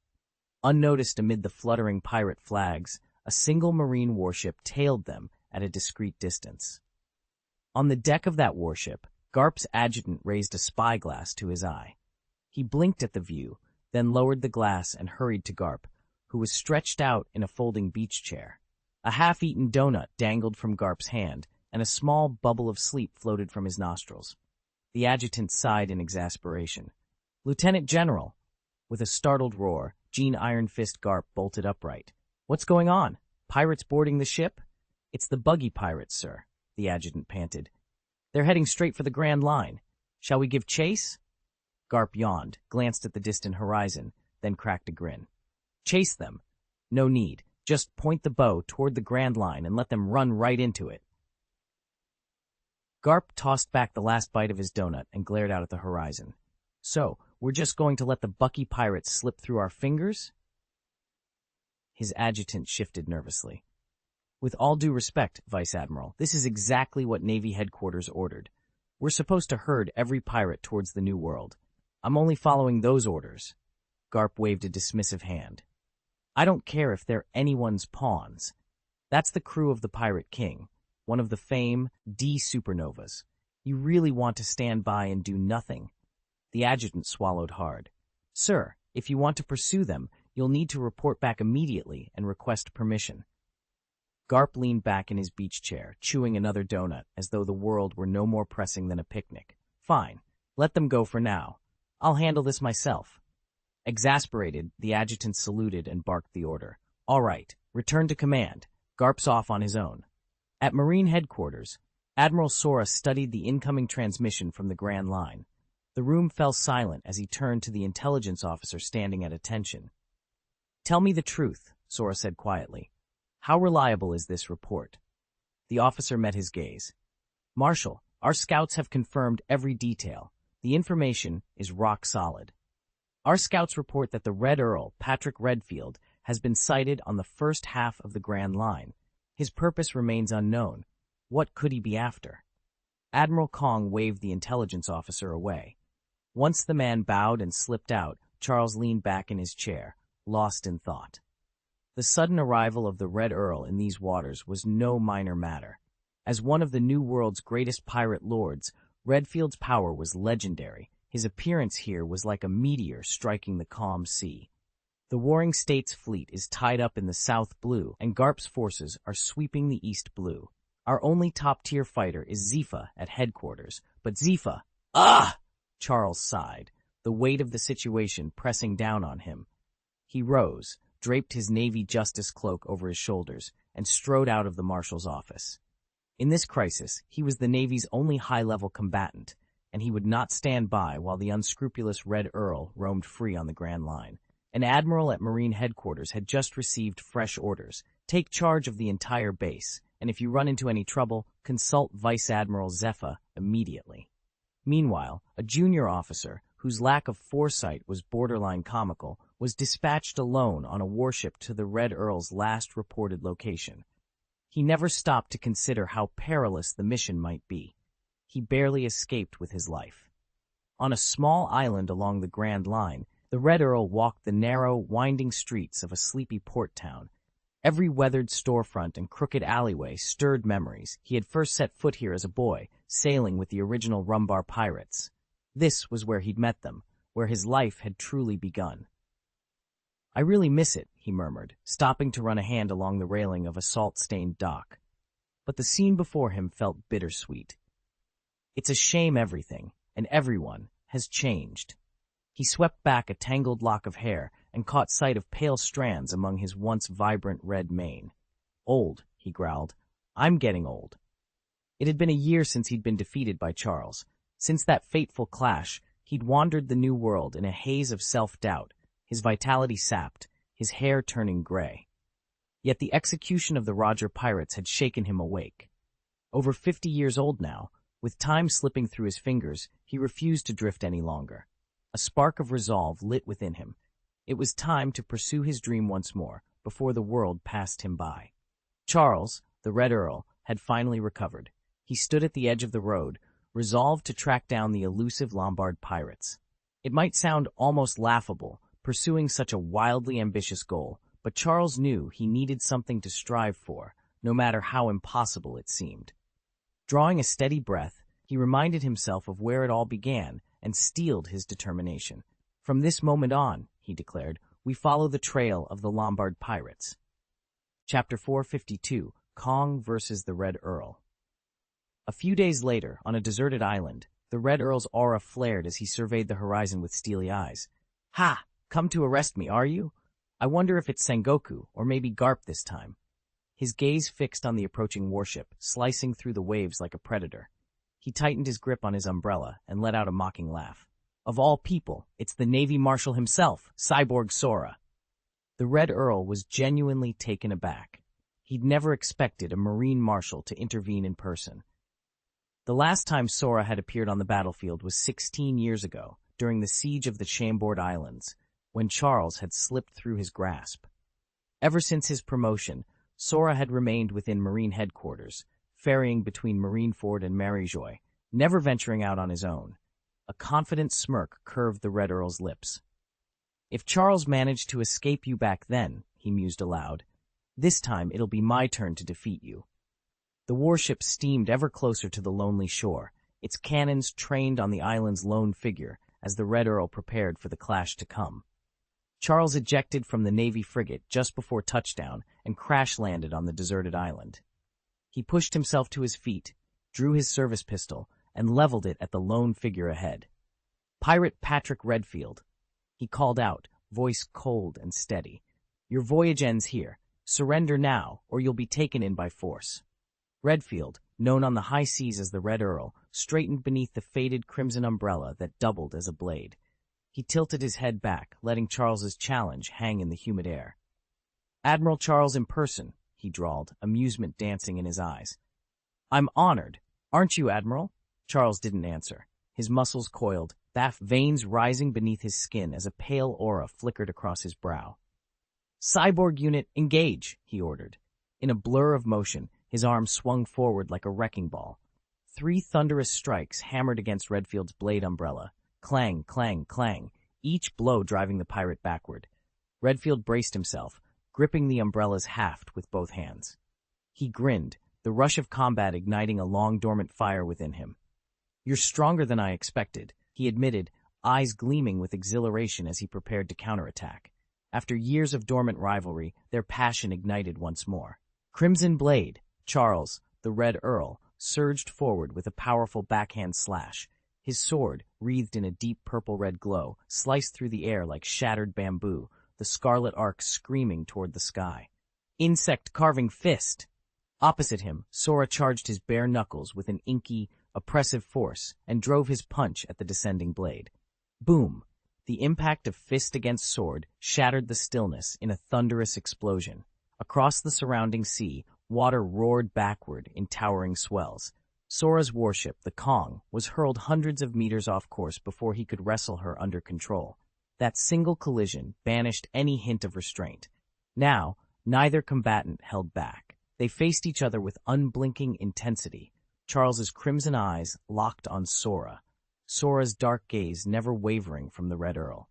Unnoticed amid the fluttering pirate flags, a single marine warship tailed them at a discreet distance. On the deck of that warship, Garp's adjutant raised a spyglass to his eye. He blinked at the view, then lowered the glass and hurried to Garp, who was stretched out in a folding beach chair. A half-eaten donut dangled from Garp's hand, and a small bubble of sleep floated from his nostrils. The adjutant sighed in exasperation. "Lieutenant General!" With a startled roar, Jean Iron Fist Garp bolted upright. "What's going on? Pirates boarding the ship?" "It's the Buggy pirates, sir," the adjutant panted. "They're heading straight for the Grand Line. Shall we give chase?" Garp yawned, glanced at the distant horizon, then cracked a grin. "Chase them? No need. Just point the bow toward the Grand Line and let them run right into it." Garp tossed back the last bite of his donut and glared out at the horizon. "So, we're just going to let the Bucky pirates slip through our fingers?" His adjutant shifted nervously. "With all due respect, Vice Admiral, this is exactly what Navy headquarters ordered. We're supposed to herd every pirate towards the New World. I'm only following those orders." Garp waved a dismissive hand. "I don't care if they're anyone's pawns. That's the crew of the Pirate King, one of the famed D supernovas. You really want to stand by and do nothing?" The adjutant swallowed hard. "Sir, if you want to pursue them, you'll need to report back immediately and request permission." Garp leaned back in his beach chair, chewing another donut, as though the world were no more pressing than a picnic. "Fine. Let them go for now. I'll handle this myself." Exasperated, the adjutant saluted and barked the order. "All right, Return to command. Garp's off on his own. At Marine headquarters, Admiral Sora studied the incoming transmission from the Grand Line. The room fell silent as he turned to the intelligence officer standing at attention. "Tell me the truth," Sora said quietly. "How reliable is this report?" The officer met his gaze. "Marshal, our scouts have confirmed every detail. The information is rock solid. Our scouts report that the Red Earl, Patrick Redfield, has been sighted on the first half of the Grand Line. His purpose remains unknown. What could he be after?" Admiral Kong waved the intelligence officer away. Once the man bowed and slipped out, Charles leaned back in his chair, lost in thought. The sudden arrival of the Red Earl in these waters was no minor matter. As one of the New World's greatest pirate lords, Redfield's power was legendary. His appearance here was like a meteor striking the calm sea. The Warring States fleet is tied up in the South Blue, and Garp's forces are sweeping the East Blue. Our only top-tier fighter is Zifa at headquarters, but Zifa— "Ah!" Charles sighed, the weight of the situation pressing down on him. He rose, draped his Navy Justice cloak over his shoulders, and strode out of the marshal's office. In this crisis, he was the Navy's only high-level combatant, and he would not stand by while the unscrupulous Red Earl roamed free on the Grand Line. An admiral at Marine headquarters had just received fresh orders. Take charge of the entire base, and if you run into any trouble, consult Vice Admiral Zepha immediately. Meanwhile, a junior officer, whose lack of foresight was borderline comical, was dispatched alone on a warship to the Red Earl's last reported location. He never stopped to consider how perilous the mission might be. He barely escaped with his life. On a small island along the Grand Line, the Red Earl walked the narrow, winding streets of a sleepy port town. Every weathered storefront and crooked alleyway stirred memories. He had first set foot here as a boy, sailing with the original Rumbar pirates. This was where he'd met them, where his life had truly begun. "I really miss it," he murmured, stopping to run a hand along the railing of a salt-stained dock. But the scene before him felt bittersweet. It's a shame everything, and everyone, has changed. He swept back a tangled lock of hair and caught sight of pale strands among his once vibrant red mane. "Old," he growled. "I'm getting old." It had been a year since he'd been defeated by Charles. Since that fateful clash, he'd wandered the New World in a haze of self-doubt, his vitality sapped, his hair turning gray. Yet the execution of the Roger pirates had shaken him awake. Over 50 years old now, with time slipping through his fingers, he refused to drift any longer. A spark of resolve lit within him. It was time to pursue his dream once more, before the world passed him by. Charles, the Red Earl, had finally recovered. He stood at the edge of the road, resolved to track down the elusive Lombard pirates. It might sound almost laughable, pursuing such a wildly ambitious goal, but Charles knew he needed something to strive for, no matter how impossible it seemed. Drawing a steady breath, he reminded himself of where it all began and steeled his determination. "From this moment on," he declared, "we follow the trail of the Lombard pirates." Chapter 452, Kong versus the Red Earl. A few days later, on a deserted island, the Red Earl's aura flared as he surveyed the horizon with steely eyes. "Ha! Come to arrest me, are you? I wonder if it's Sengoku, or maybe Garp this time." His gaze fixed on the approaching warship, slicing through the waves like a predator. He tightened his grip on his umbrella and let out a mocking laugh. "Of all people, it's the Navy Marshal himself, Cyborg Sora." The Red Earl was genuinely taken aback. He'd never expected a Marine Marshal to intervene in person. The last time Sora had appeared on the battlefield was 16 years ago, during the siege of the Chambord Islands, when Charles had slipped through his grasp. Ever since his promotion, Sora had remained within Marine headquarters, ferrying between Marineford and Maryjoy, never venturing out on his own. A confident smirk curved the Red Earl's lips. "If Charles managed to escape you back then," he mused aloud, "this time it'll be my turn to defeat you." The warship steamed ever closer to the lonely shore, its cannons trained on the island's lone figure as the Red Earl prepared for the clash to come. Charles ejected from the Navy frigate just before touchdown and crash-landed on the deserted island. He pushed himself to his feet, drew his service pistol, and leveled it at the lone figure ahead. "Pirate Patrick Redfield," he called out, voice cold and steady. "Your voyage ends here. Surrender now, or you'll be taken in by force. Redfield, known on the high seas as the Red Earl, straightened beneath the faded crimson umbrella that doubled as a blade. He tilted his head back, letting Charles's challenge hang in the humid air. "Admiral Charles in person," he drawled, amusement dancing in his eyes. "I'm honored. Aren't you, Admiral?" Charles didn't answer. His muscles coiled, veins rising beneath his skin as a pale aura flickered across his brow. "Cyborg unit, engage," he ordered. In a blur of motion, his arm swung forward like a wrecking ball. 3 thunderous strikes hammered against Redfield's blade umbrella. Clang, clang, clang, each blow driving the pirate backward. Redfield braced himself, gripping the umbrella's haft with both hands. He grinned, the rush of combat igniting a long-dormant fire within him. "You're stronger than I expected," he admitted, eyes gleaming with exhilaration as he prepared to counterattack. After years of dormant rivalry, their passion ignited once more. Crimson Blade, Charles, the Red Earl, surged forward with a powerful backhand slash. His sword, wreathed in a deep purple-red glow, sliced through the air like shattered bamboo, the scarlet arc screaming toward the sky. Insect-carving fist! Opposite him, Sora charged his bare knuckles with an inky, oppressive force and drove his punch at the descending blade. Boom! The impact of fist against sword shattered the stillness in a thunderous explosion. Across the surrounding sea, water roared backward in towering swells. Sora's warship, the Kong, was hurled hundreds of meters off course before he could wrestle her under control. That single collision banished any hint of restraint. Now, neither combatant held back. They faced each other with unblinking intensity. Charles's crimson eyes locked on Sora, Sora's dark gaze never wavering from the Red Earl.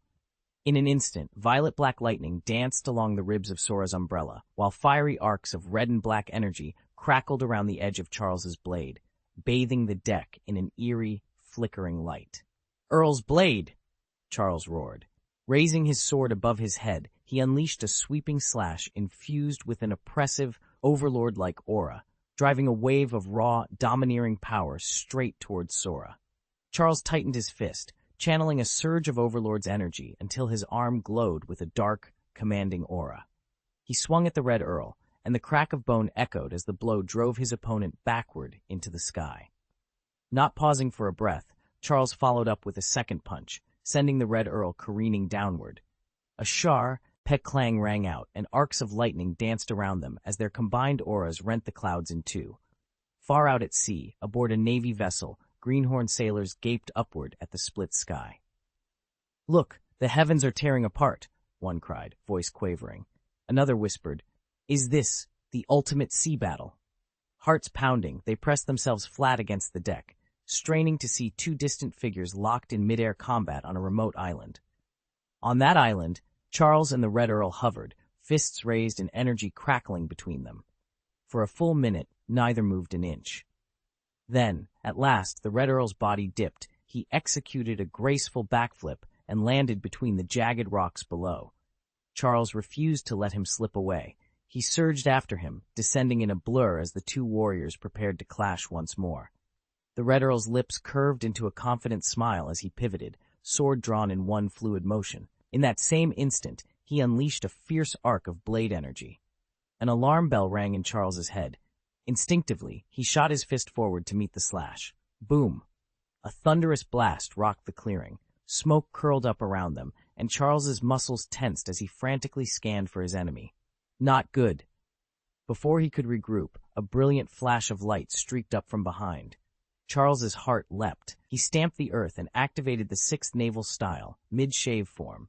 In an instant, violet-black lightning danced along the ribs of Sora's umbrella, while fiery arcs of red and black energy crackled around the edge of Charles's blade, bathing the deck in an eerie, flickering light. "Earl's blade!" Charles roared. Raising his sword above his head, he unleashed a sweeping slash infused with an oppressive, overlord-like aura, driving a wave of raw, domineering power straight towards Sora. Charles tightened his fist, channeling a surge of Overlord's energy until his arm glowed with a dark, commanding aura. He swung at the Red Earl, and the crack of bone echoed as the blow drove his opponent backward into the sky. Not pausing for a breath, Charles followed up with a second punch, sending the Red Earl careening downward. A pet clang rang out, and arcs of lightning danced around them as their combined auras rent the clouds in two. Far out at sea, aboard a Navy vessel, greenhorn sailors gaped upward at the split sky. "Look, the heavens are tearing apart," one cried, voice quavering. Another whispered, "Is this the ultimate sea battle?" Hearts pounding, they pressed themselves flat against the deck, straining to see two distant figures locked in mid-air combat on a remote island. On that island, Charles and the Red Earl hovered, fists raised and energy crackling between them. For a full minute, neither moved an inch. Then, at last, the Red Earl's body dipped. He executed a graceful backflip and landed between the jagged rocks below. Charles refused to let him slip away. He surged after him, descending in a blur as the two warriors prepared to clash once more. The Red Earl's lips curved into a confident smile as he pivoted, sword drawn in one fluid motion. In that same instant, he unleashed a fierce arc of blade energy. An alarm bell rang in Charles's head. Instinctively, he shot his fist forward to meet the slash. Boom! A thunderous blast rocked the clearing. Smoke curled up around them, and Charles's muscles tensed as he frantically scanned for his enemy. Not good. Before he could regroup, a brilliant flash of light streaked up from behind. Charles's heart leapt. He stamped the earth and activated the 6th naval style, mid-shave form.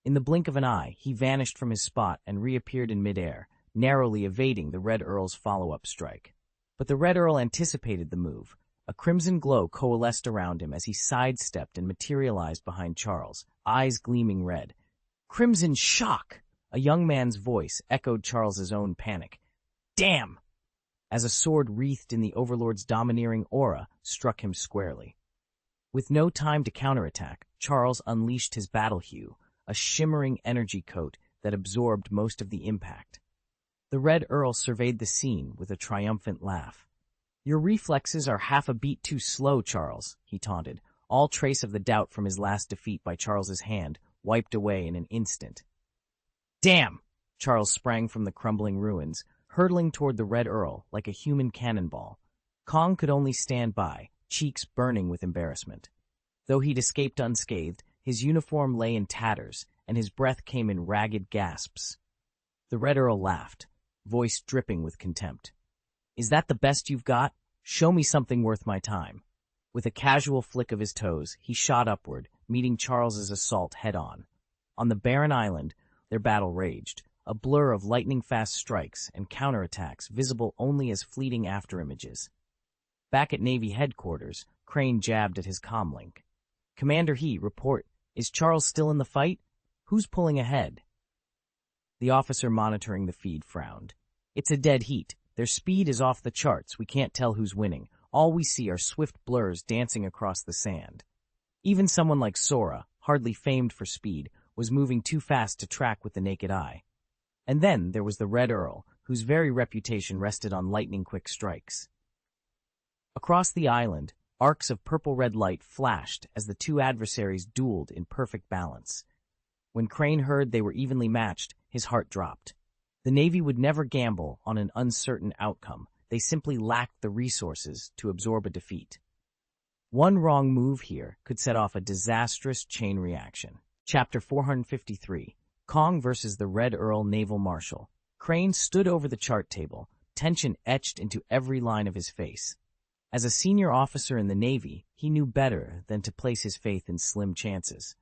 In the blink of an eye, he vanished from his spot and reappeared in midair, narrowly evading the Red Earl's follow-up strike. But the Red Earl anticipated the move. A crimson glow coalesced around him as he sidestepped and materialized behind Charles, eyes gleaming red. "Crimson shock!" A young man's voice echoed Charles's own panic. "Damn!" As a sword wreathed in the Overlord's domineering aura struck him squarely. With no time to counterattack, Charles unleashed his battle hue, a shimmering energy coat that absorbed most of the impact. The Red Earl surveyed the scene with a triumphant laugh. "Your reflexes are half a beat too slow, Charles," he taunted, all trace of the doubt from his last defeat by Charles's hand wiped away in an instant. "Damn!" Charles sprang from the crumbling ruins, hurtling toward the Red Earl like a human cannonball. Kong could only stand by, cheeks burning with embarrassment. Though he'd escaped unscathed, his uniform lay in tatters, and his breath came in ragged gasps. The Red Earl laughed, voice dripping with contempt. "Is that the best you've got? Show me something worth my time." With a casual flick of his toes, he shot upward, meeting Charles's assault head-on. On the barren island, their battle raged, a blur of lightning-fast strikes and counterattacks visible only as fleeting afterimages. Back at Navy headquarters, Crane jabbed at his comlink. "Commander He, report. Is Charles still in the fight? Who's pulling ahead?" The officer monitoring the feed frowned. "It's a dead heat. Their speed is off the charts. We can't tell who's winning. All we see are swift blurs dancing across the sand." Even someone like Sora, hardly famed for speed, was moving too fast to track with the naked eye. And then there was the Red Earl, whose very reputation rested on lightning-quick strikes. Across the island, arcs of purple-red light flashed as the two adversaries dueled in perfect balance. When Crane heard they were evenly matched, his heart dropped. The Navy would never gamble on an uncertain outcome. They simply lacked the resources to absorb a defeat. One wrong move here could set off a disastrous chain reaction. Chapter 453, Kong versus the Red Earl Naval Marshal. Crane stood over the chart table, tension etched into every line of his face. As a senior officer in the Navy, he knew better than to place his faith in slim chances.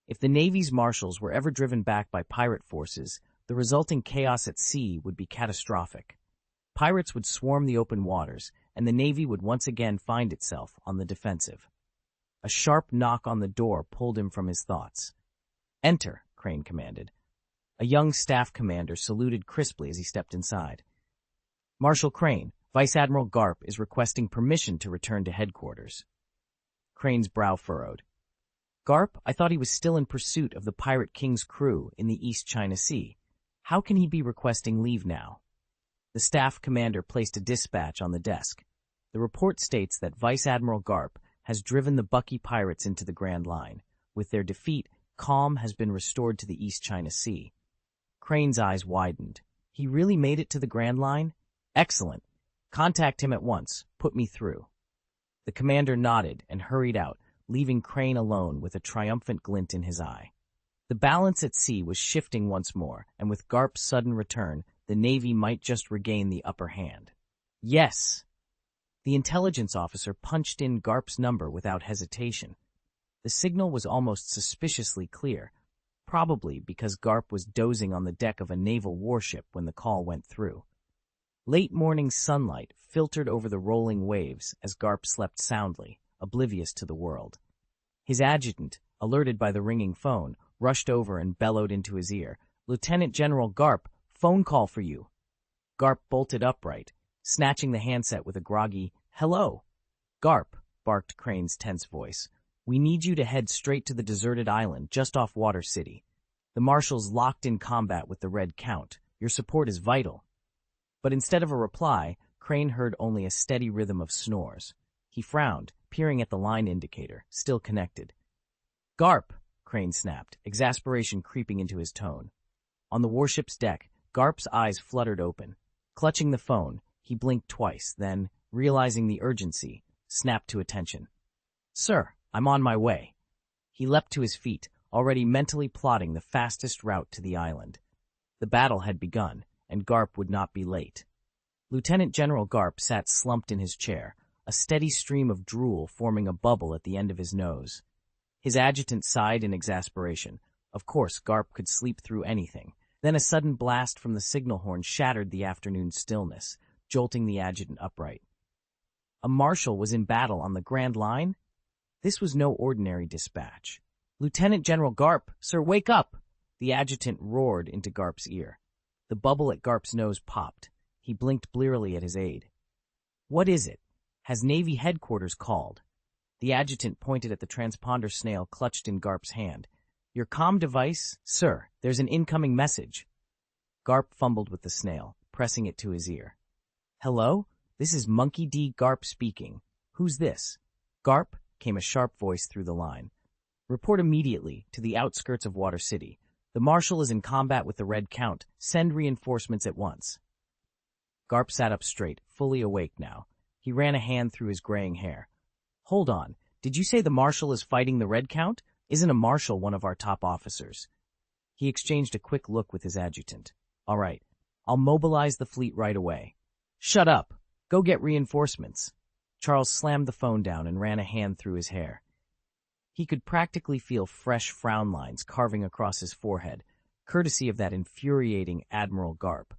If the Navy's marshals were ever driven back by pirate forces, the resulting chaos at sea would be catastrophic. Pirates would swarm the open waters, and the Navy would once again find itself on the defensive. A sharp knock on the door pulled him from his thoughts. "Enter," Crane commanded. A young staff commander saluted crisply as he stepped inside. "Marshal Crane, Vice Admiral Garp is requesting permission to return to headquarters." Crane's brow furrowed. "Garp, I thought he was still in pursuit of the Pirate King's crew in the East China Sea. How can he be requesting leave now?" The staff commander placed a dispatch on the desk. The report states that Vice Admiral Garp has driven the Bucky pirates into the Grand Line. With their defeat, calm has been restored to the East China Sea. Crane's eyes widened. He really made it to the Grand Line? Excellent. Contact him at once. Put me through. The commander nodded and hurried out, leaving Crane alone with a triumphant glint in his eye. The balance at sea was shifting once more, and with Garp's sudden return, the Navy might just regain the upper hand. Yes! The intelligence officer punched in Garp's number without hesitation. The signal was almost suspiciously clear, probably because Garp was dozing on the deck of a naval warship when the call went through. Late morning sunlight filtered over the rolling waves as Garp slept soundly, oblivious to the world. His adjutant, alerted by the ringing phone, rushed over and bellowed into his ear, "Lieutenant General Garp, phone call for you." Garp bolted upright, snatching the handset with a groggy, "Hello." "Garp," barked Crane's tense voice, "we need you to head straight to the deserted island just off Water City. The Marshal's locked in combat with the Red Count. Your support is vital." But instead of a reply, Crane heard only a steady rhythm of snores. He frowned, peering at the line indicator, still connected. "Garp," Crane snapped, exasperation creeping into his tone. On the warship's deck, Garp's eyes fluttered open. Clutching the phone, he blinked twice, then, realizing the urgency, snapped to attention. "Sir, I'm on my way." He leapt to his feet, already mentally plotting the fastest route to the island. The battle had begun, and Garp would not be late. Lieutenant General Garp sat slumped in his chair, a steady stream of drool forming a bubble at the end of his nose. His adjutant sighed in exasperation. Of course, Garp could sleep through anything. Then a sudden blast from the signal horn shattered the afternoon stillness, jolting the adjutant upright. A marshal was in battle on the Grand Line? This was no ordinary dispatch. "Lieutenant General Garp, sir, wake up!" The adjutant roared into Garp's ear. The bubble at Garp's nose popped. He blinked blearily at his aide. "What is it? Has Navy headquarters called?" The adjutant pointed at the transponder snail clutched in Garp's hand. "Your comm device? Sir, there's an incoming message." Garp fumbled with the snail, pressing it to his ear. "Hello? This is Monkey D. Garp speaking. Who's this?" "Garp," came a sharp voice through the line. "Report immediately to the outskirts of Water City. The Marshal is in combat with the Red Count. Send reinforcements at once. Garp sat up straight, fully awake now. He ran a hand through his graying hair. Hold on, did you say the Marshal is fighting the Red Count? Isn't a Marshal one of our top officers? He exchanged a quick look with his adjutant. All right, I'll mobilize the fleet right away. Shut up. Go get reinforcements. Charles slammed the phone down and ran a hand through his hair. He could practically feel fresh frown lines carving across his forehead, courtesy of that infuriating Admiral Garp.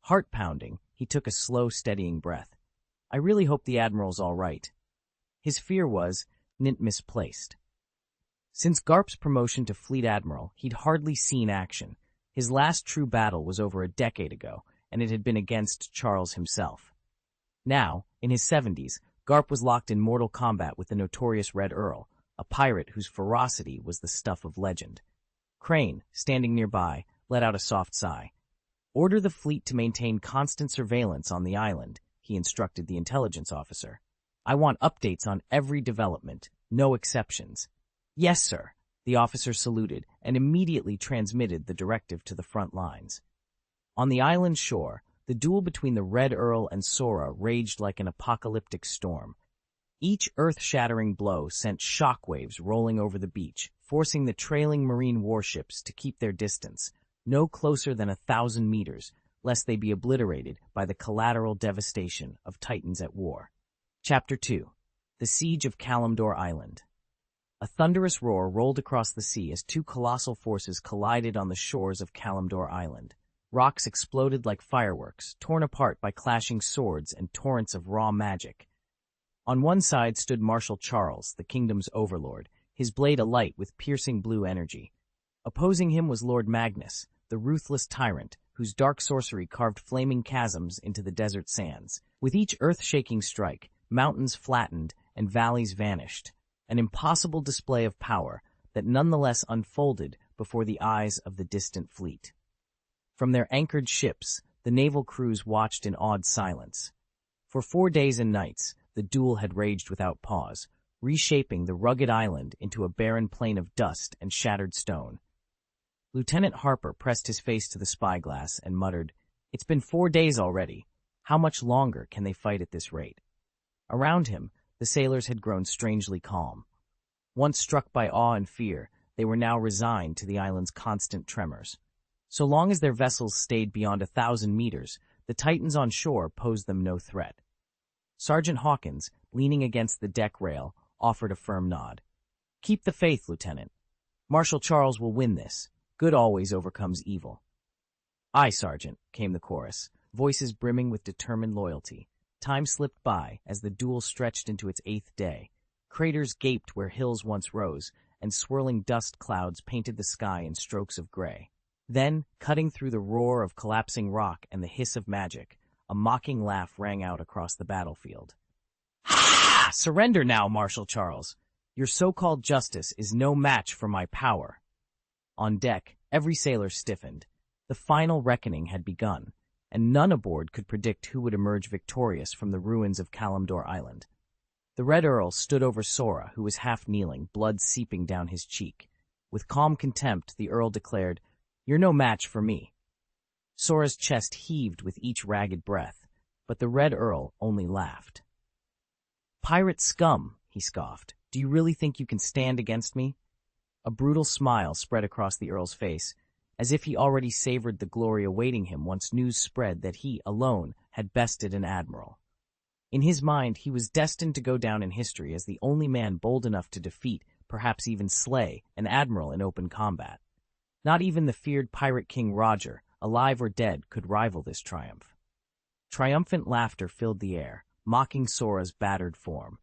Heart-pounding, he took a slow, steadying breath. I really hope the Admiral's all right. His fear was, misplaced. Since Garp's promotion to Fleet Admiral, he'd hardly seen action. His last true battle was over a decade ago, and it had been against Charles himself. Now, in his 70s, Garp was locked in mortal combat with the notorious Red Earl, a pirate whose ferocity was the stuff of legend. Crane, standing nearby, let out a soft sigh. Order the fleet to maintain constant surveillance on the island, he instructed the intelligence officer. I want updates on every development, no exceptions. Yes, sir. The officer saluted and immediately transmitted the directive to the front lines. On the island shore, the duel between the Red Earl and Sora raged like an apocalyptic storm. Each earth-shattering blow sent shockwaves rolling over the beach, forcing the trailing marine warships to keep their distance, no closer than 1,000 meters, lest they be obliterated by the collateral devastation of Titans at war. Chapter 2. The Siege of Kalimdor Island. A thunderous roar rolled across the sea as two colossal forces collided on the shores of Kalimdor Island. Rocks exploded like fireworks, torn apart by clashing swords and torrents of raw magic. On one side stood Marshal Charles, the kingdom's overlord, his blade alight with piercing blue energy. Opposing him was Lord Magnus, the ruthless tyrant, whose dark sorcery carved flaming chasms into the desert sands. With each earth-shaking strike, mountains flattened and valleys vanished, an impossible display of power that nonetheless unfolded before the eyes of the distant fleet. From their anchored ships, the naval crews watched in awed silence. For 4 days and nights, the duel had raged without pause, reshaping the rugged island into a barren plain of dust and shattered stone. Lieutenant Harper pressed his face to the spyglass and muttered, "It's been 4 days already. How much longer can they fight at this rate?" Around him, the sailors had grown strangely calm. Once struck by awe and fear, they were now resigned to the island's constant tremors. So long as their vessels stayed beyond 1,000 meters, the Titans on shore posed them no threat. Sergeant Hawkins, leaning against the deck rail, offered a firm nod. "Keep the faith, Lieutenant. Marshal Charles will win this. Good always overcomes evil." "Aye, Sergeant," came the chorus, voices brimming with determined loyalty. Time slipped by as the duel stretched into its 8th day. Craters gaped where hills once rose, and swirling dust clouds painted the sky in strokes of gray. Then, cutting through the roar of collapsing rock and the hiss of magic, a mocking laugh rang out across the battlefield. "Ha! Surrender now, Marshal Charles. Your so-called justice is no match for my power." On deck, every sailor stiffened. The final reckoning had begun, and none aboard could predict who would emerge victorious from the ruins of Kalimdor Island. The Red Earl stood over Sora, who was half kneeling, blood seeping down his cheek. With calm contempt, the Earl declared, "You're no match for me." Sora's chest heaved with each ragged breath, but the Red Earl only laughed. "Pirate scum," he scoffed. "Do you really think you can stand against me?" A brutal smile spread across the Earl's face, as if he already savored the glory awaiting him once news spread that he, alone, had bested an admiral. In his mind, he was destined to go down in history as the only man bold enough to defeat, perhaps even slay, an admiral in open combat. Not even the feared pirate king Roger, alive or dead, could rival this triumph. Triumphant laughter filled the air, mocking Sora's battered form.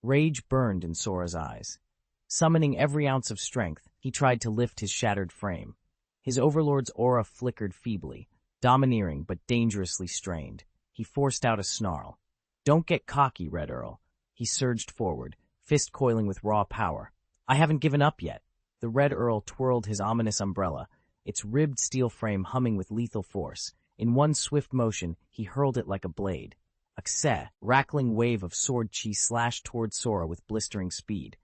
Rage burned in Sora's eyes. Summoning every ounce of strength, he tried to lift his shattered frame. His overlord's aura flickered feebly, domineering but dangerously strained. He forced out a snarl. "Don't get cocky, Red Earl." He surged forward, fist coiling with raw power. "I haven't given up yet." The Red Earl twirled his ominous umbrella, its ribbed steel frame humming with lethal force. In one swift motion, he hurled it like a blade. A rattling wave of sword chi slashed toward Sora with blistering speed.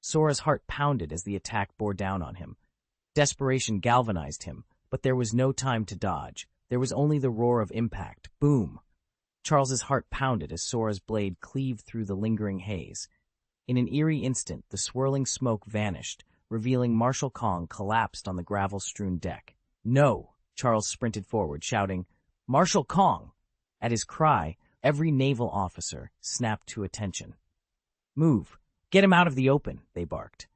Sora's heart pounded as the attack bore down on him. Desperation galvanized him, but there was no time to dodge. There was only the roar of impact. Boom! Charles's heart pounded as Sora's blade cleaved through the lingering haze. In an eerie instant, the swirling smoke vanished, revealing Marshal Kong collapsed on the gravel-strewn deck. "No!" Charles sprinted forward, shouting, "Marshal Kong!" At his cry, every naval officer snapped to attention. "Move! Get him out of the open!" they barked.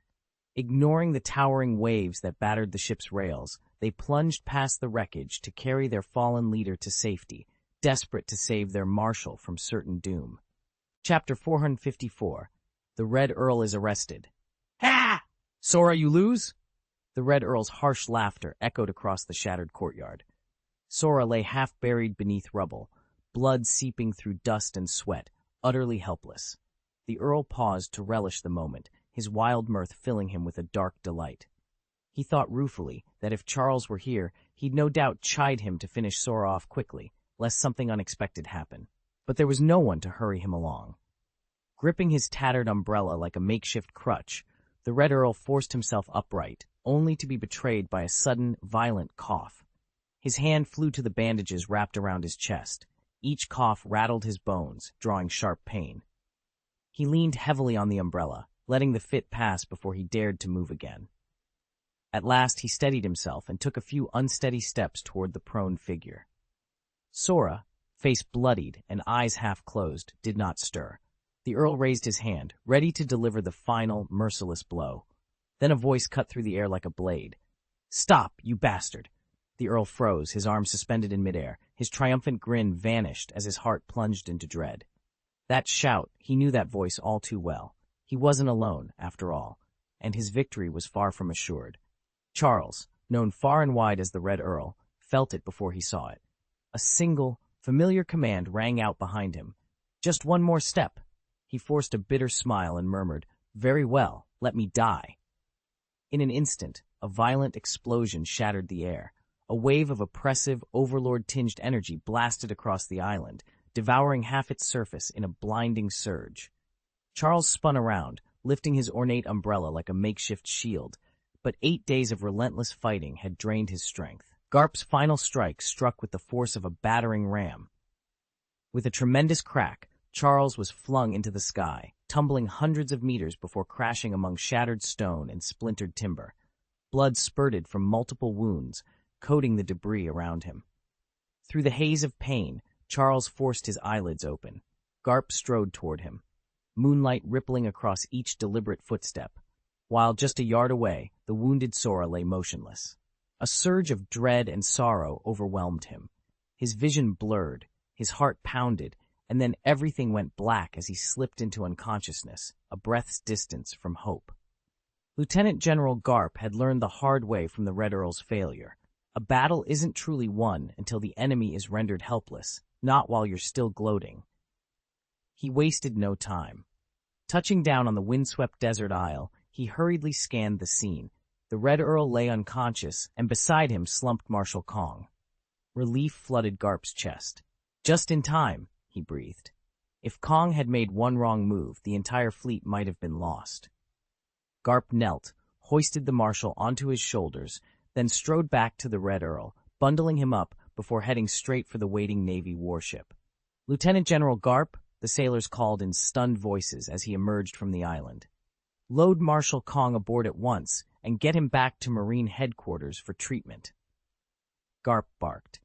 Ignoring the towering waves that battered the ship's rails, they plunged past the wreckage to carry their fallen leader to safety, desperate to save their marshal from certain doom. Chapter 454. The Red Earl is arrested. "Ha! Sora, you lose?" The Red Earl's harsh laughter echoed across the shattered courtyard. Sora lay half-buried beneath rubble, blood seeping through dust and sweat, utterly helpless. The Earl paused to relish the moment, his wild mirth filling him with a dark delight. He thought ruefully that if Charles were here, he'd no doubt chide him to finish Sora off quickly, lest something unexpected happen. But there was no one to hurry him along. Gripping his tattered umbrella like a makeshift crutch, the Red Earl forced himself upright, only to be betrayed by a sudden, violent cough. His hand flew to the bandages wrapped around his chest. Each cough rattled his bones, drawing sharp pain. He leaned heavily on the umbrella, letting the fit pass before he dared to move again. At last he steadied himself and took a few unsteady steps toward the prone figure. Sora, face bloodied and eyes half closed, did not stir. The Earl raised his hand, ready to deliver the final, merciless blow. Then a voice cut through the air like a blade. "Stop, you bastard!" The Earl froze, his arms suspended in midair. His triumphant grin vanished as his heart plunged into dread. That shout, he knew that voice all too well. He wasn't alone, after all, and his victory was far from assured. Charles, known far and wide as the Red Earl, felt it before he saw it. A single, familiar command rang out behind him. "Just one more step." He forced a bitter smile and murmured, "Very well, let me die." In an instant, a violent explosion shattered the air. A wave of oppressive, overlord-tinged energy blasted across the island, devouring half its surface in a blinding surge. Charles spun around, lifting his ornate umbrella like a makeshift shield, but 8 days of relentless fighting had drained his strength. Garp's final strike struck with the force of a battering ram. With a tremendous crack, Charles was flung into the sky, tumbling hundreds of meters before crashing among shattered stone and splintered timber. Blood spurted from multiple wounds, coating the debris around him. Through the haze of pain, Charles forced his eyelids open. Garp strode toward him, moonlight rippling across each deliberate footstep, while just a yard away, the wounded Sora lay motionless. A surge of dread and sorrow overwhelmed him. His vision blurred, his heart pounded, and then everything went black as he slipped into unconsciousness, a breath's distance from hope. Lieutenant General Garp had learned the hard way from the Red Earl's failure. A battle isn't truly won until the enemy is rendered helpless, not while you're still gloating. He wasted no time. Touching down on the windswept desert isle, he hurriedly scanned the scene. The Red Earl lay unconscious, and beside him slumped Marshal Kong. Relief flooded Garp's chest. "Just in time," he breathed. If Kong had made one wrong move, the entire fleet might have been lost. Garp knelt, hoisted the Marshal onto his shoulders, then strode back to the Red Earl, bundling him up before heading straight for the waiting Navy warship. "Lieutenant General Garp," the sailors called in stunned voices as he emerged from the island. "Load Marshal Kong aboard at once and get him back to Marine headquarters for treatment." Garp barked.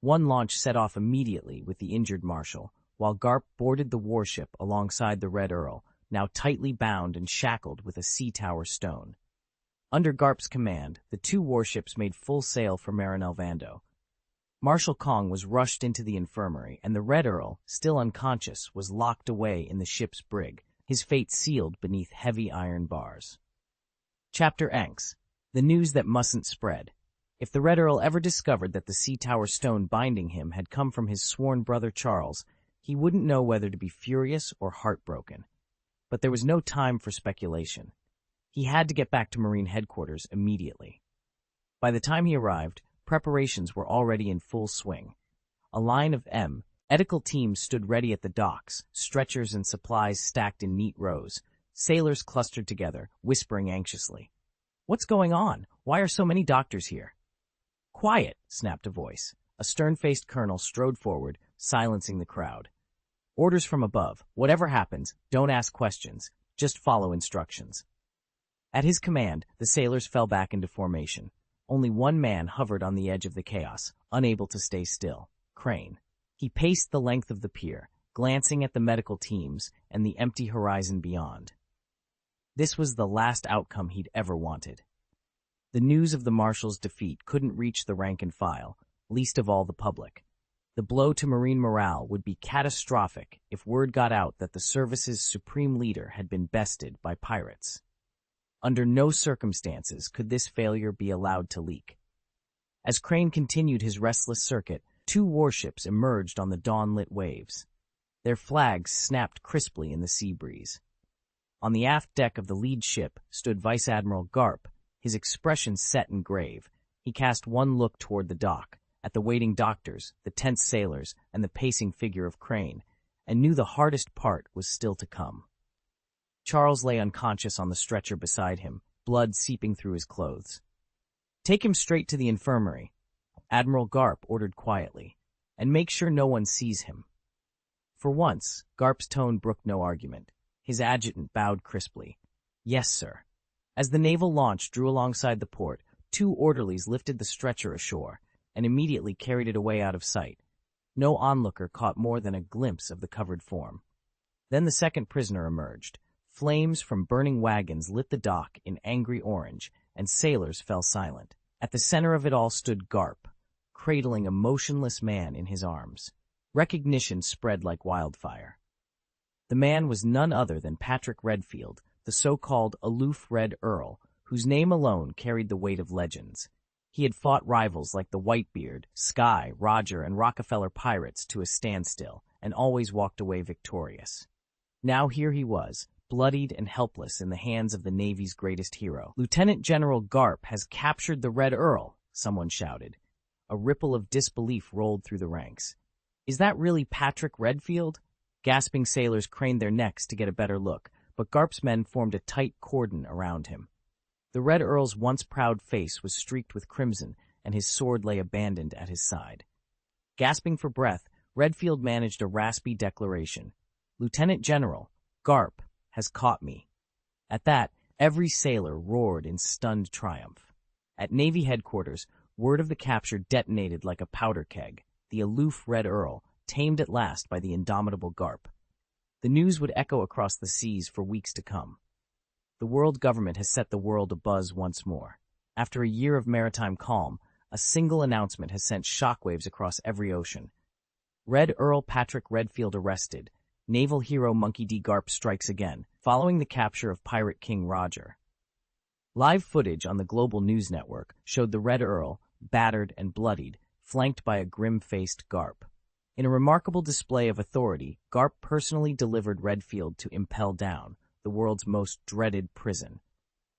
One launch set off immediately with the injured Marshal, while Garp boarded the warship alongside the Red Earl, now tightly bound and shackled with a sea tower stone. Under Garp's command, the two warships made full sail for Marinel Vando. Marshal Kong was rushed into the infirmary, and the Red Earl, still unconscious, was locked away in the ship's brig, his fate sealed beneath heavy iron bars. Chapter X. The news that mustn't spread. If the Red Earl ever discovered that the sea tower stone binding him had come from his sworn brother Charles, he wouldn't know whether to be furious or heartbroken. But there was no time for speculation. He had to get back to Marine headquarters immediately. By the time he arrived, preparations were already in full swing. A line of medical teams stood ready at the docks, stretchers and supplies stacked in neat rows. Sailors clustered together, whispering anxiously. What's going on? Why are so many doctors here? Quiet, snapped a voice. A stern-faced colonel strode forward, silencing the crowd. Orders from above. Whatever happens, don't ask questions. Just follow instructions. At his command, the sailors fell back into formation. Only one man hovered on the edge of the chaos, unable to stay still. Crane. He paced the length of the pier, glancing at the medical teams and the empty horizon beyond. This was the last outcome he'd ever wanted. The news of the marshal's defeat couldn't reach the rank and file, least of all the public. The blow to Marine morale would be catastrophic if word got out that the service's supreme leader had been bested by pirates. Under no circumstances could this failure be allowed to leak. As Crane continued his restless circuit, 2 warships emerged on the dawn-lit waves. Their flags snapped crisply in the sea breeze. On the aft deck of the lead ship stood Vice Admiral Garp, his expression set and grave. He cast one look toward the dock, at the waiting doctors, the tense sailors, and the pacing figure of Crane, and knew the hardest part was still to come. Charles lay unconscious on the stretcher beside him, blood seeping through his clothes. "Take him straight to the infirmary," Admiral Garp ordered quietly, "and make sure no one sees him." For once, Garp's tone brooked no argument. His adjutant bowed crisply. "Yes, sir." As the naval launch drew alongside the port, 2 orderlies lifted the stretcher ashore and immediately carried it away out of sight. No onlooker caught more than a glimpse of the covered form. Then the second prisoner emerged. Flames from burning wagons lit the dock in angry orange, and sailors fell silent. At the center of it all stood Garp, cradling a motionless man in his arms. Recognition spread like wildfire. The man was none other than Patrick Redfield, the so-called aloof Red Earl, whose name alone carried the weight of legends. He had fought rivals like the Whitebeard, Sky, Roger, and Rockefeller pirates to a standstill, and always walked away victorious. Now here he was, bloodied and helpless in the hands of the Navy's greatest hero. "Lieutenant General Garp has captured the Red Earl," someone shouted. A ripple of disbelief rolled through the ranks. "Is that really Patrick Redfield?" Gasping sailors craned their necks to get a better look, but Garp's men formed a tight cordon around him. The Red Earl's once proud face was streaked with crimson, and his sword lay abandoned at his side. Gasping for breath, Redfield managed a raspy declaration. "Lieutenant General, Garp has caught me." At that, every sailor roared in stunned triumph. At Navy headquarters, word of the capture detonated like a powder keg. The aloof Red Earl, tamed at last by the indomitable Garp. The news would echo across the seas for weeks to come. The world government has set the world abuzz once more. After a year of maritime calm, a single announcement has sent shockwaves across every ocean. Red Earl Patrick Redfield arrested. Naval hero Monkey D. Garp strikes again, following the capture of Pirate King Roger. Live footage on the Global News Network showed the Red Earl, battered and bloodied, flanked by a grim-faced Garp. In a remarkable display of authority, Garp personally delivered Redfield to Impel Down, the world's most dreaded prison.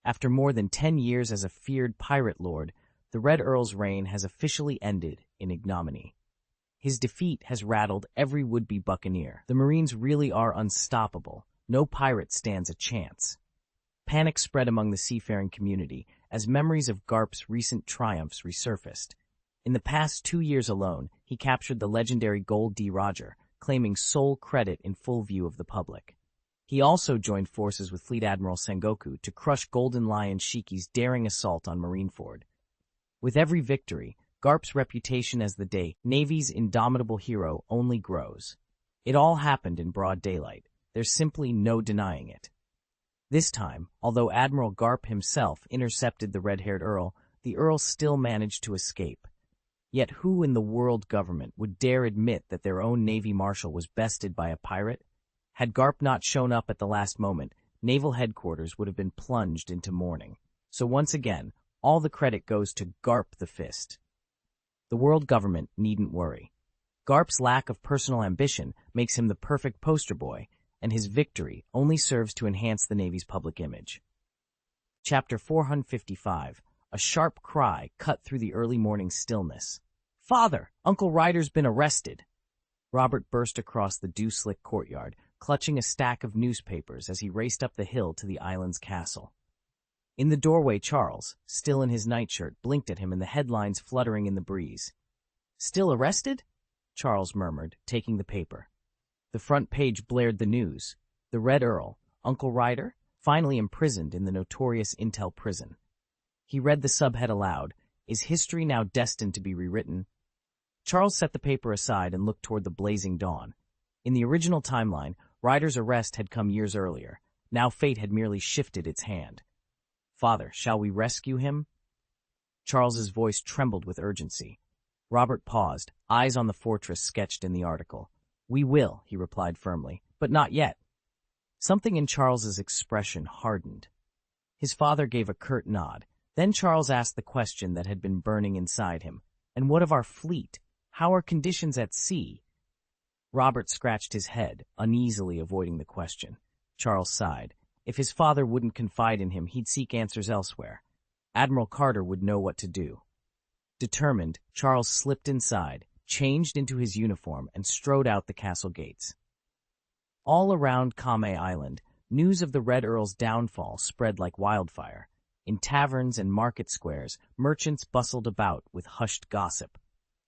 After more than 10 years as a feared pirate lord, the Red Earl's reign has officially ended in ignominy. His defeat has rattled every would-be buccaneer. The Marines really are unstoppable. No pirate stands a chance. Panic spread among the seafaring community as memories of Garp's recent triumphs resurfaced. In the past 2 years alone, he captured the legendary Gol D Roger, claiming sole credit in full view of the public. He also joined forces with Fleet Admiral Sengoku to crush Golden Lion Shiki's daring assault on Marineford. With every victory, Garp's reputation as the Navy's indomitable hero only grows. It all happened in broad daylight. There's simply no denying it. This time, although Admiral Garp himself intercepted the red-haired Earl, the Earl still managed to escape. Yet who in the world government would dare admit that their own Navy Marshal was bested by a pirate? Had Garp not shown up at the last moment, naval headquarters would have been plunged into mourning. So once again, all the credit goes to Garp the Fist. The world government needn't worry. Garp's lack of personal ambition makes him the perfect poster boy, and his victory only serves to enhance the Navy's public image. Chapter 455. A sharp cry cut through the early morning stillness. "Father, Uncle Ryder's been arrested." Robert burst across the dew-slick courtyard, clutching a stack of newspapers as he raced up the hill to the island's castle. In the doorway, Charles, still in his nightshirt, blinked at him and the headlines fluttering in the breeze. "Still arrested?" Charles murmured, taking the paper. The front page blared the news. The Red Earl, Uncle Ryder, finally imprisoned in the notorious Intel prison. He read the subhead aloud, "Is history now destined to be rewritten?" Charles set the paper aside and looked toward the blazing dawn. In the original timeline, Ryder's arrest had come years earlier. Now fate had merely shifted its hand. "Father, shall we rescue him?" Charles's voice trembled with urgency. Robert paused, eyes on the fortress sketched in the article. "We will," he replied firmly, "but not yet." Something in Charles's expression hardened. His father gave a curt nod. Then Charles asked the question that had been burning inside him. "And what of our fleet? How are conditions at sea?" Robert scratched his head, uneasily avoiding the question. Charles sighed. If his father wouldn't confide in him, he'd seek answers elsewhere. Admiral Carter would know what to do. Determined, Charles slipped inside, changed into his uniform, and strode out the castle gates. All around Kame Island, news of the Red Earl's downfall spread like wildfire. In taverns and market squares, merchants bustled about with hushed gossip.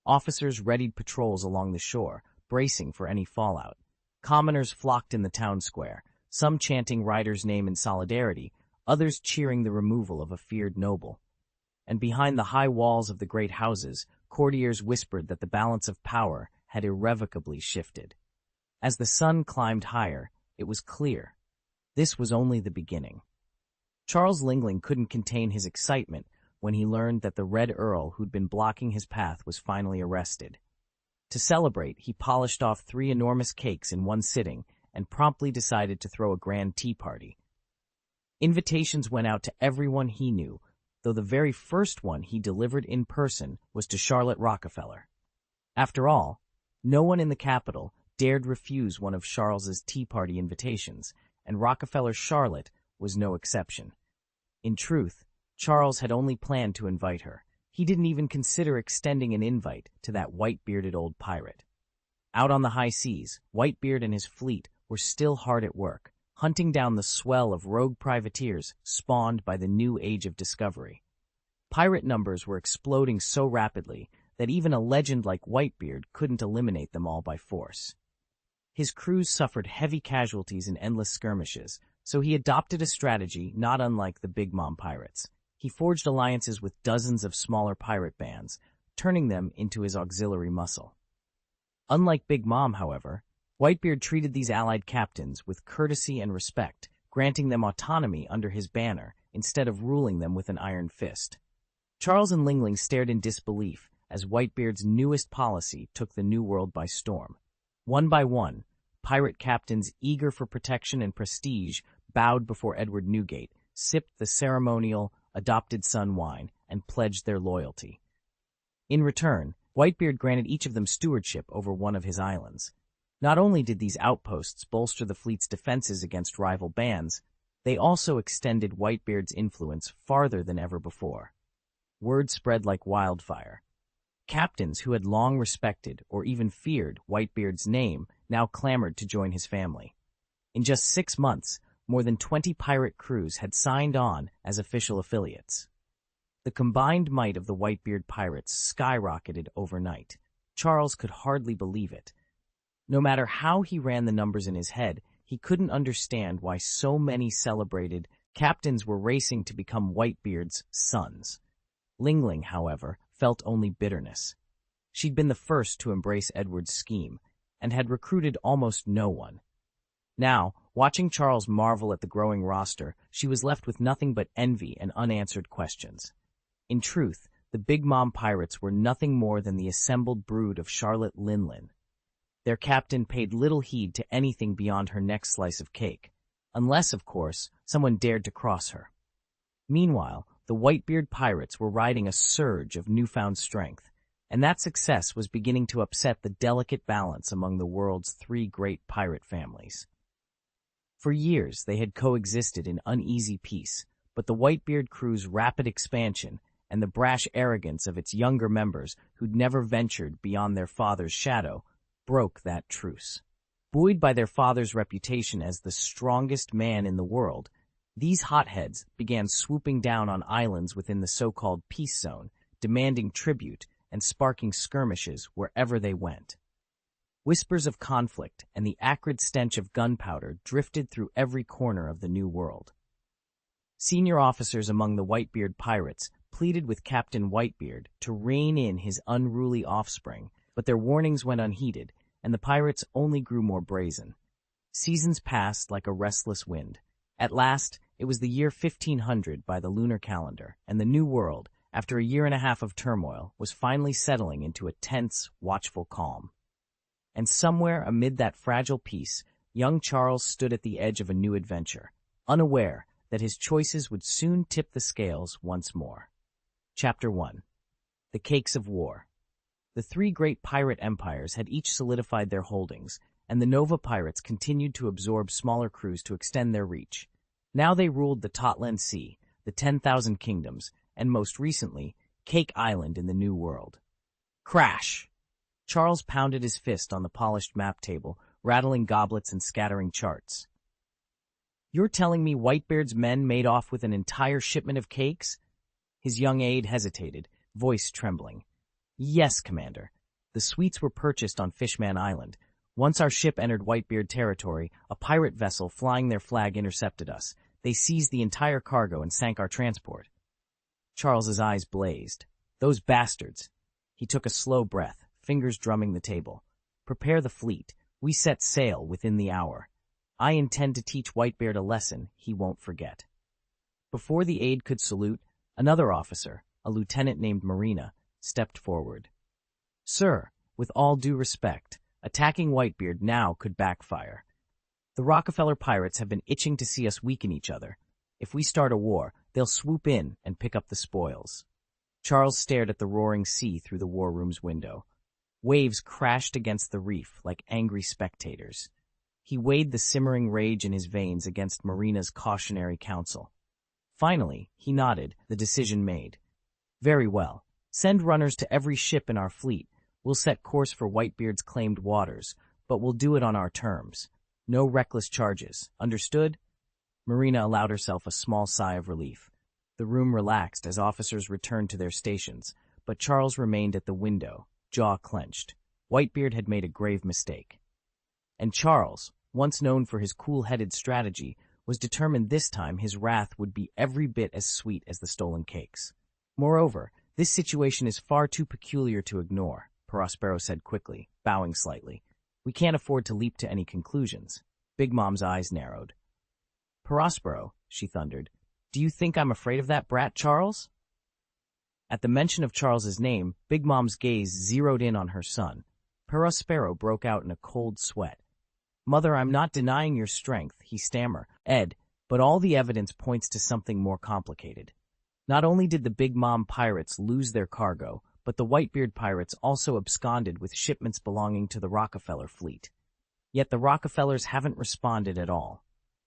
Officers readied patrols along the shore, bracing for any fallout. Commoners flocked in the town square, some chanting Ryder's name in solidarity, others cheering the removal of a feared noble. And behind the high walls of the great houses, courtiers whispered that the balance of power had irrevocably shifted. As the sun climbed higher, it was clear. This was only the beginning. Charles Lingling couldn't contain his excitement when he learned that the Red Earl who'd been blocking his path was finally arrested. To celebrate, he polished off 3 enormous cakes in one sitting and promptly decided to throw a grand tea party. Invitations went out to everyone he knew, though the very first one he delivered in person was to Charlotte Rockefeller. After all, no one in the capital dared refuse one of Charles's tea party invitations, and Rockefeller's Charlotte was no exception. In truth, Charles had only planned to invite her. He didn't even consider extending an invite to that white-bearded old pirate. Out on the high seas, Whitebeard and his fleet were still hard at work, hunting down the swell of rogue privateers spawned by the new age of discovery. Pirate numbers were exploding so rapidly that even a legend like Whitebeard couldn't eliminate them all by force. His crews suffered heavy casualties in endless skirmishes, so he adopted a strategy not unlike the Big Mom pirates. He forged alliances with dozens of smaller pirate bands, turning them into his auxiliary muscle. Unlike Big Mom, however, Whitebeard treated these allied captains with courtesy and respect, granting them autonomy under his banner instead of ruling them with an iron fist. Charles and Lingling stared in disbelief as Whitebeard's newest policy took the New World by storm. One by one, pirate captains eager for protection and prestige bowed before Edward Newgate, sipped the ceremonial adopted son wine, and pledged their loyalty. In return, Whitebeard granted each of them stewardship over one of his islands. Not only did these outposts bolster the fleet's defenses against rival bands, they also extended Whitebeard's influence farther than ever before. Word spread like wildfire. Captains who had long respected or even feared Whitebeard's name now clamored to join his family. In just 6 months, more than 20 pirate crews had signed on as official affiliates. The combined might of the Whitebeard pirates skyrocketed overnight. Charles could hardly believe it. No matter how he ran the numbers in his head, he couldn't understand why so many celebrated captains were racing to become Whitebeard's sons. Lingling, however, felt only bitterness. She'd been the first to embrace Edward's scheme, and had recruited almost no one. Now, watching Charles marvel at the growing roster, she was left with nothing but envy and unanswered questions. In truth, the Big Mom pirates were nothing more than the assembled brood of Charlotte Linlin. Their captain paid little heed to anything beyond her next slice of cake, unless, of course, someone dared to cross her. Meanwhile, the Whitebeard pirates were riding a surge of newfound strength, and that success was beginning to upset the delicate balance among the world's 3 great pirate families. For years, they had coexisted in uneasy peace, but the Whitebeard crew's rapid expansion and the brash arrogance of its younger members who'd never ventured beyond their father's shadow broke that truce. Buoyed by their father's reputation as the strongest man in the world, These hotheads began swooping down on islands within the so-called peace zone, demanding tribute and sparking skirmishes wherever they went. Whispers of conflict and the acrid stench of gunpowder drifted through every corner of the New World. Senior officers among the Whitebeard pirates pleaded with Captain Whitebeard to rein in his unruly offspring, but their warnings went unheeded, and the pirates only grew more brazen. Seasons passed like a restless wind. At last, it was the year 1500 by the lunar calendar, and the New World, after a year and a half of turmoil, was finally settling into a tense, watchful calm. And somewhere amid that fragile peace, young Charles stood at the edge of a new adventure, unaware that his choices would soon tip the scales once more. Chapter 1. The Cakes of War. The three great pirate empires had each solidified their holdings, and the Nova pirates continued to absorb smaller crews to extend their reach. Now they ruled the Totland Sea, the 10,000 Kingdoms, and most recently, Cake Island in the New World. Crash! Charles pounded his fist on the polished map table, rattling goblets and scattering charts. "You're telling me Whitebeard's men made off with an entire shipment of cakes?" His young aide hesitated, voice trembling. "Yes, Commander. The sweets were purchased on Fishman Island. Once our ship entered Whitebeard territory, a pirate vessel flying their flag intercepted us. They seized the entire cargo and sank our transport." Charles's eyes blazed. "Those bastards!" He took a slow breath, fingers drumming the table. "Prepare the fleet. We set sail within the hour. I intend to teach Whitebeard a lesson he won't forget." Before the aide could salute, another officer, a lieutenant named Marina, stepped forward. "Sir, with all due respect, attacking Whitebeard now could backfire. The Rockefeller pirates have been itching to see us weaken each other. If we start a war, they'll swoop in and pick up the spoils." Charles stared at the roaring sea through the war room's window. Waves crashed against the reef like angry spectators. He weighed the simmering rage in his veins against Marina's cautionary counsel. Finally, he nodded, the decision made. "Very well. Send runners to every ship in our fleet. We'll set course for Whitebeard's claimed waters, but we'll do it on our terms. No reckless charges. Understood?" Marina allowed herself a small sigh of relief. The room relaxed as officers returned to their stations, but Charles remained at the window, jaw clenched. Whitebeard had made a grave mistake. And Charles, once known for his cool-headed strategy, was determined this time his wrath would be every bit as sweet as the stolen cakes. "Moreover, this situation is far too peculiar to ignore," Prospero said quickly, bowing slightly. "We can't afford to leap to any conclusions." Big Mom's eyes narrowed. "Prospero," she thundered, "do you think I'm afraid of that brat, Charles?" At the mention of Charles's name, Big Mom's gaze zeroed in on her son. Prospero broke out in a cold sweat. "Mother, I'm not denying your strength," he stammered. "Ed, but all the evidence points to something more complicated. Not only did the Big Mom pirates lose their cargo, but the Whitebeard pirates also absconded with shipments belonging to the Rockefeller fleet. Yet the Rockefellers haven't responded at all.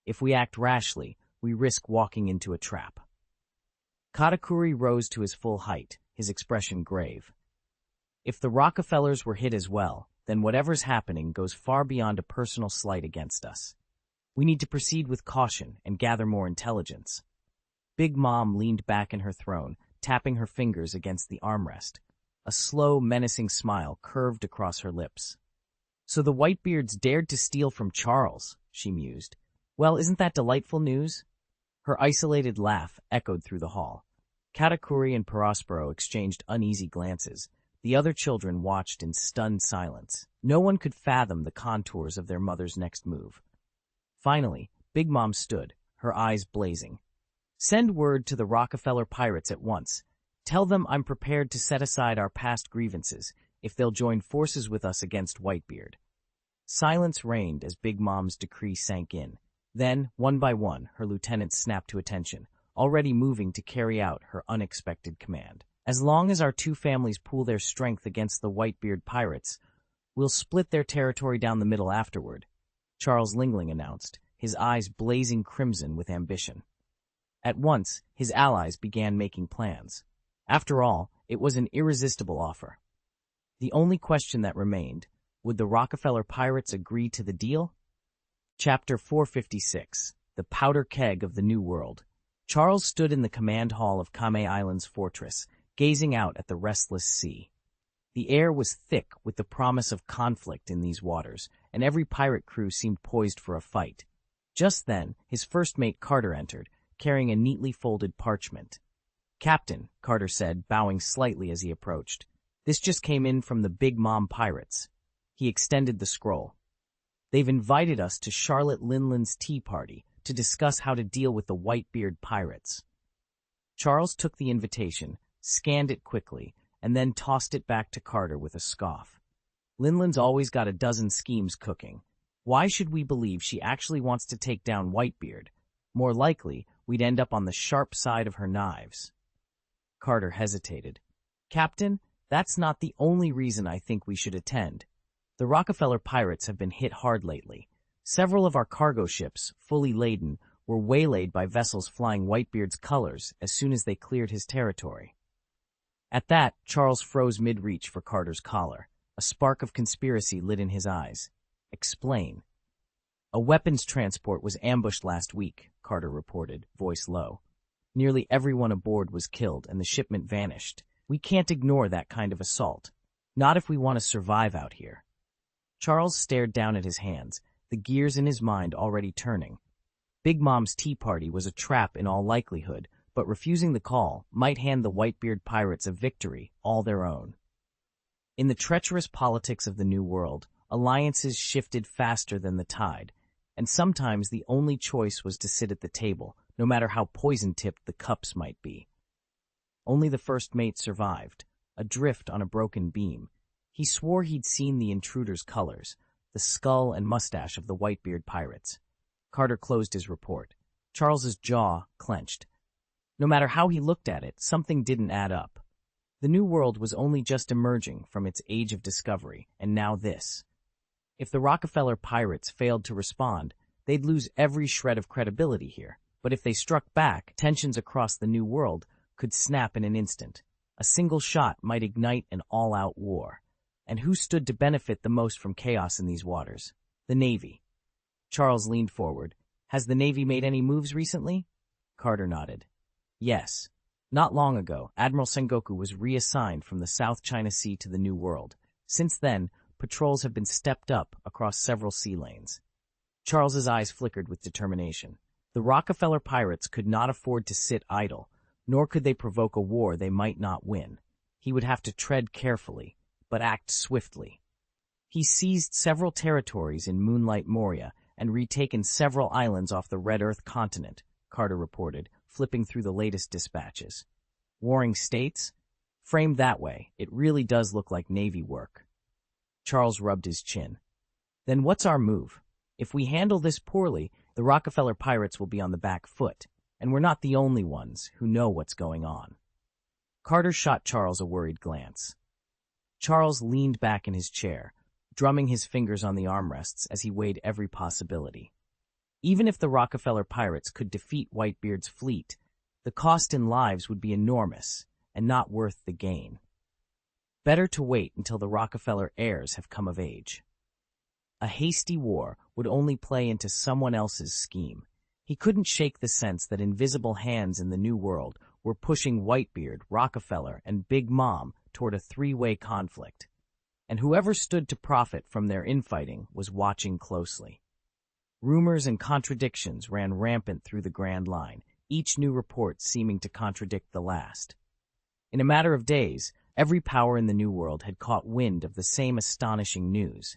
If we act rashly, we risk walking into a trap." Katakuri rose to his full height, his expression grave. "If the Rockefellers were hit as well, then whatever's happening goes far beyond a personal slight against us. We need to proceed with caution and gather more intelligence." Big Mom leaned back in her throne, tapping her fingers against the armrest. A slow, menacing smile curved across her lips. "So the Whitebeards dared to steal from Charles," she mused. "Well, isn't that delightful news?" Her isolated laugh echoed through the hall. Katakuri and Prospero exchanged uneasy glances. The other children watched in stunned silence. No one could fathom the contours of their mother's next move. Finally, Big Mom stood, her eyes blazing. "Send word to the Rockefeller pirates at once. Tell them I'm prepared to set aside our past grievances if they'll join forces with us against Whitebeard." Silence reigned as Big Mom's decree sank in. Then, one by one, her lieutenants snapped to attention, already moving to carry out her unexpected command. "As long as our two families pool their strength against the Whitebeard pirates, we'll split their territory down the middle afterward," Charles Lingling announced, his eyes blazing crimson with ambition. At once, his allies began making plans. After all, it was an irresistible offer. The only question that remained, would the Rockefeller pirates agree to the deal? Chapter 456. the powder keg of the New World. Charles stood in the command hall of Kame Island's fortress, gazing out at the restless sea. The air was thick with the promise of conflict in these waters, and every pirate crew seemed poised for a fight. Just then, his first mate Carter entered, carrying a neatly folded parchment. "Captain," Carter said, bowing slightly as he approached. "This just came in from the Big Mom pirates." He extended the scroll. "They've invited us to Charlotte Linland's tea party to discuss how to deal with the Whitebeard pirates." Charles took the invitation, scanned it quickly, and then tossed it back to Carter with a scoff. "Linland's always got a dozen schemes cooking. Why should we believe she actually wants to take down Whitebeard? More likely, we'd end up on the sharp side of her knives." Carter hesitated. "Captain, that's not the only reason I think we should attend. The Rockefeller pirates have been hit hard lately. Several of our cargo ships, fully laden, were waylaid by vessels flying Whitebeard's colors as soon as they cleared his territory." At that, Charles froze mid-reach for Carter's collar. A spark of conspiracy lit in his eyes. "Explain." "A weapons transport was ambushed last week," Carter reported, voice low. "Nearly everyone aboard was killed and the shipment vanished. We can't ignore that kind of assault. Not if we want to survive out here." Charles stared down at his hands, the gears in his mind already turning. Big Mom's tea party was a trap in all likelihood, but refusing the call might hand the Whitebeard pirates a victory all their own. In the treacherous politics of the New World, alliances shifted faster than the tide, and sometimes the only choice was to sit at the table, no matter how poison-tipped the cups might be. Only the first mate survived, adrift on a broken beam. He swore he'd seen the intruder's colors, the skull and mustache of the Whitebeard pirates. Carter closed his report. Charles's jaw clenched. No matter how he looked at it, something didn't add up. The New World was only just emerging from its age of discovery, and now this. If the Rockefeller pirates failed to respond, they'd lose every shred of credibility here. But if they struck back, tensions across the New World could snap in an instant. A single shot might ignite an all-out war. And who stood to benefit the most from chaos in these waters? The Navy. Charles leaned forward. "Has the Navy made any moves recently?" Carter nodded. "Yes. Not long ago, Admiral Sengoku was reassigned from the South China Sea to the New World. Since then, patrols have been stepped up across several sea lanes." Charles's eyes flickered with determination. The Rockefeller pirates could not afford to sit idle, nor could they provoke a war they might not win. He would have to tread carefully, but act swiftly. He seized several territories in Moonlight Moria and retaken several islands off the Red Earth continent, Carter reported, flipping through the latest dispatches. "Warring states? Framed that way, it really does look like Navy work." Charles rubbed his chin. "Then what's our move? If we handle this poorly, the Rockefeller pirates will be on the back foot, and we're not the only ones who know what's going on." Carter shot Charles a worried glance. Charles leaned back in his chair, drumming his fingers on the armrests as he weighed every possibility. Even if the Rockefeller pirates could defeat Whitebeard's fleet, the cost in lives would be enormous and not worth the gain. Better to wait until the Rockefeller heirs have come of age. A hasty war would only play into someone else's scheme. He couldn't shake the sense that invisible hands in the New World were pushing Whitebeard, Rockefeller, and Big Mom toward a three-way conflict. And whoever stood to profit from their infighting was watching closely. Rumors and contradictions ran rampant through the Grand Line, each new report seeming to contradict the last. In a matter of days, every power in the New World had caught wind of the same astonishing news.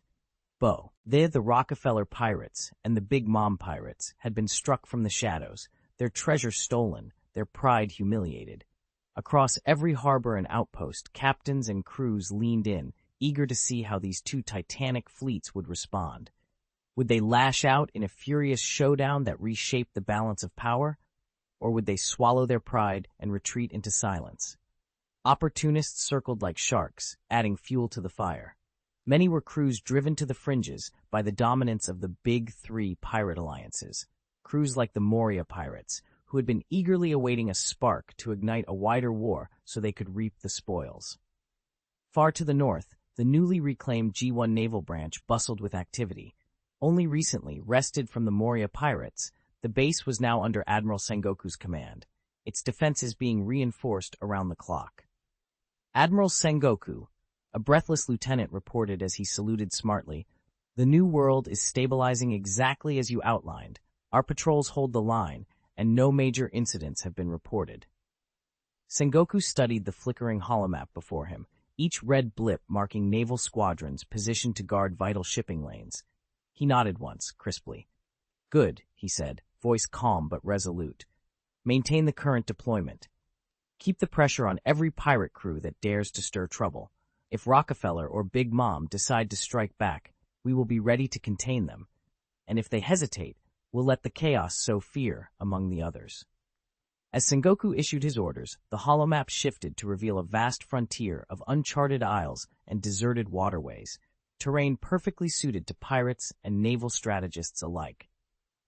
The Rockefeller pirates and the Big Mom pirates had been struck from the shadows, their treasure stolen, their pride humiliated. Across every harbor and outpost, captains and crews leaned in, eager to see how these two titanic fleets would respond. Would they lash out in a furious showdown that reshaped the balance of power? Or would they swallow their pride and retreat into silence? Opportunists circled like sharks, adding fuel to the fire. Many were crews driven to the fringes by the dominance of the big three pirate alliances, crews like the Moria pirates, who had been eagerly awaiting a spark to ignite a wider war so they could reap the spoils. Far to the north, the newly reclaimed G1 naval branch bustled with activity. Only recently, wrested from the Moria pirates, The base was now under Admiral Sengoku's command, its defenses being reinforced around the clock. Admiral Sengoku, a breathless lieutenant, reported as he saluted smartly, "The New World is stabilizing exactly as you outlined. Our patrols hold the line, and no major incidents have been reported." Sengoku studied the flickering holomap before him, each red blip marking naval squadrons positioned to guard vital shipping lanes. He nodded once, crisply. "Good," he said, voice calm but resolute. "Maintain the current deployment. Keep the pressure on every pirate crew that dares to stir trouble. If Rockefeller or Big Mom decide to strike back, we will be ready to contain them. And if they hesitate, we'll let the chaos sow fear among the others." As Sengoku issued his orders, the holomap shifted to reveal a vast frontier of uncharted isles and deserted waterways, terrain perfectly suited to pirates and naval strategists alike.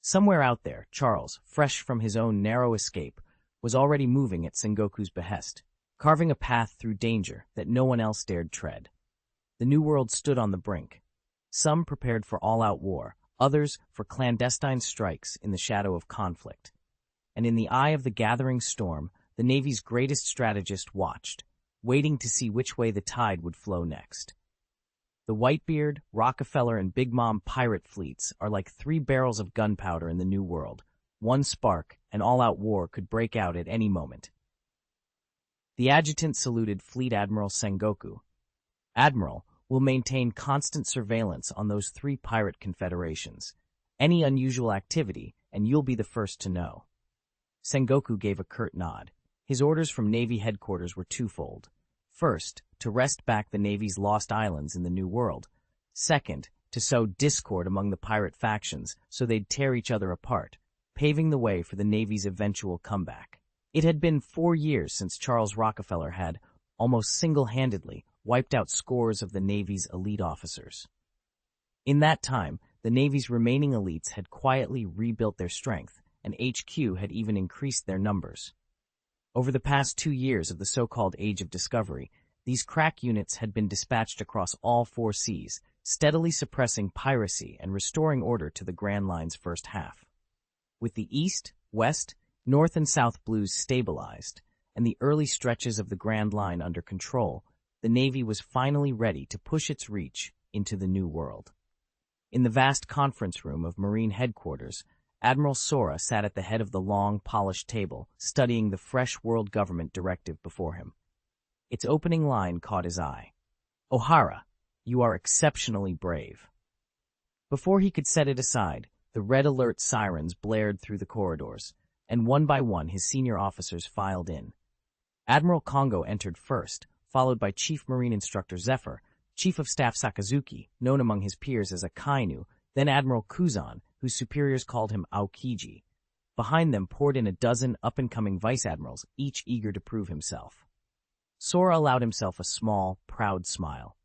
Somewhere out there, Charles, fresh from his own narrow escape, was already moving at Sengoku's behest, carving a path through danger that no one else dared tread. The New World stood on the brink, some prepared for all-out war, others for clandestine strikes in the shadow of conflict. And in the eye of the gathering storm, the Navy's greatest strategist watched, waiting to see which way the tide would flow next. The Whitebeard, Rockefeller, and Big Mom pirate fleets are like 3 barrels of gunpowder in the New World. One spark, and all-out war could break out at any moment. The adjutant saluted Fleet Admiral Sengoku. "Admiral, will maintain constant surveillance on those 3 pirate confederations. Any unusual activity, and you'll be the first to know." Sengoku gave a curt nod. His orders from Navy headquarters were twofold. First, to wrest back the Navy's lost islands in the New World. Second, to sow discord among the pirate factions so they'd tear each other apart, paving the way for the Navy's eventual comeback. It had been 4 years since Charles Rockefeller had, almost single-handedly, wiped out scores of the Navy's elite officers. In that time, the Navy's remaining elites had quietly rebuilt their strength, and HQ had even increased their numbers. Over the past 2 years of the so-called Age of Discovery, these crack units had been dispatched across all 4 seas, steadily suppressing piracy and restoring order to the Grand Line's first half. With the East, West, North and South Blues stabilized, and the early stretches of the Grand Line under control, the Navy was finally ready to push its reach into the New World. In the vast conference room of Marine headquarters, Admiral Sora sat at the head of the long, polished table, studying the fresh World Government directive before him. Its opening line caught his eye. "O'Hara, you are exceptionally brave." Before he could set it aside, the red alert sirens blared through the corridors, and one by one his senior officers filed in. Admiral Kongo entered first, followed by Chief Marine Instructor Zephyr, Chief of Staff Sakazuki, known among his peers as a Kainu, then Admiral Kuzan, whose superiors called him Aokiji. Behind them poured in a dozen up-and-coming vice-admirals, each eager to prove himself. Sora allowed himself a small, proud smile.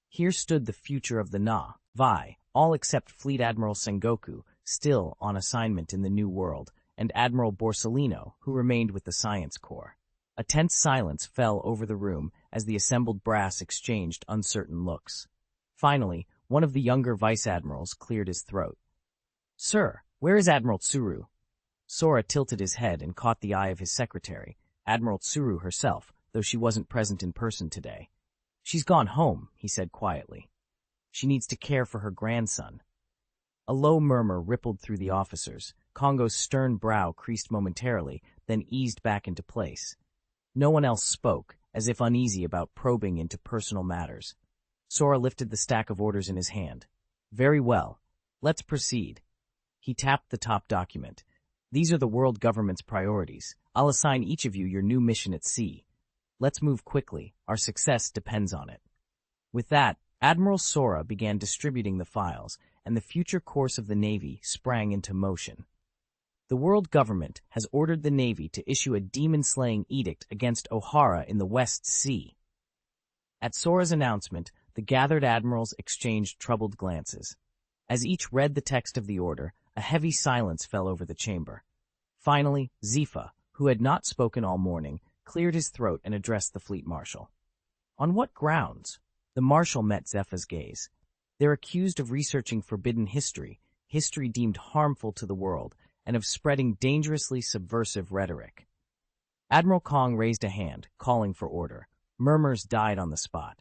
Here stood the future of the Vi, all except Fleet Admiral Sengoku, still on assignment in the New World, and Admiral Borsellino, who remained with the Science Corps. A tense silence fell over the room as the assembled brass exchanged uncertain looks. Finally, one of the younger vice-admirals cleared his throat. "Sir, where is Admiral Tsuru?" Sora tilted his head and caught the eye of his secretary, Admiral Tsuru herself, though she wasn't present in person today. "She's gone home," he said quietly. "She needs to care for her grandson." A low murmur rippled through the officers. Kongo's stern brow creased momentarily, then eased back into place. No one else spoke, as if uneasy about probing into personal matters. Sora lifted the stack of orders in his hand. "Very well. Let's proceed." He tapped the top document. "These are the world government's priorities. I'll assign each of you your new mission at sea. Let's move quickly. Our success depends on it." With that, Admiral Sora began distributing the files, and the future course of the Navy sprang into motion. The world government has ordered the Navy to issue a demon-slaying edict against O'Hara in the West Sea. At Sora's announcement, the gathered admirals exchanged troubled glances. As each read the text of the order, a heavy silence fell over the chamber. Finally, Zifa, who had not spoken all morning, cleared his throat and addressed the fleet marshal. "On what grounds?" The marshal met Zepha's gaze. "They're accused of researching forbidden history deemed harmful to the world, and of spreading dangerously subversive rhetoric. Admiral Kong raised a hand, calling for order. Murmurs died on the spot.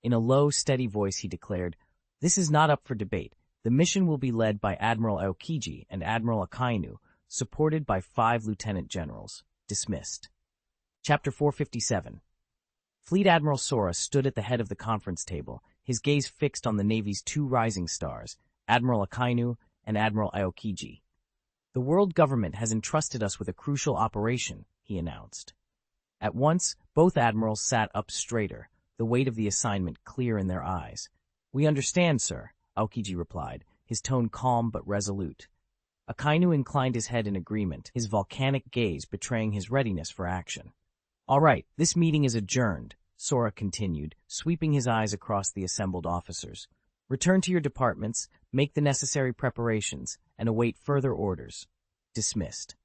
In a low, steady voice he declared, "This is not up for debate. The mission will be led by Admiral Aokiji and Admiral Akainu, supported by 5 lieutenant generals. Dismissed." Chapter 457. Fleet Admiral Sora stood at the head of the conference table, his gaze fixed on the Navy's 2 rising stars, Admiral Akainu and Admiral Aokiji. "The world government has entrusted us with a crucial operation," he announced. At once, both admirals sat up straighter, the weight of the assignment clear in their eyes. "We understand, sir," Aokiji replied, his tone calm but resolute. Akainu inclined his head in agreement, his volcanic gaze betraying his readiness for action. "All right, this meeting is adjourned," Sora continued, sweeping his eyes across the assembled officers. "Return to your departments, make the necessary preparations, and await further orders." Dismissed.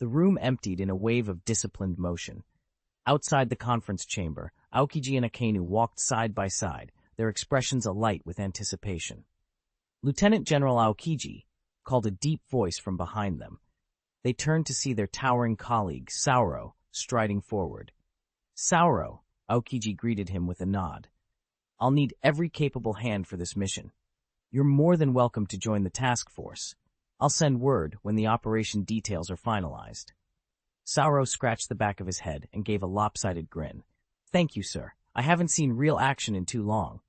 The room emptied in a wave of disciplined motion. Outside the conference chamber, Aokiji and Akainu walked side by side, their expressions alight with anticipation. Lieutenant General Aokiji called a deep voice from behind them. They turned to see their towering colleague, Sauro, striding forward. "Sauro," Aokiji greeted him with a nod. "I'll need every capable hand for this mission. You're more than welcome to join the task force. I'll send word when the operation details are finalized." Sauro scratched the back of his head and gave a lopsided grin. "Thank you, sir. I haven't seen real action in too long."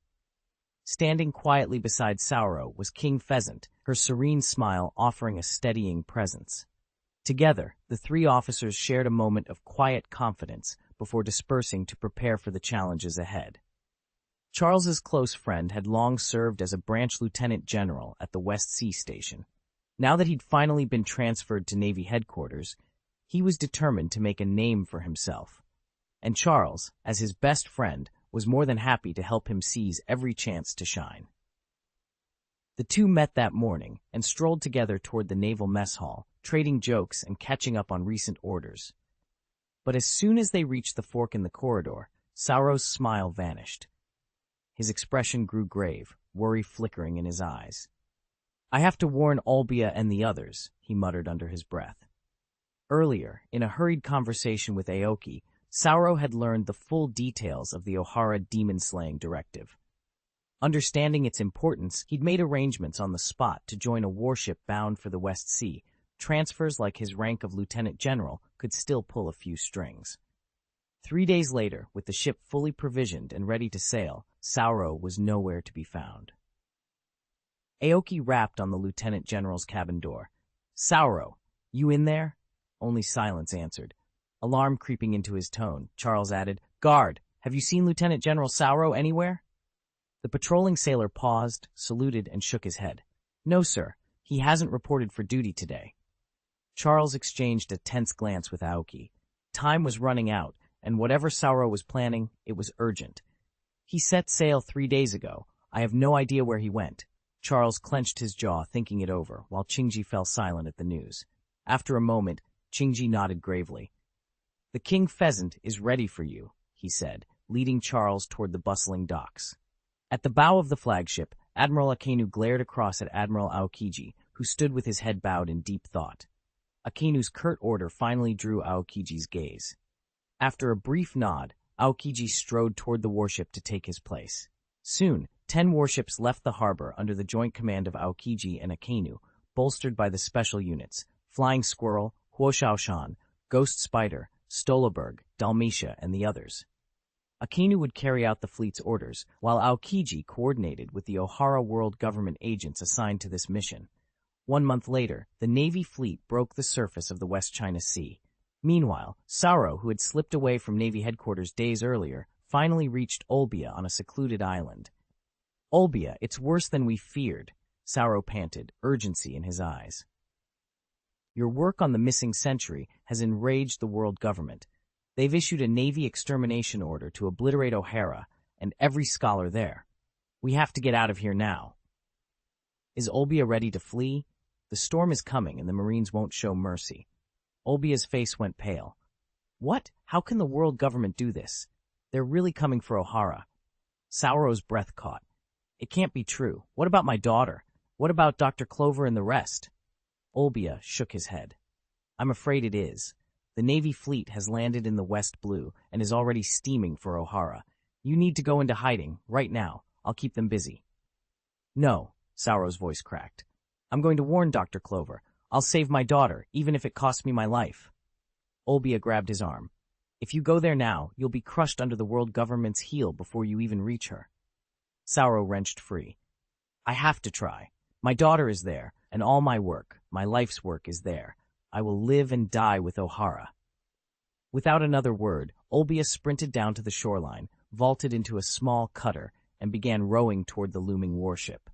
Standing quietly beside Sauro was King Pheasant, her serene smile offering a steadying presence. Together, the 3 officers shared a moment of quiet confidence before dispersing to prepare for the challenges ahead. Charles's close friend had long served as a branch lieutenant general at the West Sea Station. Now that he'd finally been transferred to Navy headquarters, he was determined to make a name for himself. And Charles, as his best friend, was more than happy to help him seize every chance to shine. The 2 met that morning and strolled together toward the naval mess hall, trading jokes and catching up on recent orders. But as soon as they reached the fork in the corridor, Sauro's smile vanished. His expression grew grave, worry flickering in his eyes. "I have to warn Olbia and the others," he muttered under his breath. Earlier, in a hurried conversation with Aoki, Sauro had learned the full details of the Ohara demon-slaying directive. Understanding its importance, he'd made arrangements on the spot to join a warship bound for the West Sea. Transfers like his rank of lieutenant general could still pull a few strings. 3 days later, with the ship fully provisioned and ready to sail, Sauro was nowhere to be found. Aoki rapped on the lieutenant general's cabin door. "Sauro, you in there?" Only silence answered. Alarm creeping into his tone, Charles added, "Guard, have you seen Lieutenant General Sauro anywhere?" The patrolling sailor paused, saluted, and shook his head. "No, sir. He hasn't reported for duty today." Charles exchanged a tense glance with Aoki. Time was running out, and whatever Sauro was planning, it was urgent. "He set sail 3 days ago. I have no idea where he went." Charles clenched his jaw, thinking it over, while Qingji fell silent at the news. After a moment, Qingji nodded gravely. "The King Pheasant is ready for you," he said, leading Charles toward the bustling docks. At the bow of the flagship, Admiral Akainu glared across at Admiral Aokiji, who stood with his head bowed in deep thought. Akainu's curt order finally drew Aokiji's gaze. After a brief nod, Aokiji strode toward the warship to take his place. Soon, 10 warships left the harbor under the joint command of Aokiji and Akainu, bolstered by the special units, Flying Squirrel, Huoshaoshan, Ghost Spider, Stolaberg, Dalmatia, and the others. Akainu would carry out the fleet's orders, while Aokiji coordinated with the Ohara World Government agents assigned to this mission. 1 month later, the Navy fleet broke the surface of the West China Sea. Meanwhile, Sauro, who had slipped away from Navy headquarters days earlier, finally reached Olbia on a secluded island. "Olbia, it's worse than we feared," Sauro panted, urgency in his eyes. "Your work on the missing century has enraged the world government. They've issued a Navy extermination order to obliterate Ohara and every scholar there. We have to get out of here now." "Is Olbia ready to flee?" "The storm is coming and the Marines won't show mercy." Olbia's face went pale. "What? How can the world government do this? They're really coming for Ohara." Sauro's breath caught. "It can't be true. What about my daughter? What about Dr. Clover and the rest?" Olbia shook his head. I'm afraid it is. The Navy fleet has landed in the West Blue and is already steaming for Ohara. You need to go into hiding, right now. I'll keep them busy. No, Sauro's voice cracked. I'm going to warn Dr. Clover. I'll save my daughter, even if it costs me my life. Olbia grabbed his arm. If you go there now, you'll be crushed under the world government's heel before you even reach her. Sauro wrenched free. I have to try. My daughter is there, and all my work, my life's work, is there. I will live and die with Ohara. Without another word, Olbia sprinted down to the shoreline, vaulted into a small cutter, and began rowing toward the looming warship.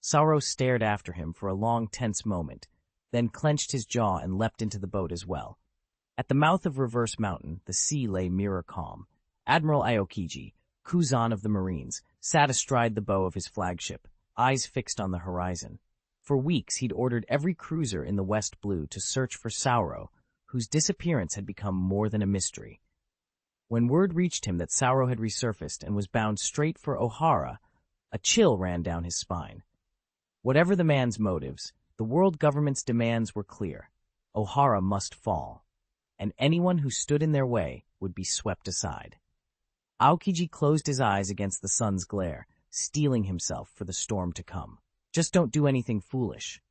Sauro stared after him for a long, tense moment, then clenched his jaw and leapt into the boat as well. At the mouth of Reverse Mountain, the sea lay mirror calm. Admiral Aokiji, Kuzan of the Marines, sat astride the bow of his flagship, eyes fixed on the horizon. For weeks he'd ordered every cruiser in the West Blue to search for Sauro, whose disappearance had become more than a mystery. When word reached him that Sauro had resurfaced and was bound straight for Ohara, a chill ran down his spine. Whatever the man's motives, the world government's demands were clear. Ohara must fall, and anyone who stood in their way would be swept aside. Aokiji closed his eyes against the sun's glare, steeling himself for the storm to come. Just don't do anything foolish.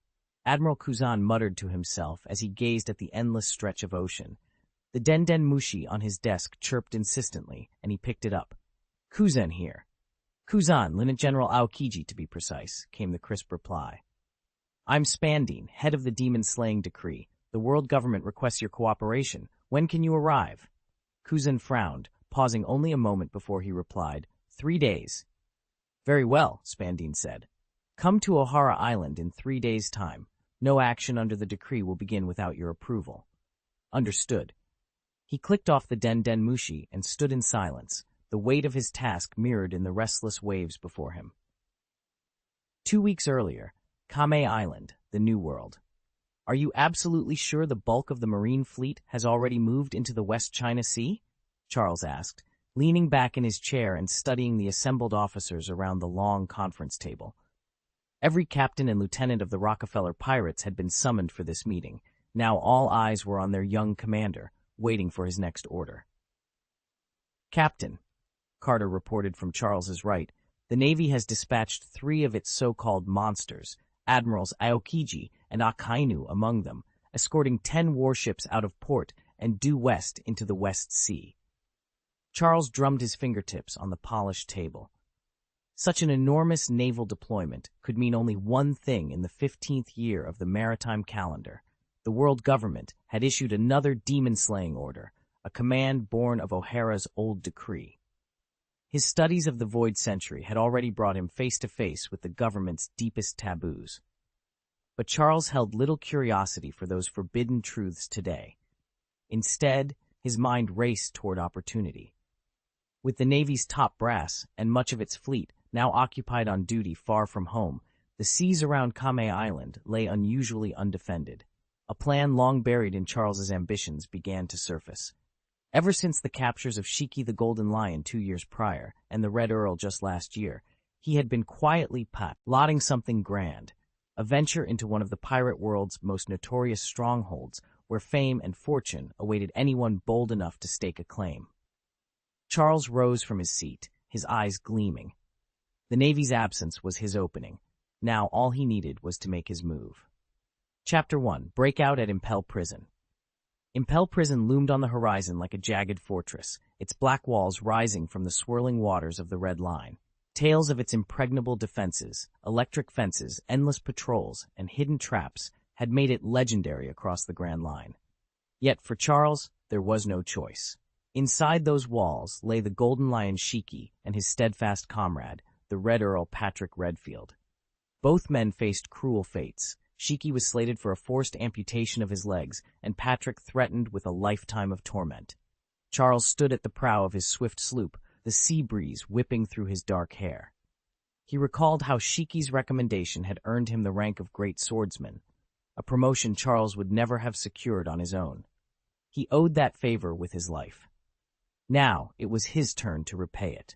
Admiral Kuzan muttered to himself as he gazed at the endless stretch of ocean. The Denden Mushi on his desk chirped insistently, and he picked it up. Kuzan here. Kuzan, Lieutenant General Aokiji to be precise, came the crisp reply. I'm Spandine, head of the demon-slaying decree. The world government requests your cooperation. When can you arrive? Kuzan frowned, pausing only a moment before he replied, 3 days. Very well, Spandine said. Come to Ohara Island in 3 days' time. No action under the decree will begin without your approval. Understood. He clicked off the Denden Mushi and stood in silence, the weight of his task mirrored in the restless waves before him. 2 weeks earlier, Kame Island, the New World. Are you absolutely sure the bulk of the Marine fleet has already moved into the West China Sea? Charles asked, leaning back in his chair and studying the assembled officers around the long conference table. Every captain and lieutenant of the Rockefeller Pirates had been summoned for this meeting. Now all eyes were on their young commander, waiting for his next order. Captain, Carter reported from Charles's right, the Navy has dispatched 3 of its so-called monsters, Admirals Aokiji and Akainu among them, escorting 10 warships out of port and due west into the West Sea. Charles drummed his fingertips on the polished table. Such an enormous naval deployment could mean only one thing in the 15th year of the maritime calendar. The world government had issued another demon-slaying order, a command born of O'Hara's old decree. His studies of the Void Century had already brought him face-to-face with the government's deepest taboos. But Charles held little curiosity for those forbidden truths today. Instead, his mind raced toward opportunity. With the Navy's top brass and much of its fleet now occupied on duty far from home, the seas around Kame Island lay unusually undefended. A plan long buried in Charles's ambitions began to surface. Ever since the captures of Shiki the Golden Lion 2 years prior and the Red Earl just last year, he had been quietly plotting something grand, a venture into one of the pirate world's most notorious strongholds where fame and fortune awaited anyone bold enough to stake a claim. Charles rose from his seat, his eyes gleaming. The Navy's absence was his opening. Now all he needed was to make his move. Chapter 1. Breakout at Impel Prison. Impel Prison loomed on the horizon like a jagged fortress, its black walls rising from the swirling waters of the Red Line. Tales of its impregnable defenses, electric fences, endless patrols, and hidden traps had made it legendary across the Grand Line. Yet for Charles, there was no choice. Inside those walls lay the Golden Lion Shiki and his steadfast comrade, the Red Earl Patrick Redfield. Both men faced cruel fates. Shiki was slated for a forced amputation of his legs, and Patrick threatened with a lifetime of torment. Charles stood at the prow of his swift sloop, the sea breeze whipping through his dark hair. He recalled how Shiki's recommendation had earned him the rank of Great Swordsman, a promotion Charles would never have secured on his own. He owed that favor with his life. Now it was his turn to repay it.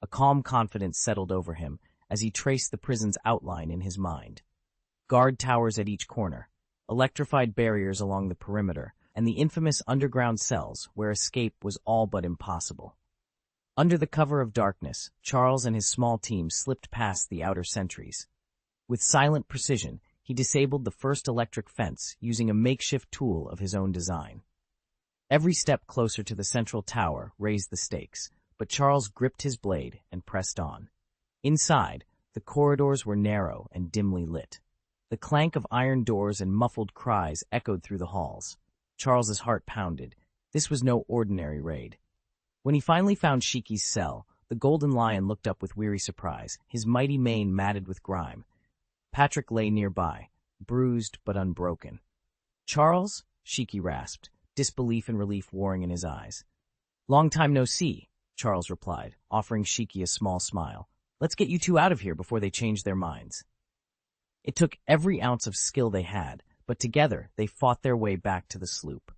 A calm confidence settled over him as he traced the prison's outline in his mind. Guard towers at each corner, electrified barriers along the perimeter, and the infamous underground cells where escape was all but impossible. Under the cover of darkness, Charles and his small team slipped past the outer sentries. With silent precision, he disabled the first electric fence using a makeshift tool of his own design. Every step closer to the central tower raised the stakes, but Charles gripped his blade and pressed on. Inside, the corridors were narrow and dimly lit. The clank of iron doors and muffled cries echoed through the halls. Charles's heart pounded. This was no ordinary raid. When he finally found Shiki's cell, the Golden Lion looked up with weary surprise, his mighty mane matted with grime. Patrick lay nearby, bruised but unbroken. "Charles?" Shiki rasped, disbelief and relief warring in his eyes. "Long time no see," Charles replied, offering Shiki a small smile. "Let's get you two out of here before they change their minds." It took every ounce of skill they had, but together they fought their way back to the sloop.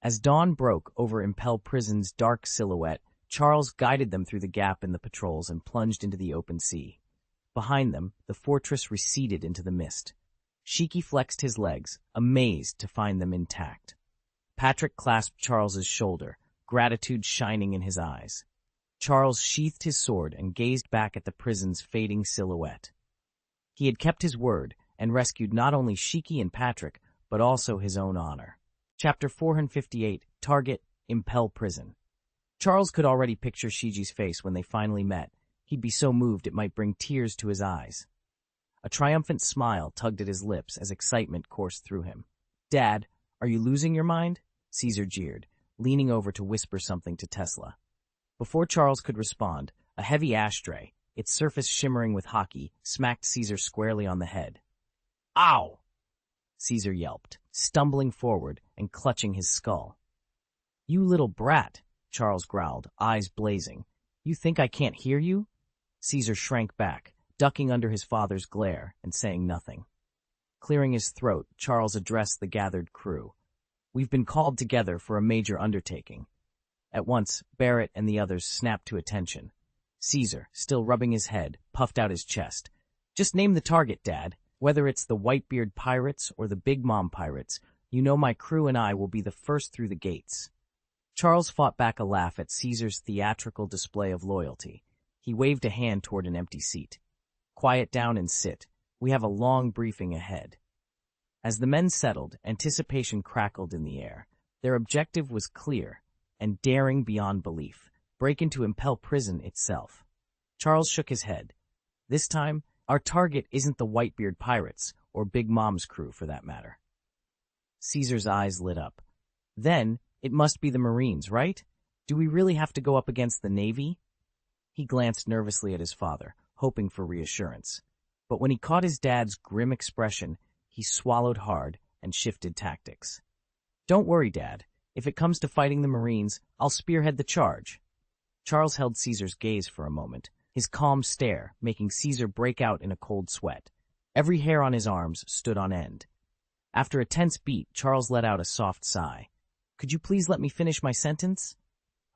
As dawn broke over Impel Prison's dark silhouette, Charles guided them through the gap in the patrols and plunged into the open sea. Behind them, the fortress receded into the mist. Shiki flexed his legs, amazed to find them intact. Patrick clasped Charles's shoulder, gratitude shining in his eyes. Charles sheathed his sword and gazed back at the prison's fading silhouette. He had kept his word and rescued not only Shiki and Patrick, but also his own honor. Chapter 458, Target, Impel Prison. Charles could already picture Shiji's face when they finally met. He'd be so moved it might bring tears to his eyes. A triumphant smile tugged at his lips as excitement coursed through him. "Dad, are you losing your mind?" Caesar jeered, leaning over to whisper something to Tesla. Before Charles could respond, a heavy ashtray, its surface shimmering with Haki, smacked Caesar squarely on the head. "Ow!" Caesar yelped, stumbling forward and clutching his skull. "You little brat," Charles growled, eyes blazing. "You think I can't hear you?" Caesar shrank back, ducking under his father's glare and saying nothing. Clearing his throat, Charles addressed the gathered crew. "We've been called together for a major undertaking." At once, Barrett and the others snapped to attention. Caesar, still rubbing his head, puffed out his chest. "Just name the target, Dad. Whether it's the Whitebeard pirates or the Big Mom pirates, you know my crew and I will be the first through the gates." Charles fought back a laugh at Caesar's theatrical display of loyalty. He waved a hand toward an empty seat. "Quiet down and sit. We have a long briefing ahead." As the men settled, anticipation crackled in the air. Their objective was clear and daring beyond belief: break into Impel Prison itself. Charles shook his head. "This time, our target isn't the Whitebeard pirates, or Big Mom's crew for that matter." Caesar's eyes lit up. "Then, it must be the Marines, right? Do we really have to go up against the Navy?" He glanced nervously at his father, hoping for reassurance. But when he caught his dad's grim expression, he swallowed hard and shifted tactics. "Don't worry, Dad. If it comes to fighting the Marines, I'll spearhead the charge." Charles held Caesar's gaze for a moment, his calm stare making Caesar break out in a cold sweat. Every hair on his arms stood on end. After a tense beat, Charles let out a soft sigh. "Could you please let me finish my sentence?"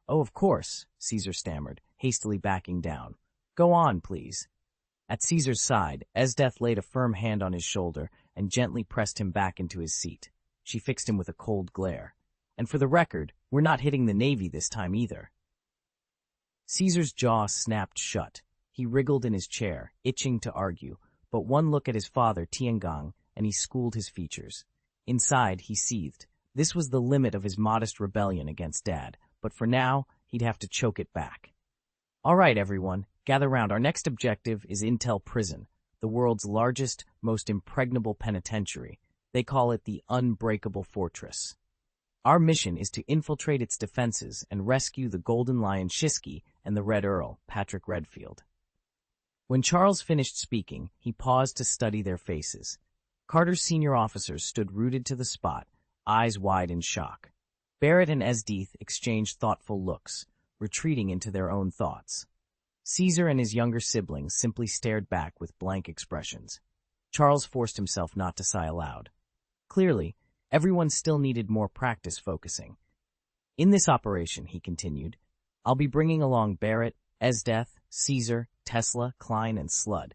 "Oh, of course," Caesar stammered, hastily backing down. "Go on, please." At Caesar's side, Esdeath laid a firm hand on his shoulder and gently pressed him back into his seat. She fixed him with a cold glare. "And for the record, we're not hitting the Navy this time either." Caesar's jaw snapped shut. He wriggled in his chair, itching to argue, but one look at his father, Tiangang, and he schooled his features. Inside, he seethed. This was the limit of his modest rebellion against Dad, but for now, he'd have to choke it back. "All right, everyone, gather round. Our next objective is Impel Prison, the world's largest, most impregnable penitentiary. They call it the Unbreakable Fortress. Our mission is to infiltrate its defenses and rescue the Golden Lion Shiski and the Red Earl, Patrick Redfield." When Charles finished speaking, he paused to study their faces. Carter's senior officers stood rooted to the spot, eyes wide in shock. Barrett and Esdeath exchanged thoughtful looks, retreating into their own thoughts. Caesar and his younger siblings simply stared back with blank expressions. Charles forced himself not to sigh aloud. Clearly, everyone still needed more practice focusing. "In this operation," he continued, "I'll be bringing along Barrett, Esdeath, Caesar, Tesla, Klein, and Slud.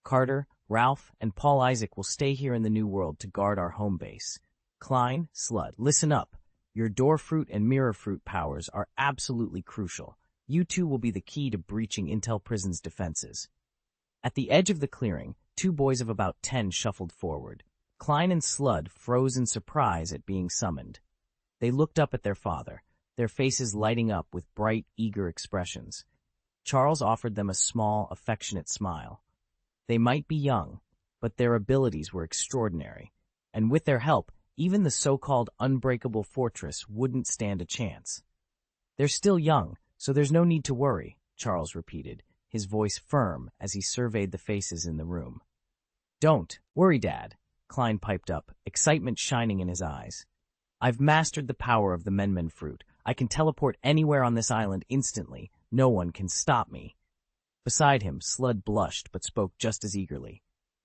Carter, Ralph and Paul Isaac will stay here in the New World to guard our home base. Klein, Slud, listen up. Your door fruit and mirror fruit powers are absolutely crucial. You two will be the key to breaching Intel Prison's defenses. At the edge of the clearing, two boys of about 10 shuffled forward. Klein and Slud froze in surprise at being summoned. They looked up at their father, their faces lighting up with bright, eager expressions. Charles offered them a small, affectionate smile. They might be young, but their abilities were extraordinary, and with their help, even the so-called unbreakable fortress wouldn't stand a chance. They're still young, so there's no need to worry, Charles repeated, his voice firm as he surveyed the faces in the room. Don't worry, Dad, Klein piped up, excitement shining in his eyes. I've mastered the power of the Menmen fruit. I can teleport anywhere on this island instantly. No one can stop me. Beside him, Slud blushed but spoke just as eagerly.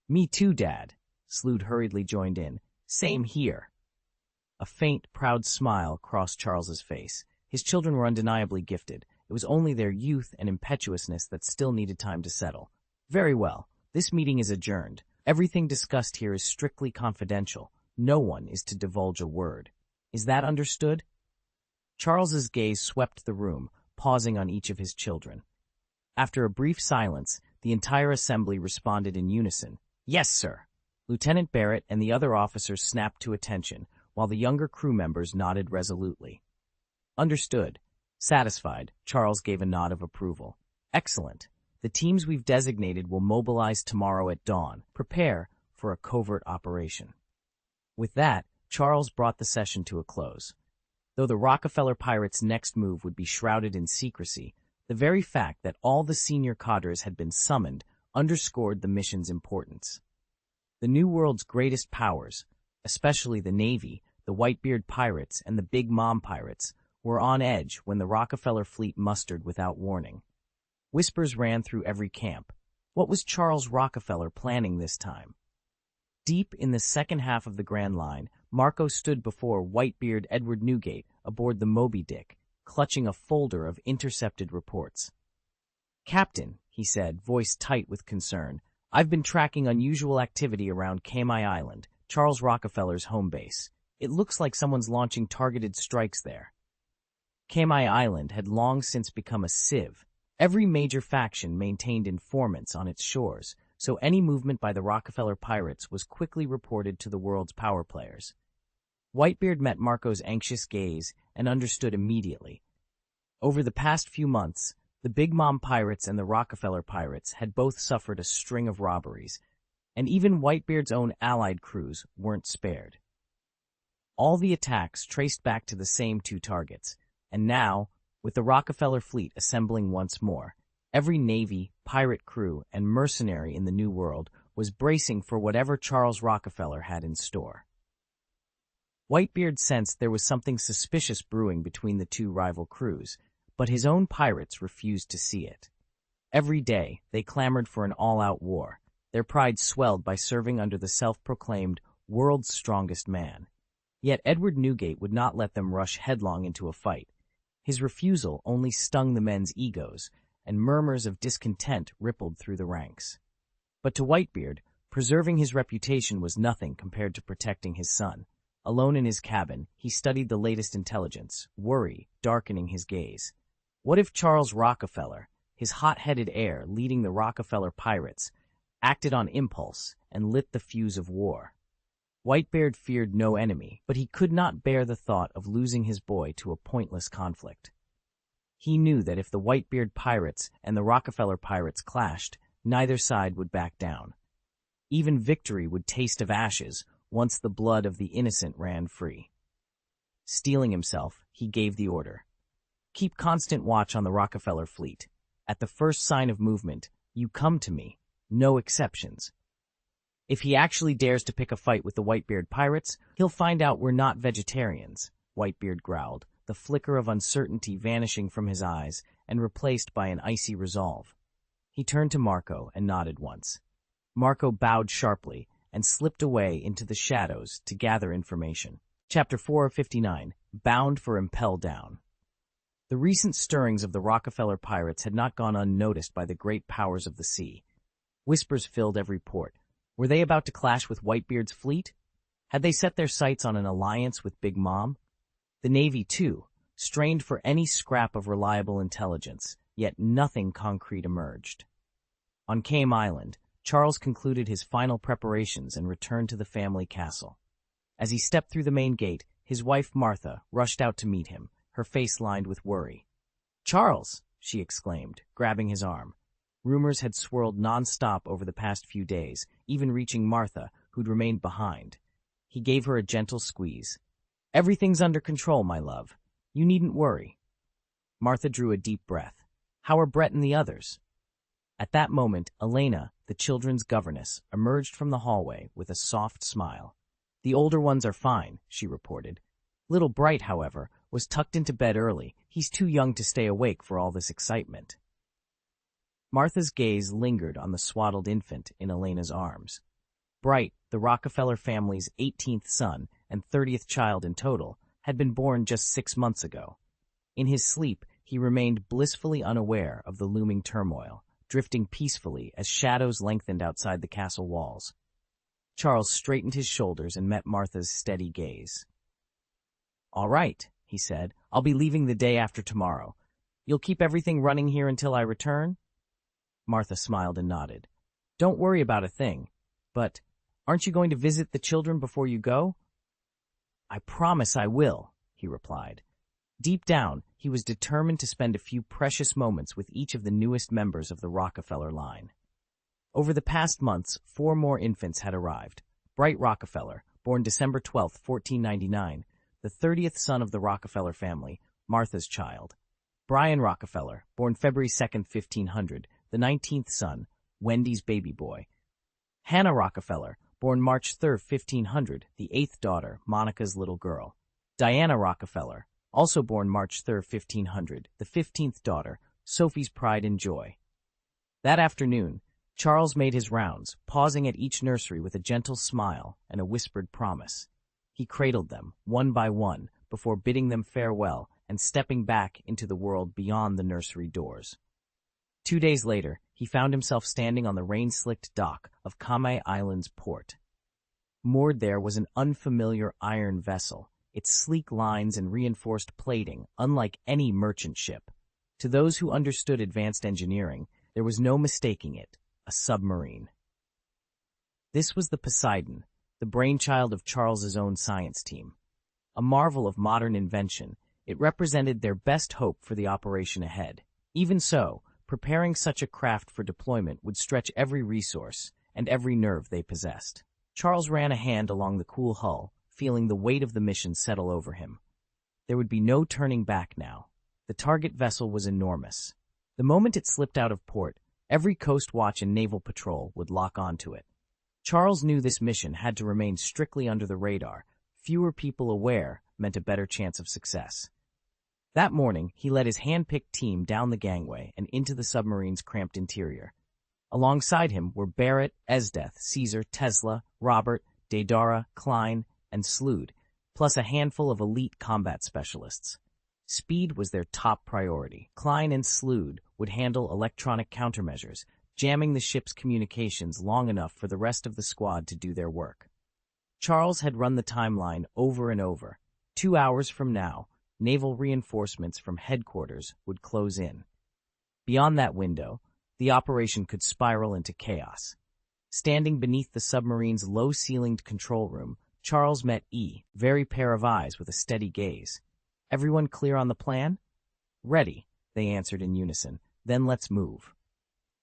Me too, Dad. Slud hurriedly joined in. Same here. A faint, proud smile crossed Charles's face. His children were undeniably gifted. It was only their youth and impetuousness that still needed time to settle. Very well. This meeting is adjourned. Everything discussed here is strictly confidential. No one is to divulge a word. Is that understood? Charles's gaze swept the room, pausing on each of his children. After a brief silence, the entire assembly responded in unison. Yes, sir. Lieutenant Barrett and the other officers snapped to attention, while the younger crew members nodded resolutely. Understood. Satisfied, Charles gave a nod of approval. Excellent. The teams we've designated will mobilize tomorrow at dawn. Prepare for a covert operation. With that, Charles brought the session to a close. Though the Rockefeller Pirates' next move would be shrouded in secrecy, the very fact that all the senior cadres had been summoned underscored the mission's importance. The New World's greatest powers, especially the Navy, the Whitebeard Pirates, and the Big Mom Pirates, were on edge when the Rockefeller fleet mustered without warning. Whispers ran through every camp. What was Charles Rockefeller planning this time? Deep in the second half of the Grand Line, Marco stood before Whitebeard Edward Newgate aboard the Moby Dick, clutching a folder of intercepted reports. Captain, he said, voice tight with concern, I've been tracking unusual activity around Kamai Island, Charles Rockefeller's home base. It looks like someone's launching targeted strikes there. Kamai Island had long since become a sieve. Every major faction maintained informants on its shores, so any movement by the Rockefeller Pirates was quickly reported to the world's power players. Whitebeard met Marco's anxious gaze and understood immediately. Over the past few months, the Big Mom Pirates and the Rockefeller Pirates had both suffered a string of robberies, and even Whitebeard's own allied crews weren't spared. All the attacks traced back to the same two targets, and now, with the Rockefeller fleet assembling once more, every Navy, pirate crew, and mercenary in the New World was bracing for whatever Charles Rockefeller had in store. Whitebeard sensed there was something suspicious brewing between the two rival crews, but his own pirates refused to see it. Every day, they clamored for an all-out war, their pride swelled by serving under the self-proclaimed world's strongest man. Yet Edward Newgate would not let them rush headlong into a fight. His refusal only stung the men's egos, and murmurs of discontent rippled through the ranks. But to Whitebeard, preserving his reputation was nothing compared to protecting his son. Alone in his cabin, he studied the latest intelligence, worry darkening his gaze. What if Charles Rockefeller, his hot-headed heir leading the Rockefeller Pirates, acted on impulse and lit the fuse of war? Whitebeard feared no enemy, but he could not bear the thought of losing his boy to a pointless conflict. He knew that if the Whitebeard Pirates and the Rockefeller Pirates clashed, neither side would back down. Even victory would taste of ashes once the blood of the innocent ran free. Steeling himself, he gave the order. Keep constant watch on the Rockefeller fleet. At the first sign of movement, you come to me. No exceptions. If he actually dares to pick a fight with the Whitebeard Pirates, he'll find out we're not vegetarians, Whitebeard growled, the flicker of uncertainty vanishing from his eyes and replaced by an icy resolve. He turned to Marco and nodded once. Marco bowed sharply and slipped away into the shadows to gather information. Chapter 459, Bound for Impel Down. The recent stirrings of the Rockefeller Pirates had not gone unnoticed by the great powers of the sea. Whispers filled every port. Were they about to clash with Whitebeard's fleet? Had they set their sights on an alliance with Big Mom? The Navy, too, strained for any scrap of reliable intelligence, yet nothing concrete emerged. On Kame Island, Charles concluded his final preparations and returned to the family castle. As he stepped through the main gate, his wife Martha rushed out to meet him, her face lined with worry. "Charles!" she exclaimed, grabbing his arm. Rumors had swirled non-stop over the past few days, even reaching Martha, who'd remained behind. He gave her a gentle squeeze. "Everything's under control, my love. You needn't worry." Martha drew a deep breath. "How are Brett and the others?" At that moment, Elena, the children's governess, emerged from the hallway with a soft smile. "The older ones are fine," she reported. Little Bright, however, was tucked into bed early. He's too young to stay awake for all this excitement. Martha's gaze lingered on the swaddled infant in Elena's arms. Bright, the Rockefeller family's 18th son and 30th child in total, had been born just 6 months ago. In his sleep, he remained blissfully unaware of the looming turmoil, drifting peacefully as shadows lengthened outside the castle walls. Charles straightened his shoulders and met Martha's steady gaze. "All right," he said. "I'll be leaving the day after tomorrow. You'll keep everything running here until I return?" Martha smiled and nodded. "Don't worry about a thing. But aren't you going to visit the children before you go?" "I promise I will," he replied. Deep down, he was determined to spend a few precious moments with each of the newest members of the Rockefeller line. Over the past months, 4 more infants had arrived. Bright Rockefeller, born December 12, 1499, the 30th son of the Rockefeller family, Martha's child. Brian Rockefeller, born February 2, 1500, the 19th son, Wendy's baby boy. Hannah Rockefeller, born March 3, 1500, the 8th daughter, Monica's little girl. Diana Rockefeller, also born March 3, 1500, the 15th daughter, Sophie's pride and joy. That afternoon, Charles made his rounds, pausing at each nursery with a gentle smile and a whispered promise. He cradled them, one by one, before bidding them farewell and stepping back into the world beyond the nursery doors. 2 days later, he found himself standing on the rain-slicked dock of Kame Island's port. Moored there was an unfamiliar iron vessel, its sleek lines and reinforced plating unlike any merchant ship. To those who understood advanced engineering, there was no mistaking it, a submarine. This was the Poseidon, the brainchild of Charles's own science team. A marvel of modern invention, it represented their best hope for the operation ahead. Even so, preparing such a craft for deployment would stretch every resource and every nerve they possessed. Charles ran a hand along the cool hull, feeling the weight of the mission settle over him. There would be no turning back now. The target vessel was enormous. The moment it slipped out of port, every coast watch and naval patrol would lock onto it. Charles knew this mission had to remain strictly under the radar. Fewer people aware meant a better chance of success. That morning, he led his hand-picked team down the gangway and into the submarine's cramped interior. Alongside him were Barrett, Esdeath, Caesar, Tesla, Robert, Daedara, Klein, and Slood, plus a handful of elite combat specialists. Speed was their top priority. Klein and Slood would handle electronic countermeasures, jamming the ship's communications long enough for the rest of the squad to do their work. Charles had run the timeline over and over. 2 hours from now, naval reinforcements from headquarters would close in. Beyond that window, the operation could spiral into chaos. Standing beneath the submarine's low-ceilinged control room, Charles met very pair of eyes with a steady gaze. "Everyone clear on the plan?" "Ready," they answered in unison. "Then let's move."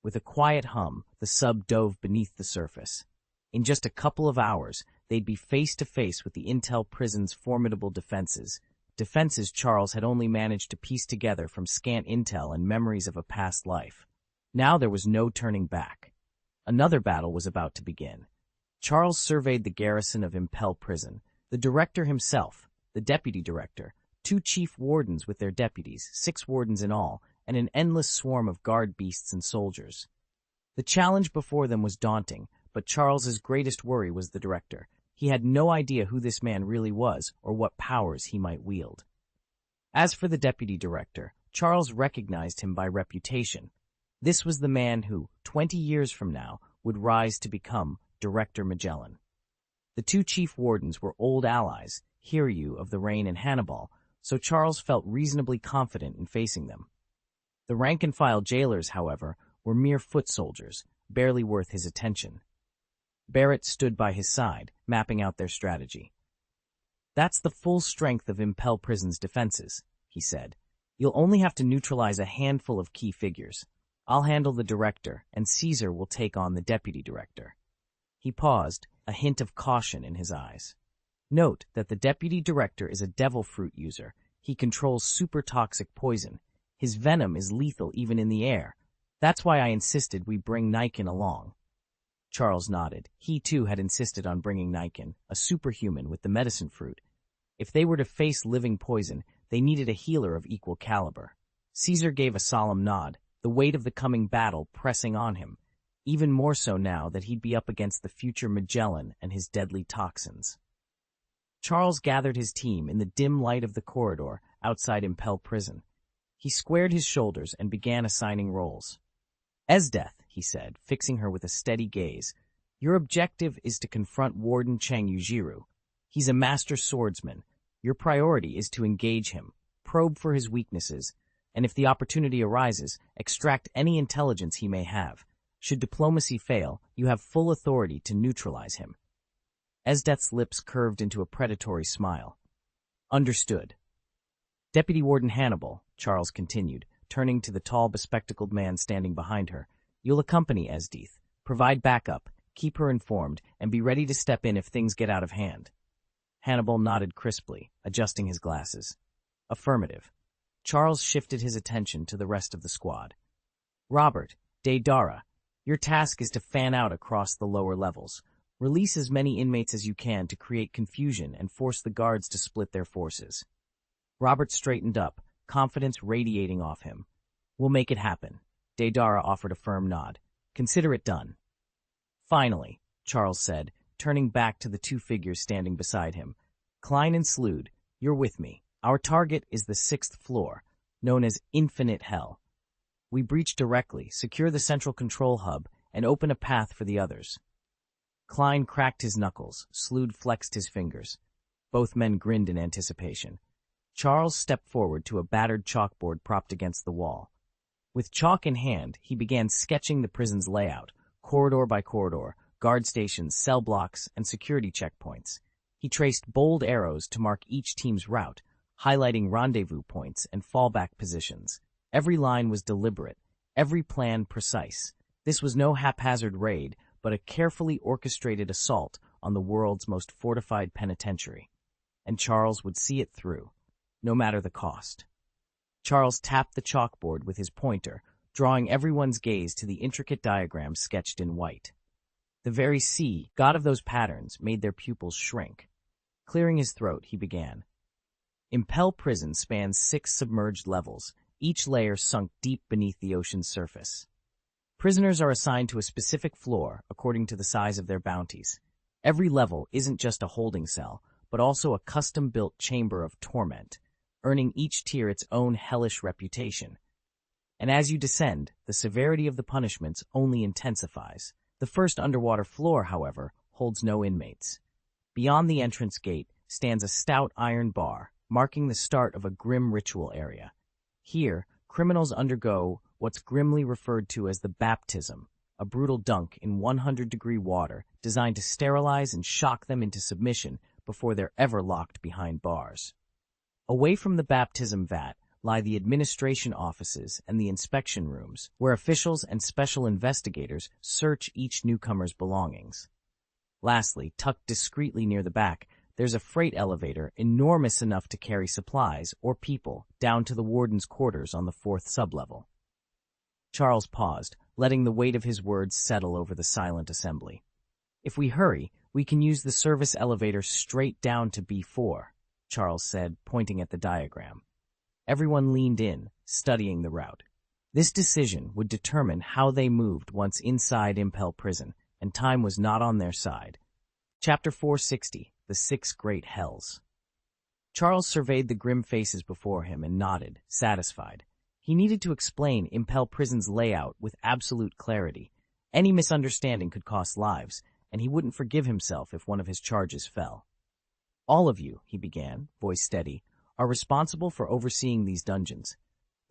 With a quiet hum, the sub dove beneath the surface. In just a couple of hours, they'd be face-to-face with the Intel prison's formidable defenses. Defenses Charles had only managed to piece together from scant intel and memories of a past life. Now there was no turning back. Another battle was about to begin. Charles surveyed the garrison of Impel Prison, the director himself, the deputy director, 2 chief wardens with their deputies, 6 wardens in all, and an endless swarm of guard beasts and soldiers. The challenge before them was daunting, but Charles's greatest worry was the director. He had no idea who this man really was or what powers he might wield. As for the deputy director, Charles recognized him by reputation. This was the man who, 20 years from now, would rise to become Director Magellan. The two chief wardens were old allies, Hiryu of the Rain and Hannibal, so Charles felt reasonably confident in facing them. The rank-and-file jailers, however, were mere foot soldiers, barely worth his attention. Barrett stood by his side, mapping out their strategy. "That's the full strength of Impel Prison's defenses," he said. "You'll only have to neutralize a handful of key figures. I'll handle the director, and Caesar will take on the deputy director." He paused, a hint of caution in his eyes. "Note that the deputy director is a devil fruit user. He controls super-toxic poison. His venom is lethal even in the air. That's why I insisted we bring Niken along." Charles nodded. He, too, had insisted on bringing Niken, a superhuman with the medicine fruit. If they were to face living poison, they needed a healer of equal caliber. Caesar gave a solemn nod, the weight of the coming battle pressing on him, even more so now that he'd be up against the future Magellan and his deadly toxins. Charles gathered his team in the dim light of the corridor outside Impel Prison. He squared his shoulders and began assigning roles. "Esdeath," he said, fixing her with a steady gaze, "your objective is to confront Warden Chang Yujiru. He's a master swordsman. Your priority is to engage him, probe for his weaknesses, and if the opportunity arises, extract any intelligence he may have. Should diplomacy fail, you have full authority to neutralize him." Esdeath's lips curved into a predatory smile. "Understood." "Deputy Warden Hannibal," Charles continued, turning to the tall, bespectacled man standing behind her, "you'll accompany Esdeath, provide backup, keep her informed, and be ready to step in if things get out of hand." Hannibal nodded crisply, adjusting his glasses. "Affirmative." Charles shifted his attention to the rest of the squad. "Robert, Deidara, your task is to fan out across the lower levels. Release as many inmates as you can to create confusion and force the guards to split their forces." Robert straightened up, confidence radiating off him. "We'll make it happen." Deidara offered a firm nod. "Consider it done." "Finally," Charles said, turning back to the two figures standing beside him. "Klein and Slood, you're with me. Our target is the 6th floor, known as Infinite Hell. We breach directly, secure the central control hub, and open a path for the others." Klein cracked his knuckles. Slood flexed his fingers. Both men grinned in anticipation. Charles stepped forward to a battered chalkboard propped against the wall. With chalk in hand, he began sketching the prison's layout, corridor by corridor, guard stations, cell blocks, and security checkpoints. He traced bold arrows to mark each team's route, highlighting rendezvous points and fallback positions. Every line was deliberate, every plan precise. This was no haphazard raid, but a carefully orchestrated assault on the world's most fortified penitentiary. And Charles would see it through, no matter the cost. Charles tapped the chalkboard with his pointer, drawing everyone's gaze to the intricate diagram sketched in white. The very sea, god of those patterns, made their pupils shrink. Clearing his throat, he began. Impel Prison spans 6 submerged levels, each layer sunk deep beneath the ocean's surface. Prisoners are assigned to a specific floor according to the size of their bounties. Every level isn't just a holding cell, but also a custom-built chamber of torment, earning each tier its own hellish reputation. And as you descend, the severity of the punishments only intensifies. The first underwater floor, however, holds no inmates. Beyond the entrance gate stands a stout iron bar, marking the start of a grim ritual area. Here, criminals undergo what's grimly referred to as the baptism, a brutal dunk in 100-degree water designed to sterilize and shock them into submission before they're ever locked behind bars. Away from the baptism vat lie the administration offices and the inspection rooms, where officials and special investigators search each newcomer's belongings. Lastly, tucked discreetly near the back, there's a freight elevator enormous enough to carry supplies or people down to the warden's quarters on the 4th sublevel. Charles paused, letting the weight of his words settle over the silent assembly. "If we hurry, we can use the service elevator straight down to B4, Charles said, pointing at the diagram. Everyone leaned in, studying the route. This decision would determine how they moved once inside Impel Prison, and time was not on their side. Chapter 460, The 6 Great Hells. Charles surveyed the grim faces before him and nodded, satisfied. He needed to explain Impel Prison's layout with absolute clarity. Any misunderstanding could cost lives, and he wouldn't forgive himself if one of his charges fell. "All of you," he began, voice steady, "are responsible for overseeing these dungeons.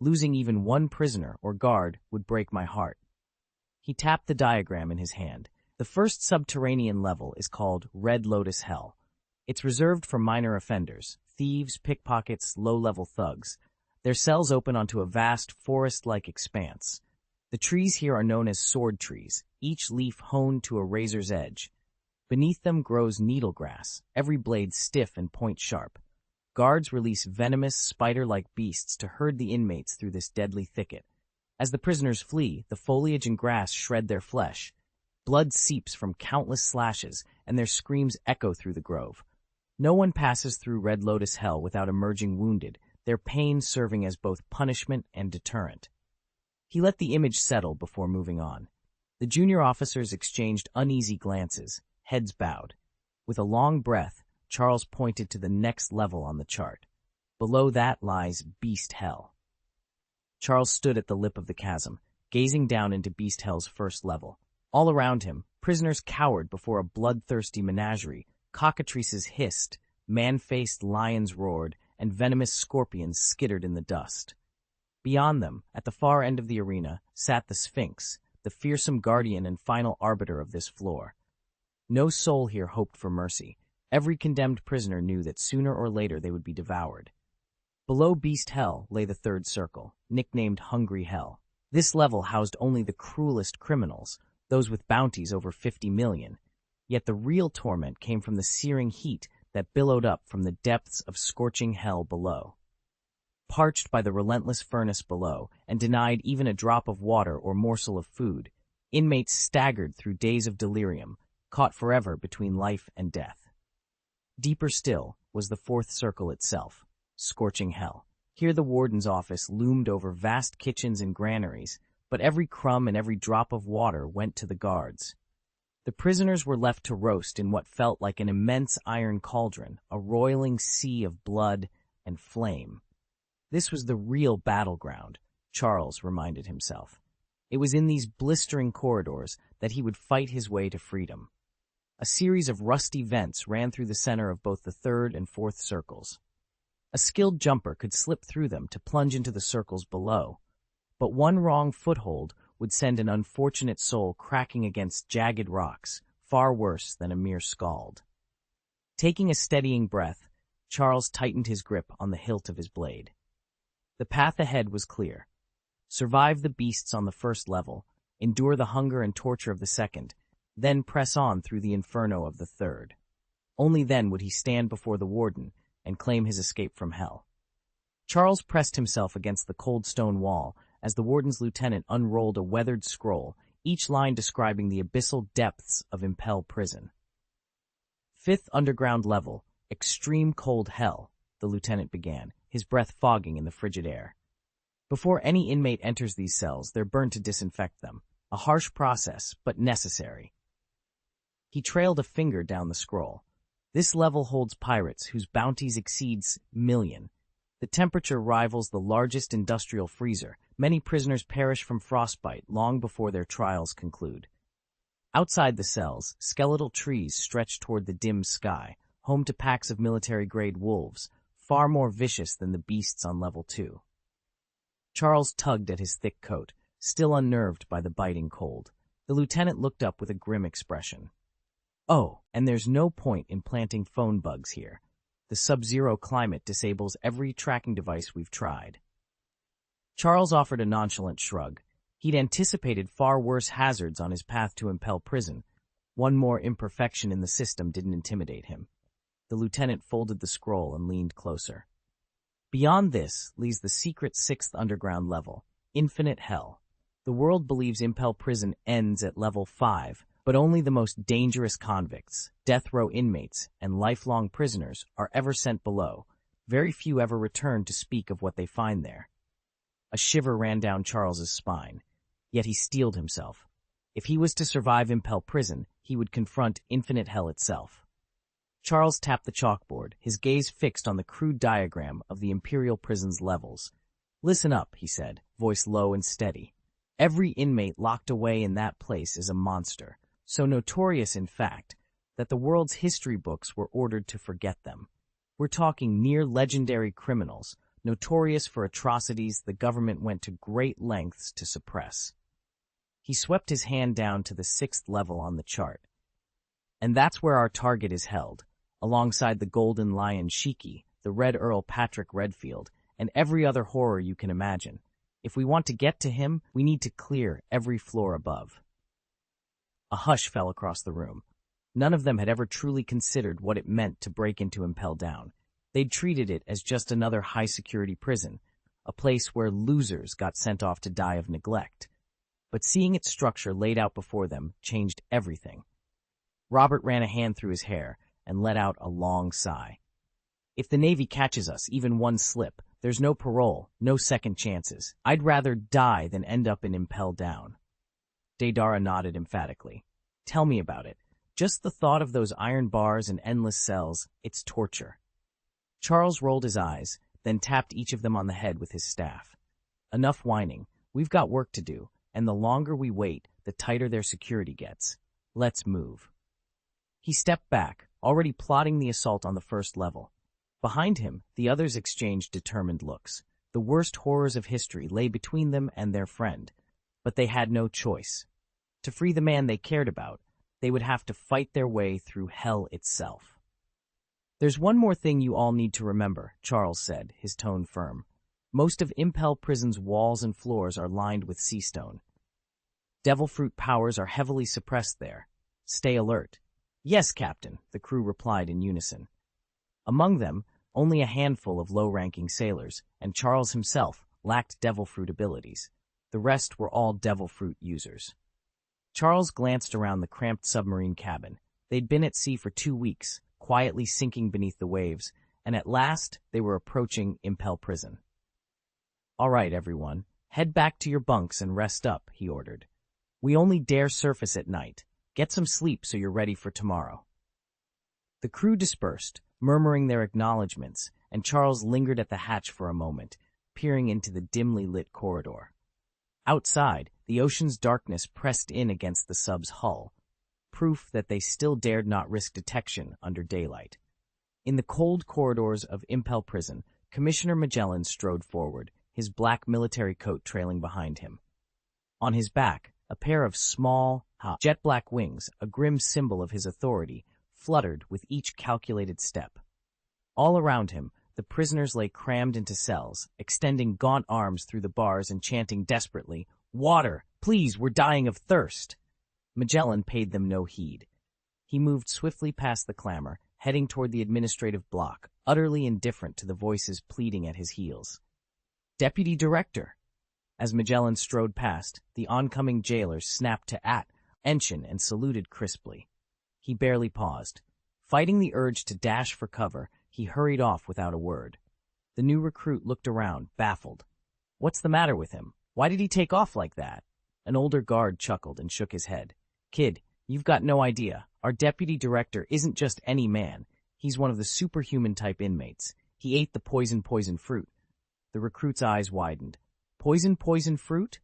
Losing even one prisoner or guard would break my heart." He tapped the diagram in his hand. The first subterranean level is called Red Lotus Hell. It's reserved for minor offenders, thieves, pickpockets, low-level thugs. Their cells open onto a vast forest-like expanse. The trees here are known as sword trees, each leaf honed to a razor's edge. Beneath them grows needlegrass, every blade stiff and point-sharp. Guards release venomous, spider-like beasts to herd the inmates through this deadly thicket. As the prisoners flee, the foliage and grass shred their flesh. Blood seeps from countless slashes, and their screams echo through the grove. No one passes through Red Lotus Hell without emerging wounded, their pain serving as both punishment and deterrent. He let the image settle before moving on. The junior officers exchanged uneasy glances, heads bowed. With a long breath, Charles pointed to the next level on the chart. Below that lies Beast Hell. Charles stood at the lip of the chasm, gazing down into Beast Hell's first level. All around him, prisoners cowered before a bloodthirsty menagerie. Cockatrices hissed, man-faced lions roared, and venomous scorpions skittered in the dust. Beyond them, at the far end of the arena, sat the Sphinx, the fearsome guardian and final arbiter of this floor. No soul here hoped for mercy. Every condemned prisoner knew that sooner or later they would be devoured. Below Beast Hell lay the third circle, nicknamed Hungry Hell. This level housed only the cruelest criminals, those with bounties over 50 million. Yet the real torment came from the searing heat that billowed up from the depths of scorching hell below. Parched by the relentless furnace below and denied even a drop of water or morsel of food, inmates staggered through days of delirium, caught forever between life and death. Deeper still was the fourth circle itself, scorching hell. Here the warden's office loomed over vast kitchens and granaries, but every crumb and every drop of water went to the guards. The prisoners were left to roast in what felt like an immense iron cauldron, a roiling sea of blood and flame. This was the real battleground, Charles reminded himself. It was in these blistering corridors that he would fight his way to freedom. A series of rusty vents ran through the center of both the third and fourth circles. A skilled jumper could slip through them to plunge into the circles below, but one wrong foothold would send an unfortunate soul cracking against jagged rocks, far worse than a mere scald. Taking a steadying breath, Charles tightened his grip on the hilt of his blade. The path ahead was clear. Survive the beasts on the first level, endure the hunger and torture of the second, then press on through the inferno of the third. Only then would he stand before the warden and claim his escape from hell. Charles pressed himself against the cold stone wall as the warden's lieutenant unrolled a weathered scroll, each line describing the abyssal depths of Impel Prison. "Fifth underground level, extreme cold hell," the lieutenant began, his breath fogging in the frigid air. "Before any inmate enters these cells, they're burned to disinfect them. A harsh process, but necessary." He trailed a finger down the scroll. "This level holds pirates whose bounties exceeds million. The temperature rivals the largest industrial freezer. Many prisoners perish from frostbite long before their trials conclude." Outside the cells, skeletal trees stretch toward the dim sky, home to packs of military-grade wolves, far more vicious than the beasts on level 2. Charles tugged at his thick coat, still unnerved by the biting cold. The lieutenant looked up with a grim expression. "Oh, and there's no point in planting phone bugs here. The sub-zero climate disables every tracking device we've tried." Charles offered a nonchalant shrug. He'd anticipated far worse hazards on his path to Impel Prison. One more imperfection in the system didn't intimidate him. The lieutenant folded the scroll and leaned closer. "Beyond this lies the secret sixth underground level, Infinite Hell. The world believes Impel Prison ends at level 5, but only the most dangerous convicts, death row inmates, and lifelong prisoners are ever sent below. Very few ever return to speak of what they find there." A shiver ran down Charles's spine, yet he steeled himself. If he was to survive Impel Prison, he would confront Infinite Hell itself. Charles tapped the chalkboard, his gaze fixed on the crude diagram of the Imperial Prison's levels. "Listen up," he said, voice low and steady. "Every inmate locked away in that place is a monster. So notorious, in fact, that the world's history books were ordered to forget them. We're talking near-legendary criminals, notorious for atrocities the government went to great lengths to suppress. He swept his hand down to the 6th level on the chart. And that's where our target is held, alongside the Golden Lion Shiki, the Red Earl Patrick Redfield, and every other horror you can imagine. If we want to get to him, we need to clear every floor above. A hush fell across the room. None of them had ever truly considered what it meant to break into Impel Down. They'd treated it as just another high-security prison, a place where losers got sent off to die of neglect. But seeing its structure laid out before them changed everything. Robert ran a hand through his hair and let out a long sigh. If the Navy catches us, even one slip, there's no parole, no second chances. I'd rather die than end up in Impel Down. Deidara nodded emphatically. Tell me about it. Just the thought of those iron bars and endless cells, it's torture. Charles rolled his eyes, then tapped each of them on the head with his staff. Enough whining. We've got work to do, and the longer we wait, the tighter their security gets. Let's move. He stepped back, already plotting the assault on the 1st level. Behind him, the others exchanged determined looks. The worst horrors of history lay between them and their friend, but they had no choice. To free the man they cared about, they would have to fight their way through hell itself. There's one more thing you all need to remember, Charles said, his tone firm. Most of Impel Prison's walls and floors are lined with Seastone. Devil fruit powers are heavily suppressed there. Stay alert. Yes, Captain, the crew replied in unison. Among them, only a handful of low-ranking sailors, and Charles himself, lacked devil fruit abilities. The rest were all devil fruit users. Charles glanced around the cramped submarine cabin. They'd been at sea for 2 weeks, quietly sinking beneath the waves, and at last they were approaching Impel Prison. All right, everyone, head back to your bunks and rest up, he ordered. We only dare surface at night. Get some sleep so you're ready for tomorrow. The crew dispersed, murmuring their acknowledgments, and Charles lingered at the hatch for a moment, peering into the dimly lit corridor. Outside, the ocean's darkness pressed in against the sub's hull, proof that they still dared not risk detection under daylight. In the cold corridors of Impel Prison, Commissioner Magellan strode forward, his black military coat trailing behind him. On his back, a pair of small, jet-black wings, a grim symbol of his authority, fluttered with each calculated step. All around him, the prisoners lay crammed into cells, extending gaunt arms through the bars and chanting desperately, "Water! Please, we're dying of thirst!" Magellan paid them no heed. He moved swiftly past the clamor, heading toward the administrative block, utterly indifferent to the voices pleading at his heels. "Deputy Director!" As Magellan strode past, the oncoming jailers snapped to attention and saluted crisply. He barely paused. Fighting the urge to dash for cover, he hurried off without a word. The new recruit looked around, baffled. What's the matter with him? Why did he take off like that? An older guard chuckled and shook his head. Kid, you've got no idea. Our deputy director isn't just any man. He's one of the superhuman-type inmates. He ate the poison fruit. The recruit's eyes widened. Poison fruit?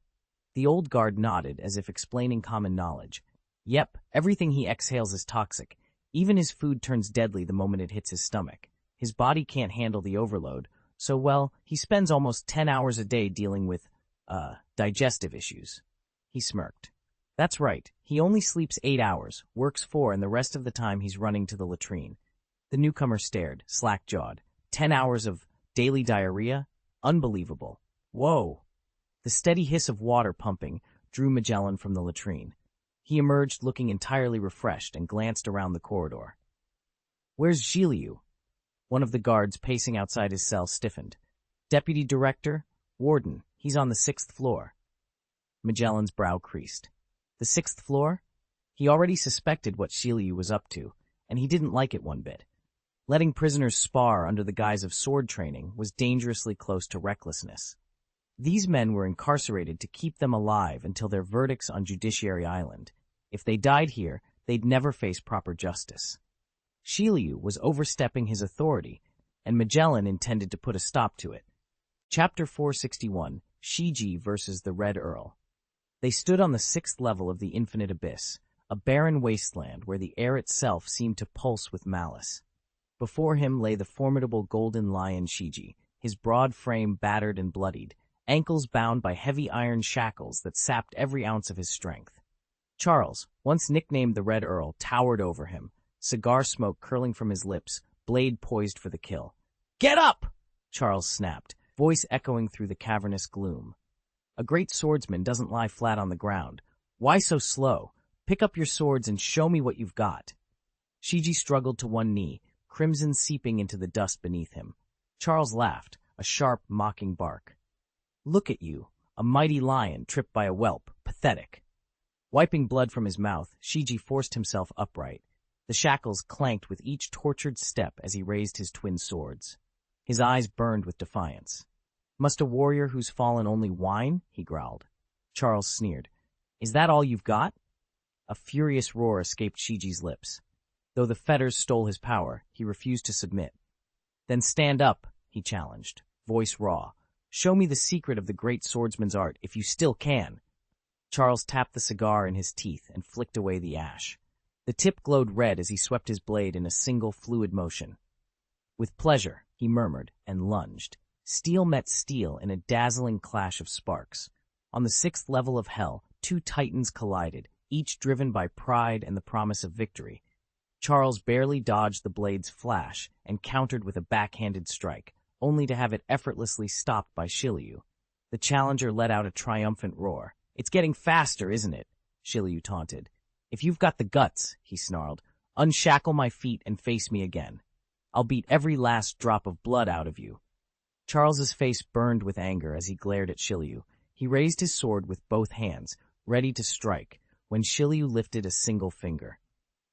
The old guard nodded as if explaining common knowledge. Yep, everything he exhales is toxic. Even his food turns deadly the moment it hits his stomach. His body can't handle the overload, so, well, he spends almost 10 hours a day dealing with, digestive issues. He smirked. That's right, he only sleeps 8 hours, works 4, and the rest of the time he's running to the latrine. The newcomer stared, slack-jawed. 10 hours of daily diarrhea? Unbelievable. Whoa! The steady hiss of water pumping drew Magellan from the latrine. He emerged looking entirely refreshed and glanced around the corridor. Where's Zhiliu? One of the guards pacing outside his cell stiffened. Deputy Director? Warden, he's on the 6th floor. Magellan's brow creased. The 6th floor? He already suspected what Zhiliu was up to, and he didn't like it one bit. Letting prisoners spar under the guise of sword training was dangerously close to recklessness. These men were incarcerated to keep them alive until their verdicts on Judiciary Island. If they died here, they'd never face proper justice. Zhiliu was overstepping his authority, and Magellan intended to put a stop to it. Chapter 461, Shiji versus the Red Earl. They stood on the 6th level of the Infinite Abyss, a barren wasteland where the air itself seemed to pulse with malice. Before him lay the formidable golden lion Shiji, his broad frame battered and bloodied, ankles bound by heavy iron shackles that sapped every ounce of his strength. Charles, once nicknamed the Red Earl, towered over him, cigar smoke curling from his lips, blade poised for the kill. "Get up!" Charles snapped, voice echoing through the cavernous gloom. "A great swordsman doesn't lie flat on the ground. Why so slow? Pick up your swords and show me what you've got." Shiji struggled to one knee, crimson seeping into the dust beneath him. Charles laughed, a sharp, mocking bark. "Look at you, a mighty lion tripped by a whelp. Pathetic." Wiping blood from his mouth, Shiji forced himself upright. The shackles clanked with each tortured step as he raised his twin swords. His eyes burned with defiance. "Must a warrior who's fallen only whine?" he growled. Charles sneered. "Is that all you've got?" A furious roar escaped Shiji's lips. Though the fetters stole his power, he refused to submit. "Then stand up," he challenged, voice raw. "Show me the secret of the great swordsman's art, if you still can." Charles tapped the cigar in his teeth and flicked away the ash. The tip glowed red as he swept his blade in a single fluid motion. "With pleasure," he murmured, and lunged. Steel met steel in a dazzling clash of sparks. On the 6th level of hell, two titans collided, each driven by pride and the promise of victory. Charles barely dodged the blade's flash and countered with a backhanded strike, only to have it effortlessly stopped by Shiryu. The challenger let out a triumphant roar. "It's getting faster, isn't it?" Shiryu taunted. "If you've got the guts," he snarled, "unshackle my feet and face me again. I'll beat every last drop of blood out of you." Charles's face burned with anger as he glared at Shiryu. He raised his sword with both hands, ready to strike, when Shiryu lifted a single finger.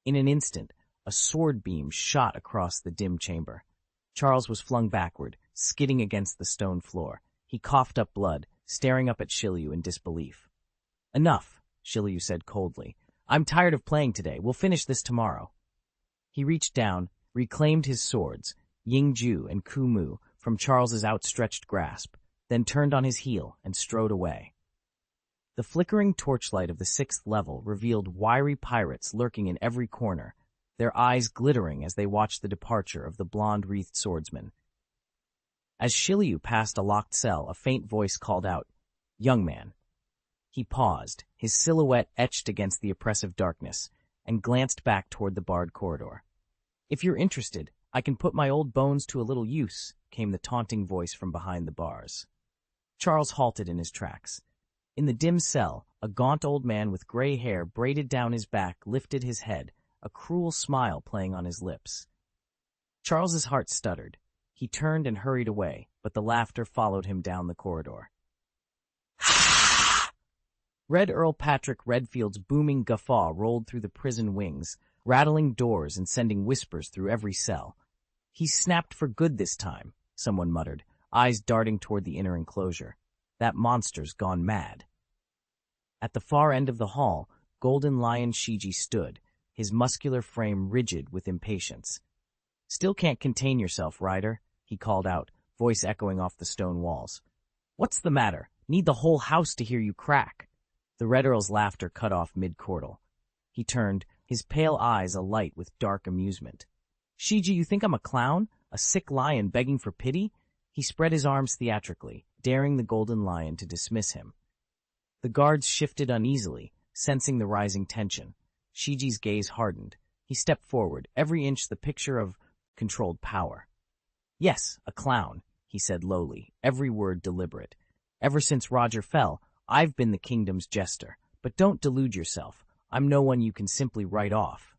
In an instant, a sword beam shot across the dim chamber. Charles was flung backward, skidding against the stone floor. He coughed up blood, staring up at Shiryu in disbelief. "Enough," Shiryu said coldly. "I'm tired of playing today. We'll finish this tomorrow." He reached down, reclaimed his swords, Yingju and Kumu, from Charles's outstretched grasp, then turned on his heel and strode away. The flickering torchlight of the 6th level revealed wiry pirates lurking in every corner, their eyes glittering as they watched the departure of the blonde-wreathed swordsman. As Shiryu passed a locked cell, a faint voice called out, "Young man." He paused, his silhouette etched against the oppressive darkness, and glanced back toward the barred corridor. "If you're interested, I can put my old bones to a little use," came the taunting voice from behind the bars. Charles halted in his tracks. In the dim cell, a gaunt old man with gray hair braided down his back lifted his head, a cruel smile playing on his lips. Charles's heart stuttered. He turned and hurried away, but the laughter followed him down the corridor. Red Earl Patrick Redfield's booming guffaw rolled through the prison wings, rattling doors and sending whispers through every cell. "He snapped for good this time," someone muttered, eyes darting toward the inner enclosure. "That monster's gone mad." At the far end of the hall, Golden Lion Shiji stood, his muscular frame rigid with impatience. "Still can't contain yourself, Ryder," he called out, voice echoing off the stone walls. "What's the matter? Need the whole house to hear you crack." The Red Earl's laughter cut off mid-chordal. He turned, his pale eyes alight with dark amusement. "Shiji, you think I'm a clown? A sick lion begging for pity?" He spread his arms theatrically, daring the Golden Lion to dismiss him. The guards shifted uneasily, sensing the rising tension. Shiji's gaze hardened. He stepped forward, every inch the picture of controlled power. "Yes, a clown," he said lowly, every word deliberate. "Ever since Roger fell, I've been the kingdom's jester. But don't delude yourself. I'm no one you can simply write off."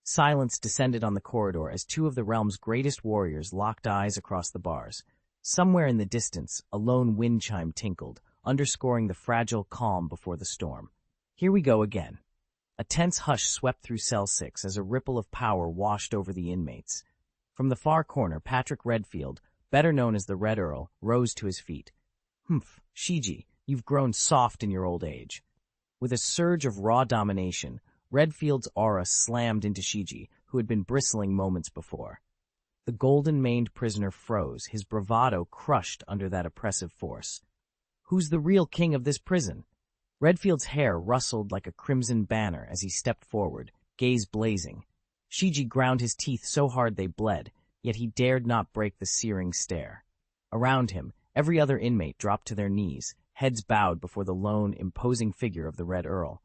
Silence descended on the corridor as two of the realm's greatest warriors locked eyes across the bars. Somewhere in the distance, a lone wind chime tinkled, underscoring the fragile calm before the storm. Here we go again. A tense hush swept through Cell 6 as a ripple of power washed over the inmates. From the far corner, Patrick Redfield, better known as the Red Earl, rose to his feet. "Humph, Shiji, you've grown soft in your old age." With a surge of raw domination, Redfield's aura slammed into Shiji, who had been bristling moments before. The golden-maned prisoner froze, his bravado crushed under that oppressive force. "Who's the real king of this prison?" Redfield's hair rustled like a crimson banner as he stepped forward, gaze blazing. Shiji ground his teeth so hard they bled, yet he dared not break the searing stare. Around him, every other inmate dropped to their knees, heads bowed before the lone, imposing figure of the Red Earl.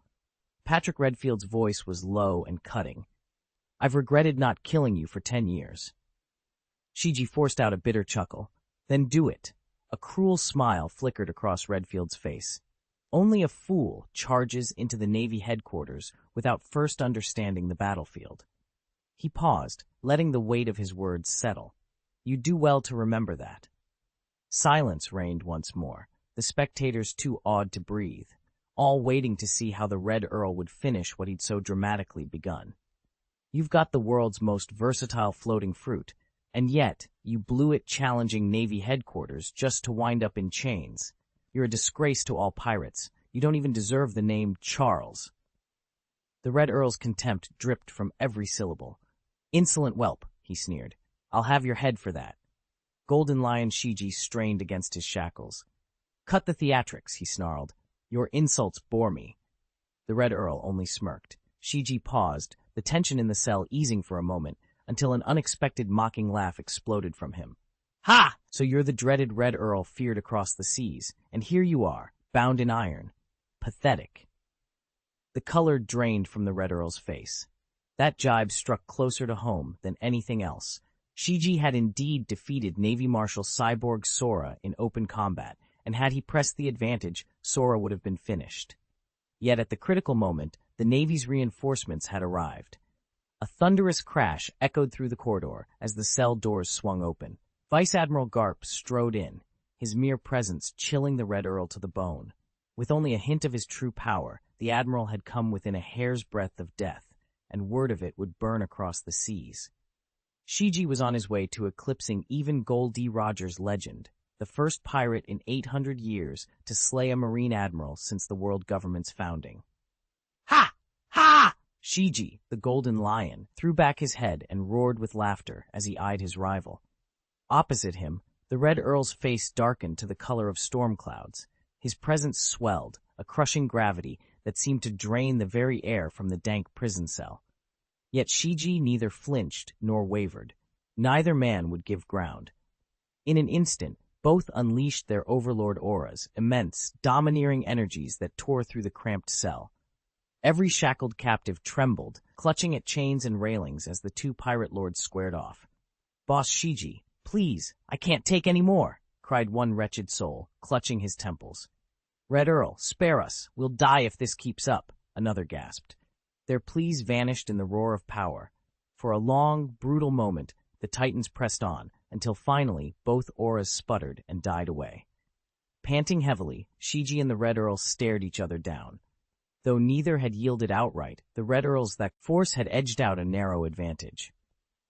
Patrick Redfield's voice was low and cutting. "I've regretted not killing you for 10 years. Shiji forced out a bitter chuckle. "Then do it." A cruel smile flickered across Redfield's face. Only a fool charges into the Navy headquarters without first understanding the battlefield. He paused, letting the weight of his words settle. "You do well to remember that." Silence reigned once more, the spectators too awed to breathe, all waiting to see how the Red Earl would finish what he'd so dramatically begun. "You've got the world's most versatile floating fruit, and yet you blew it challenging Navy headquarters just to wind up in chains. You're a disgrace to all pirates. You don't even deserve the name Charles." The Red Earl's contempt dripped from every syllable. "Insolent whelp," he sneered. "I'll have your head for that." Golden Lion Shiji strained against his shackles. "Cut the theatrics," he snarled. "Your insults bore me." The Red Earl only smirked. Shiji paused, the tension in the cell easing for a moment, until an unexpected mocking laugh exploded from him. "Ha! So you're the dreaded Red Earl feared across the seas, and here you are, bound in iron. Pathetic." The color drained from the Red Earl's face. That jibe struck closer to home than anything else. Shiji had indeed defeated Navy Marshal Cyborg Sora in open combat, and had he pressed the advantage, Sora would have been finished. Yet at the critical moment, the Navy's reinforcements had arrived. A thunderous crash echoed through the corridor as the cell doors swung open. Vice Admiral Garp strode in, his mere presence chilling the Red Earl to the bone. With only a hint of his true power, the Admiral had come within a hair's breadth of death, and word of it would burn across the seas. Shiji was on his way to eclipsing even Gol D Roger's legend, the first pirate in 800 years to slay a Marine Admiral since the world government's founding. "Ha! Ha!" Shiji, the Golden Lion, threw back his head and roared with laughter as he eyed his rival. Opposite him, the Red Earl's face darkened to the color of storm clouds. His presence swelled, a crushing gravity that seemed to drain the very air from the dank prison cell. Yet Shiji neither flinched nor wavered. Neither man would give ground. In an instant, both unleashed their overlord auras, immense, domineering energies that tore through the cramped cell. Every shackled captive trembled, clutching at chains and railings as the two pirate lords squared off. "Boss Shiji, please, I can't take any more," cried one wretched soul, clutching his temples. "Red Earl, spare us, we'll die if this keeps up," another gasped. Their pleas vanished in the roar of power. For a long, brutal moment, the Titans pressed on, until finally both auras sputtered and died away. Panting heavily, Shiji and the Red Earl stared each other down. Though neither had yielded outright, the Red Earl's that force had edged out a narrow advantage.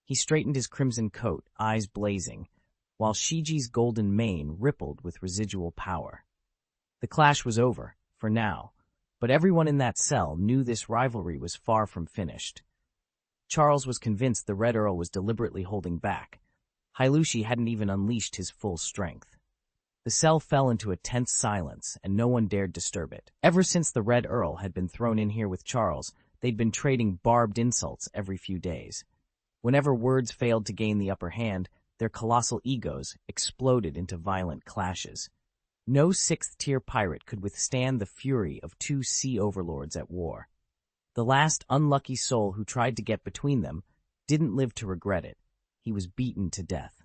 He straightened his crimson coat, eyes blazing, while Shiji's golden mane rippled with residual power. The clash was over, for now, but everyone in that cell knew this rivalry was far from finished. Charles was convinced the Red Earl was deliberately holding back. Hailushi hadn't even unleashed his full strength. The cell fell into a tense silence, and no one dared disturb it. Ever since the Red Earl had been thrown in here with Charles, they'd been trading barbed insults every few days. Whenever words failed to gain the upper hand, their colossal egos exploded into violent clashes. No sixth-tier pirate could withstand the fury of two sea overlords at war. The last unlucky soul who tried to get between them didn't live to regret it. He was beaten to death.